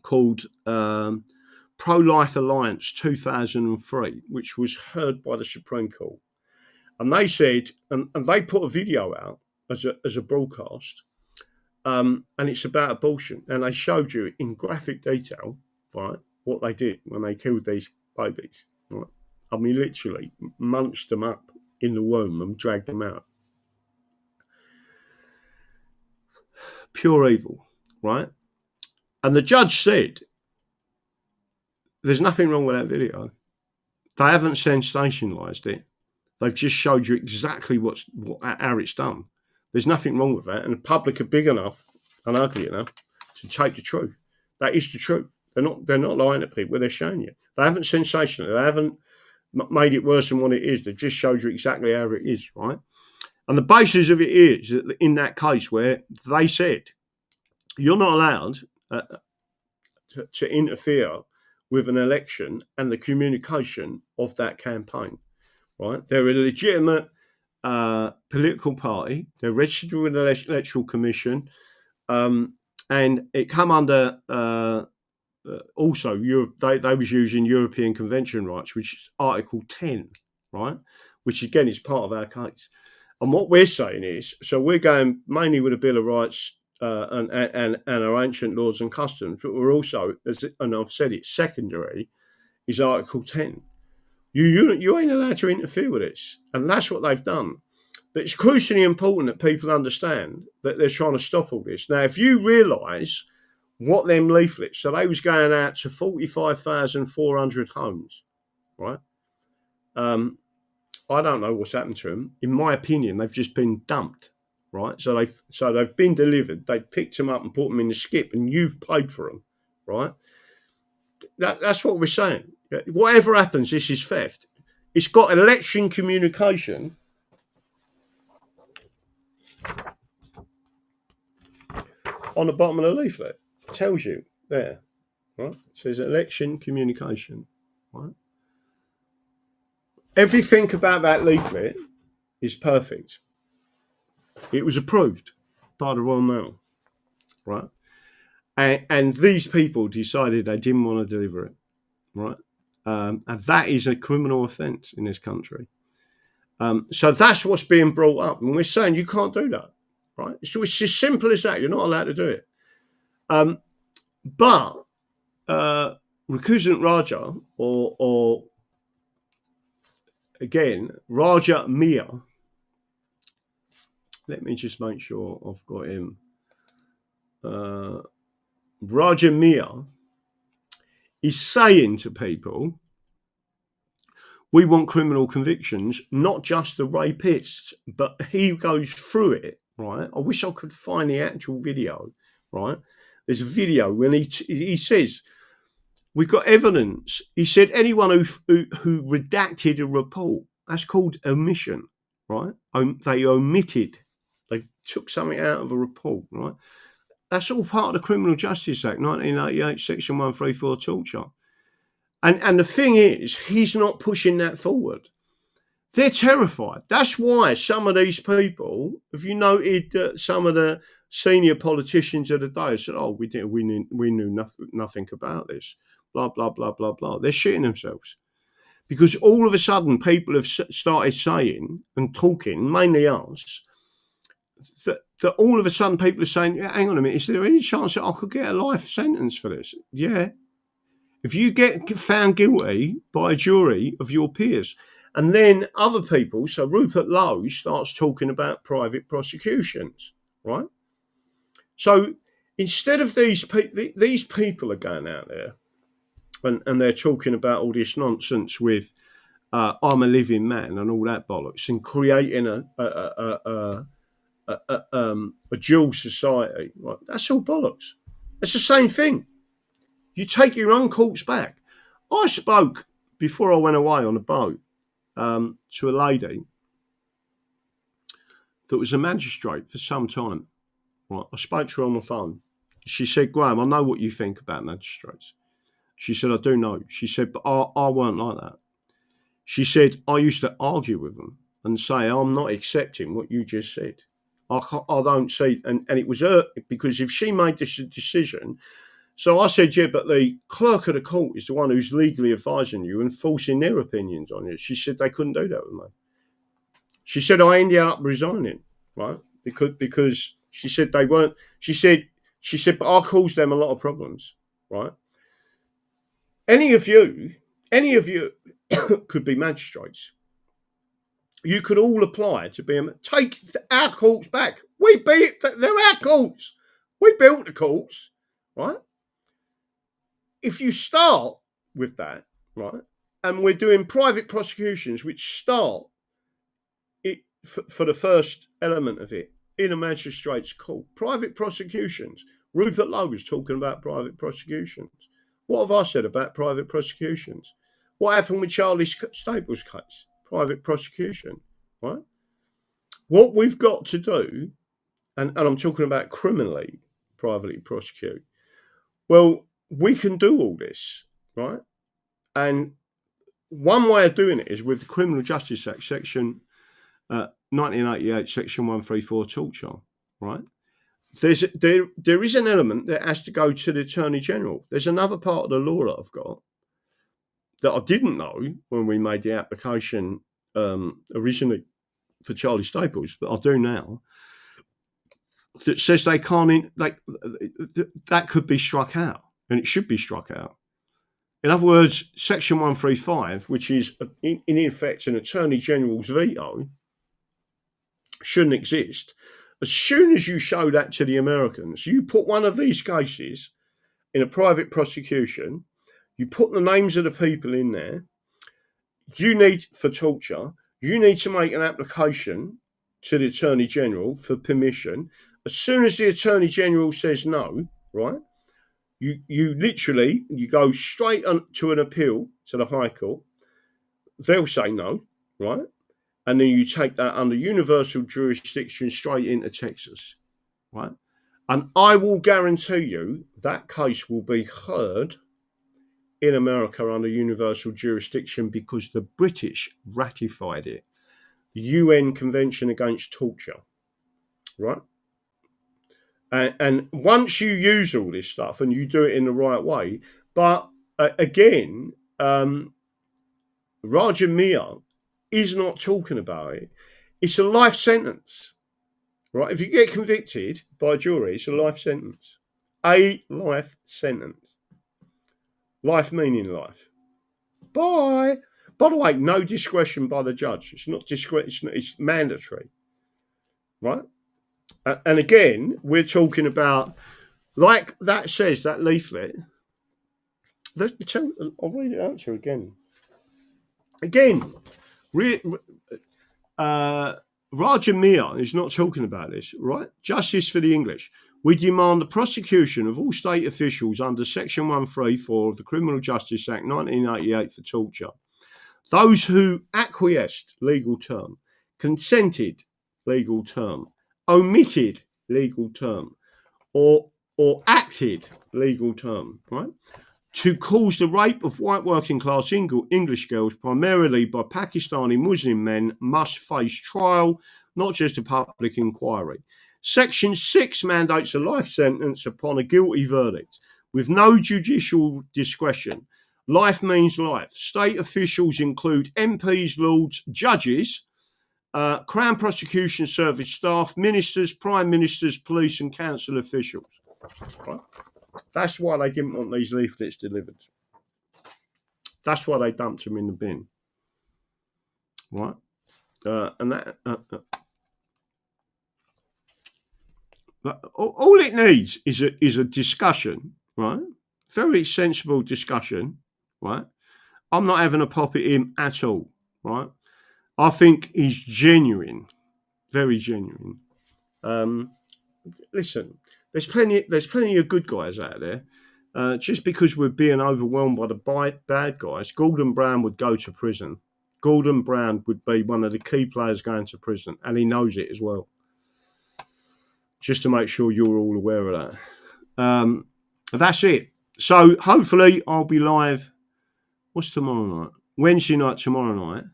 called Pro-Life Alliance 2003, which was heard by the Supreme Court. And they said, and they put a video out as a broadcast, and it's about abortion. And they showed you in graphic detail, right, what they did when they killed these babies. Right? I mean, literally munched them up in the womb and dragged them out. Pure evil, right? And the judge said, there's nothing wrong with that video. They haven't sensationalised it. They've just showed you exactly how it's done. There's nothing wrong with that. And the public are big enough and ugly enough to take the truth. That is the truth. They're not lying to people. They're showing you. They haven't sensationalized. They haven't made it worse than what it is. They've just showed you exactly how it is, right? And the basis of it is that in that case where they said, you're not allowed to interfere with an election and the communication of that campaign, right? They're a legitimate political party. They're registered with the Electoral Commission, and it come under also they was using European Convention rights, which is Article 10, right? Which again is part of our case. And what we're saying is, so we're going mainly with a Bill of Rights and our ancient laws and customs, but we're also, and I've said it, secondary is Article 10. You ain't allowed to interfere with this, and that's what they've done. But it's crucially important that people understand that they're trying to stop all this. Now, if you realise what them leaflets, so they was going out to 45,400 homes, right? I don't know what's happened to them. In my opinion, they've just been dumped, right? So they've been delivered. They picked them up and put them in the skip, and you've paid for them, right? That's what we're saying. Whatever happens, this is theft. It's got election communication on the bottom of the leaflet. It tells you there, right? It says election communication, right? Everything about that leaflet is perfect. It was approved by the Royal Mail, right? And these people decided they didn't want to deliver it, right? And that is a criminal offence in this country. So that's what's being brought up. And we're saying you can't do that, right? So it's as simple as that. You're not allowed to do it. But recusant Raja, or again, Raja Mia, let me just make sure I've got him. Raja Mia is saying to people, we want criminal convictions, not just the rapists, but he goes through it, right? I wish I could find the actual video, right? There's a video when he says, we've got evidence. He said anyone who redacted a report, that's called omission, right? They omitted. They took something out of a report, right? That's all part of the Criminal Justice Act, 1988, Section 134, torture. And the thing is, he's not pushing that forward. They're terrified. That's why some of these people, have you noted that some of the senior politicians of the day said, oh, we knew nothing about this, blah, blah, blah, blah, blah. They're shitting themselves. Because all of a sudden, people have started saying and talking, mainly us, that that all of a sudden people are saying, yeah, hang on a minute, is there any chance that I could get a life sentence for this? Yeah. If you get found guilty by a jury of your peers, and then other people, so Rupert Lowe starts talking about private prosecutions, right? So instead of these people are going out there and they're talking about all this nonsense with I'm a living man and all that bollocks, and creating a dual society, right? That's all bollocks. It's the same thing. You take your own courts back. I spoke before I went away on a boat to a lady that was a magistrate for some time. Right, I spoke to her on the phone. She said, Graham, I know what you think about magistrates. She said, I do know. She said, but I weren't like that. She said, I used to argue with them and say, I'm not accepting what you just said. I don't see, and it was her, because if she made this decision, so I said, yeah, but the clerk of the court is the one who's legally advising you and forcing their opinions on you. She said they couldn't do that with me. She said I ended up resigning, right? Because she said they weren't. She said, but I caused them a lot of problems, right? Any of you could be magistrates. You could all apply to be take our courts back. They're our courts. We built the courts, right? If you start with that, right, and we're doing private prosecutions, which start it for the first element of it in a magistrate's court, private prosecutions. Rupert Lowe was talking about private prosecutions. What have I said about private prosecutions? What happened with Charlie Staples' case? Private prosecution, right? What we've got to do, and I'm talking about criminally, privately prosecute. Well, we can do all this, right? And one way of doing it is with the Criminal Justice Act, Section 1988, Section 134, torture, right? There is an element that has to go to the Attorney General. There's another part of the law that I've got that I didn't know when we made the application originally for Charlie Staples, but I do now, that says they can't, that could be struck out, and it should be struck out. In other words, Section 135, which is in effect an Attorney General's veto, shouldn't exist. As soon as you show that to the Americans, you put one of these cases in a private prosecution, you put the names of the people in there, for torture, you need to make an application to the Attorney General for permission. As soon as the Attorney General says no, right, you literally go straight to an appeal to the High Court. They'll say no, right? And then you take that under universal jurisdiction straight into Texas, right? And I will guarantee you that case will be heard in America under universal jurisdiction because the British ratified it, the UN Convention Against Torture, right? And once you use all this stuff and you do it in the right way, but again, Raja Mia is not talking about it. It's a life sentence, right? If you get convicted by a jury, it's a life sentence. A life sentence. Life meaning life. By the way, no discretion by the judge. It's not discretion. It's mandatory, right? And again, we're talking about, like that says, that leaflet. I'll read it out to you again. Again, Raja Mia is not talking about this, right? Justice for the English. We demand the prosecution of all state officials under Section 134 of the Criminal Justice Act 1988 for torture. Those who acquiesced, legal term, consented, legal term, omitted, legal term, or acted, legal term, right? To cause the rape of white working class English girls, primarily by Pakistani Muslim men, must face trial, not just a public inquiry. Section 6 mandates a life sentence upon a guilty verdict with no judicial discretion. Life means life. State officials include MPs, lords, judges, Crown Prosecution Service staff, ministers, prime ministers, police and council officials. Right? That's why they didn't want these leaflets delivered. That's why they dumped them in the bin. Right? And that... all it needs is a discussion, right? Very sensible discussion, right? I'm not having a pop at him at all, right? I think he's genuine, very genuine. Listen, there's plenty of good guys out there. Just because we're being overwhelmed by the bad guys, Gordon Brown would go to prison. Gordon Brown would be one of the key players going to prison, and he knows it as well. Just to make sure you're all aware of that. That's it. So hopefully I'll be live. What's tomorrow night? Wednesday night, tomorrow night.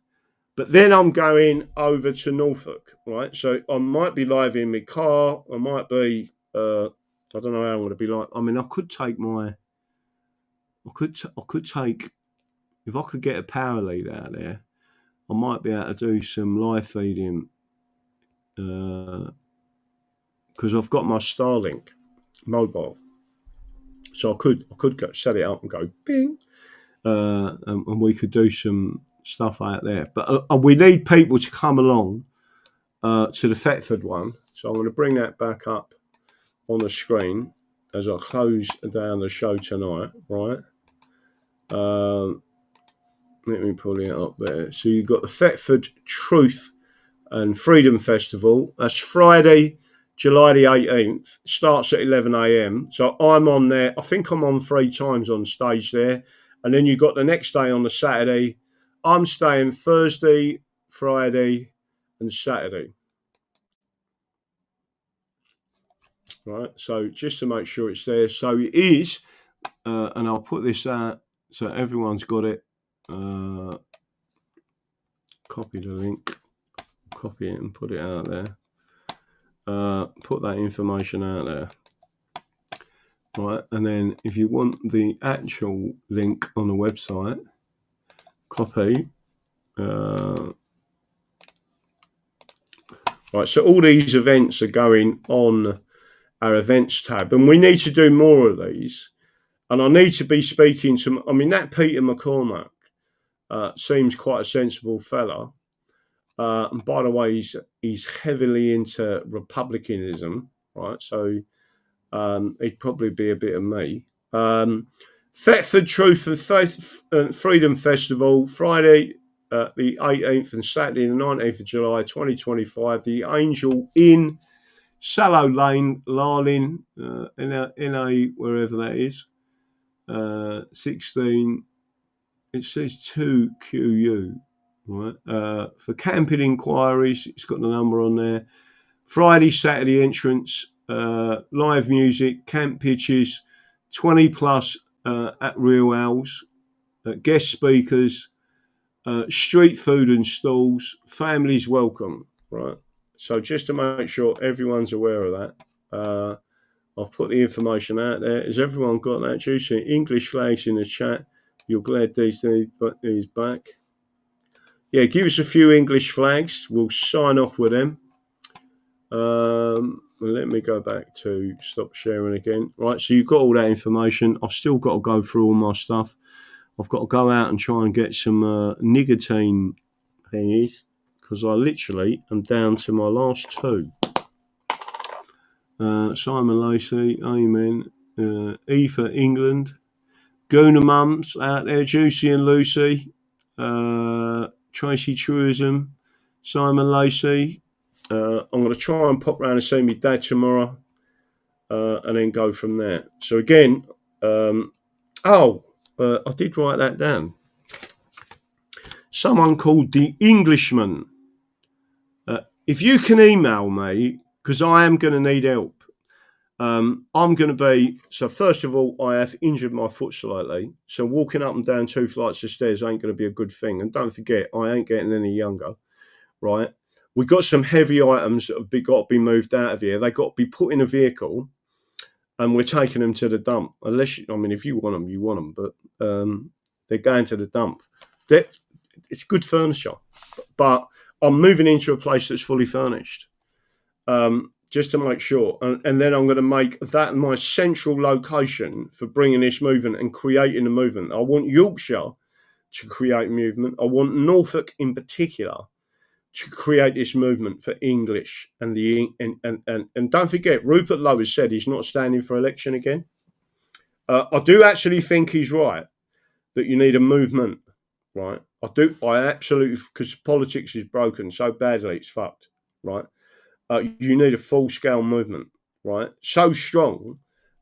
But then I'm going over to Norfolk, right? So I might be live in my car. I might be, I don't know how I'm going to be like. I mean, I could take, if I could get a power lead out there, I might be able to do some live feeding, because I've got my Starlink mobile, so I could go set it up and go bing, and we could do some stuff out there. But we need people to come along to the Thetford one, so I'm going to bring that back up on the screen as I close down the show tonight. Right? Let me pull it up there. So you've got the Thetford Truth and Freedom Festival. That's Friday, July the 18th, starts at 11 a.m. So I'm on there. I think I'm on 3 times on stage there. And then you've got the next day on the Saturday. I'm staying Thursday, Friday, and Saturday. Right, so just to make sure it's there. So it is, and I'll put this out so everyone's got it. Copy the link, copy it and put it out there. Put that information out there. Right, and then if you want the actual link on the website, copy. Right, so all these events are going on our events tab, and we need to do more of these. And I need to be speaking to, I mean, that Peter McCormack seems quite a sensible fella. And by the way, he's heavily into republicanism, right? So he'd probably be a bit of me. Thetford Truth and Freedom Festival, Friday the 18th and Saturday the 19th of July 2025. The Angel in Sallow Lane, Larlin, in a wherever that is. 16. It says 2QU. Right. For camping inquiries, it's got the number on there. Friday, Saturday entrance, live music, camp pitches, 20 plus at Real Owls, guest speakers, street food and stalls, families welcome. Right. So just to make sure everyone's aware of that, I've put the information out there. Has everyone got that? Juicy English flags in the chat. You're glad these is back. Yeah, give us a few English flags. We'll sign off with them. Let me go back to stop sharing again. Right, so you've got all that information. I've still got to go through all my stuff. I've got to go out and try and get some nicotine thingies because I literally am down to my last 2. Simon Lacey, amen. E for England. Gooner Mums out there, Juicy and Lucy. Tracy Truism, Simon Lacey. I'm going to try and pop round and see my dad tomorrow and then go from there. So again, I did write that down. Someone called The Englishman. If you can email me, because I am going to need help. I'm going to be, so first of all, I have injured my foot slightly. So walking up and down 2 flights of stairs ain't going to be a good thing. And don't forget, I ain't getting any younger, right? We've got some heavy items that have got to be moved out of here. They've got to be put in a vehicle and we're taking them to the dump. Unless, if you want them, you want them. But they're going to the dump. It's good furniture. But I'm moving into a place that's fully furnished, just to make sure. And then I'm going to make that my central location for bringing this movement and creating a movement. I want Yorkshire to create movement. I want Norfolk in particular to create this movement for English and and don't forget, Rupert Lowe has said he's not standing for election again. I do actually think he's right that you need a movement, right? I absolutely, because politics is broken so badly, it's fucked, right? You need a full-scale movement, right? So strong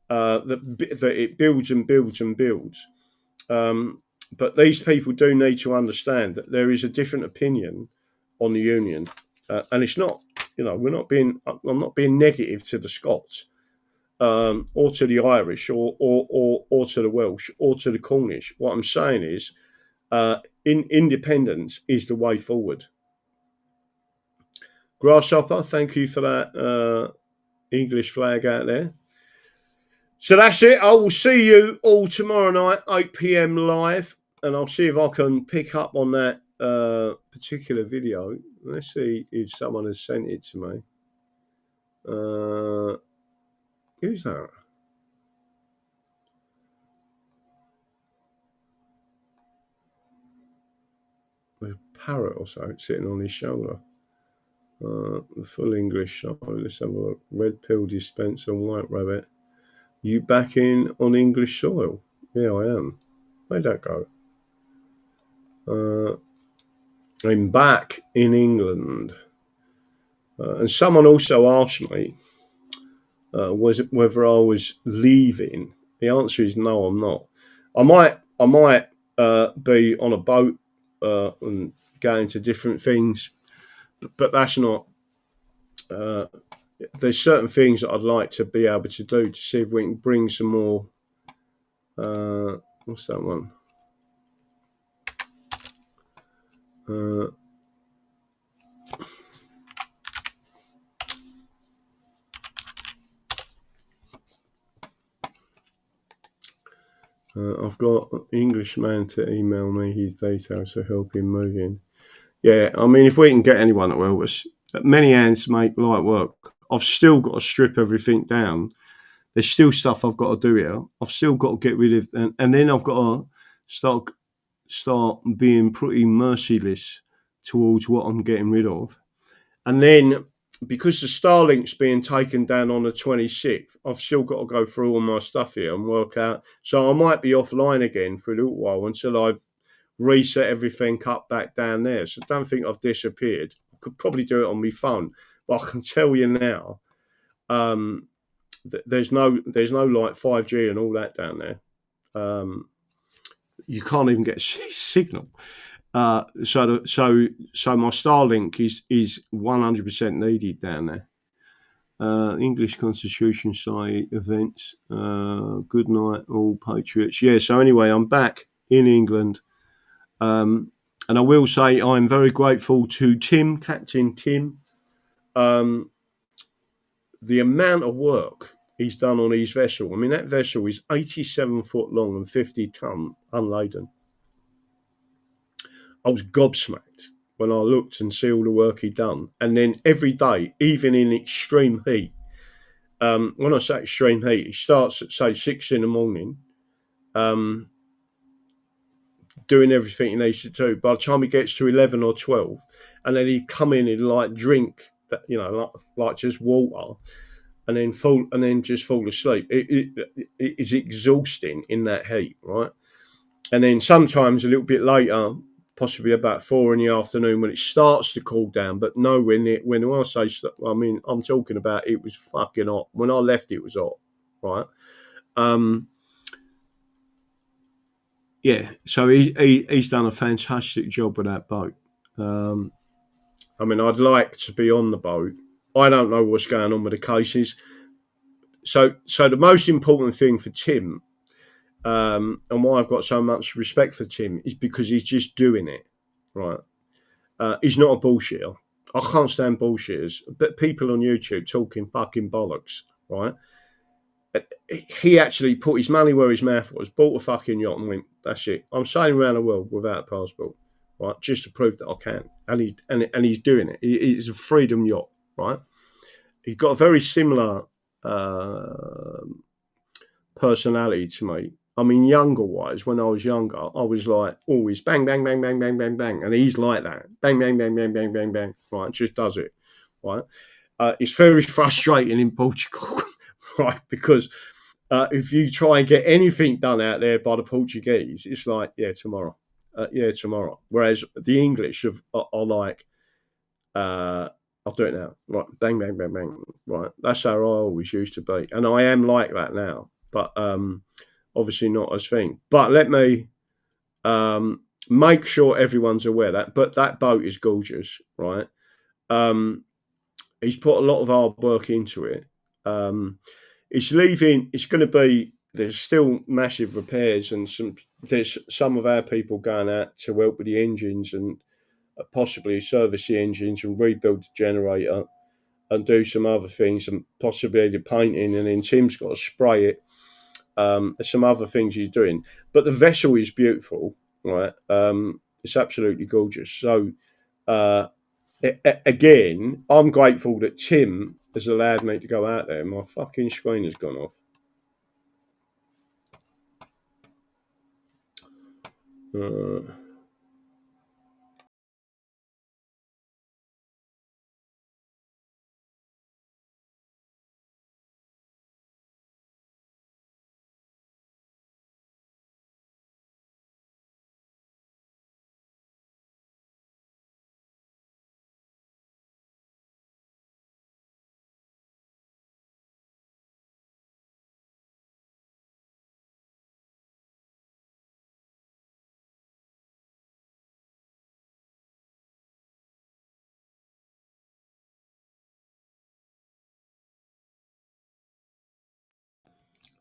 that it builds and builds and builds. But these people do need to understand that there is a different opinion on the union, and it's not, I'm not being negative to the Scots, or to the Irish, or to the Welsh, or to the Cornish. What I'm saying is, independence is the way forward. Grasshopper, thank you for that English flag out there. So that's it. I will see you all tomorrow night, 8 p.m. live, and I'll see if I can pick up on that particular video. Let's see if someone has sent it to me. Who's that? There's a parrot or something sitting on his shoulder. The full English. Let's have a look. Red pill dispenser, white rabbit. You back in on English soil? Yeah, I am. Where'd that go? I'm back in England. And someone also asked me whether I was leaving. The answer is no, I'm not. I might be on a boat and going to different things, but that's not. There's certain things that I'd like to be able to do to see if we can bring some more. What's that one? I've got an Englishman to email me his details to help him move in. Yeah, I mean, if we can get anyone that will help us, many hands make light work. I've still got to strip everything down. There's still stuff I've got to do here. I've still got to get rid of, and then I've got to start being pretty merciless towards what I'm getting rid of. And then, because the Starlink's being taken down on the 26th, I've still got to go through all my stuff here and work out. So I might be offline again for a little while until I reset everything up back down there. So don't think I've disappeared. I could probably do it on my phone, but I can tell you now, there's no like 5G and all that down there. You can't even get a signal. So my Starlink is 100% needed down there. English Constitution Society events. Good night, all patriots. Yeah. So anyway, I'm back in England, and I will say I'm very grateful to Tim, Captain Tim. The amount of work he's done on his vessel. I mean, that vessel is 87 foot long and 50 ton unladen. I was gobsmacked when I looked and see all the work he'd done. And then every day, even in extreme heat, when I say extreme heat, he starts at, say, 6 in the morning, doing everything he needs to do. By the time he gets to 11 or 12, and then he'd come in and like drink, that, like just water, and then just fall asleep. It is exhausting in that heat, right? And then sometimes a little bit later, possibly about 4 in the afternoon, when it starts to cool down, but no, when I say, I mean, I'm talking about it was fucking hot. When I left, it was hot, right? Yeah, so he's done a fantastic job with that boat. I mean, I'd like to be on the boat. I don't know what's going on with the cases. So the most important thing for Tim, and why I've got so much respect for Tim, is because he's just doing it, right? He's not a bullshitter. I can't stand bullshitters, but people on YouTube talking fucking bollocks, right? He actually put his money where his mouth was, bought a fucking yacht and went, that's it. I'm sailing around the world without a passport, right, just to prove that I can. And he's doing it. It's a freedom yacht, right? He's got a very similar personality to me. I mean, younger wise, when I was younger, I was like always bang, bang, bang, bang, bang, bang, bang. And he's like that. Bang, bang, bang, bang, bang, bang, bang. Right, just does it. Right. It's very frustrating in Portugal, right? Because if you try and get anything done out there by the Portuguese, it's like, yeah, tomorrow. Tomorrow. Whereas the English are like, I'll do it now. Right, bang, bang, bang, bang. Right, that's how I always used to be. And I am like that now. But obviously not as thing. But let me make sure everyone's aware but that boat is gorgeous, right? He's put a lot of hard work into it. It's leaving. It's going to be. There's still massive repairs and there's some of our people going out to help with the engines and possibly service the engines and rebuild the generator and do some other things and possibly the painting. And then Tim's got to spray it. There's some other things he's doing, but the vessel is beautiful, right? It's absolutely gorgeous. So. Again, I'm grateful that Tim has allowed me to go out there. My fucking screen has gone off.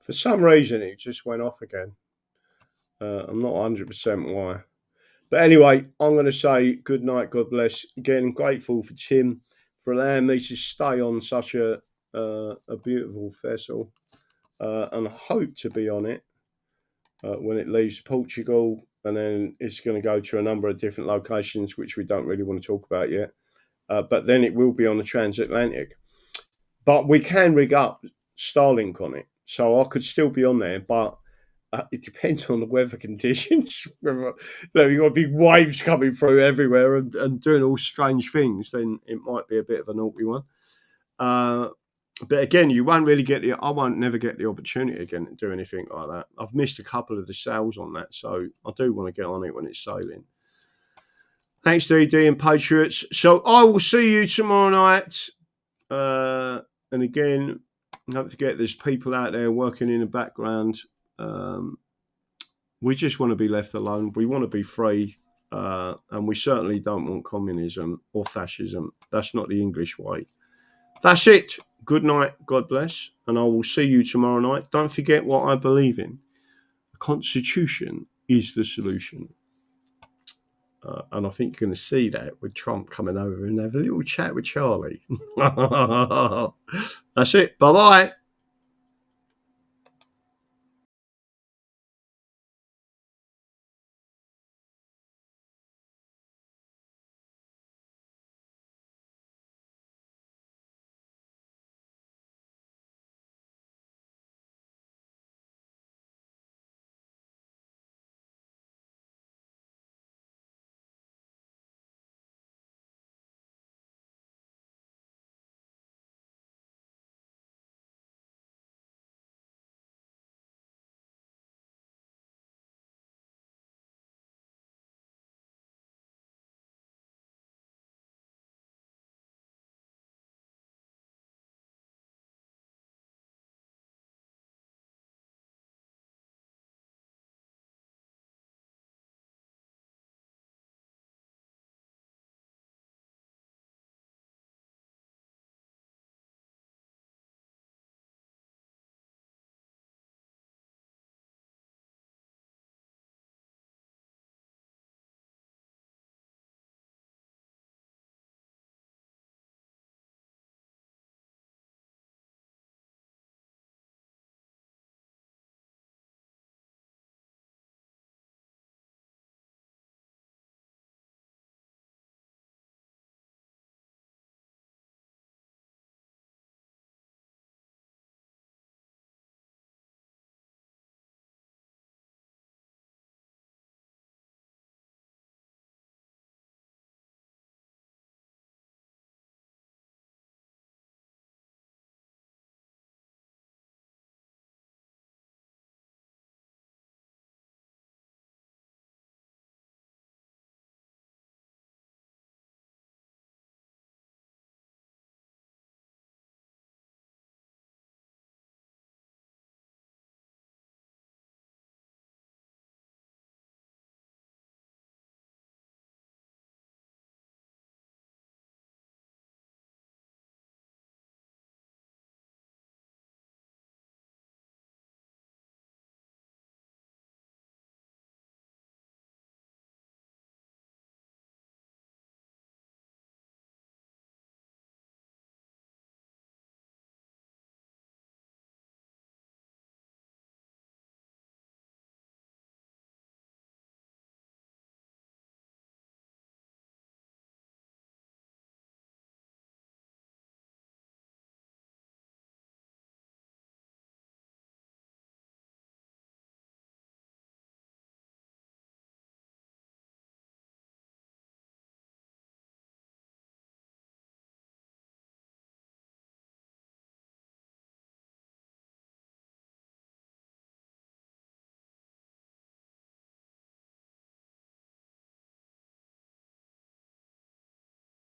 For some reason, it just went off again. I'm not 100% why. But anyway, I'm going to say good night, God bless. Again, grateful for Tim for allowing me to stay on such a beautiful vessel, and I hope to be on it when it leaves Portugal, and then it's going to go to a number of different locations, which we don't really want to talk about yet. But then it will be on the transatlantic. But we can rig up Starlink on it, so I could still be on there, but it depends on the weather conditions. You've got big waves coming through everywhere and doing all strange things, then it might be a bit of a naughty one. But again, you won't really I won't never get the opportunity again to do anything like that. I've missed a couple of the sales on that, so I do want to get on it when it's sailing. Thanks, DD and Patriots. So I will see you tomorrow night. And again, don't forget there's people out there working in the background. We just want to be left alone. We want to be free. And we certainly don't want communism or fascism. That's not the English way. That's it. Good night. God bless. And I will see you tomorrow night. Don't forget what I believe in. The Constitution is the solution. And I think you're going to see that with Trump coming over and have a little chat with Charlie. That's it. Bye-bye.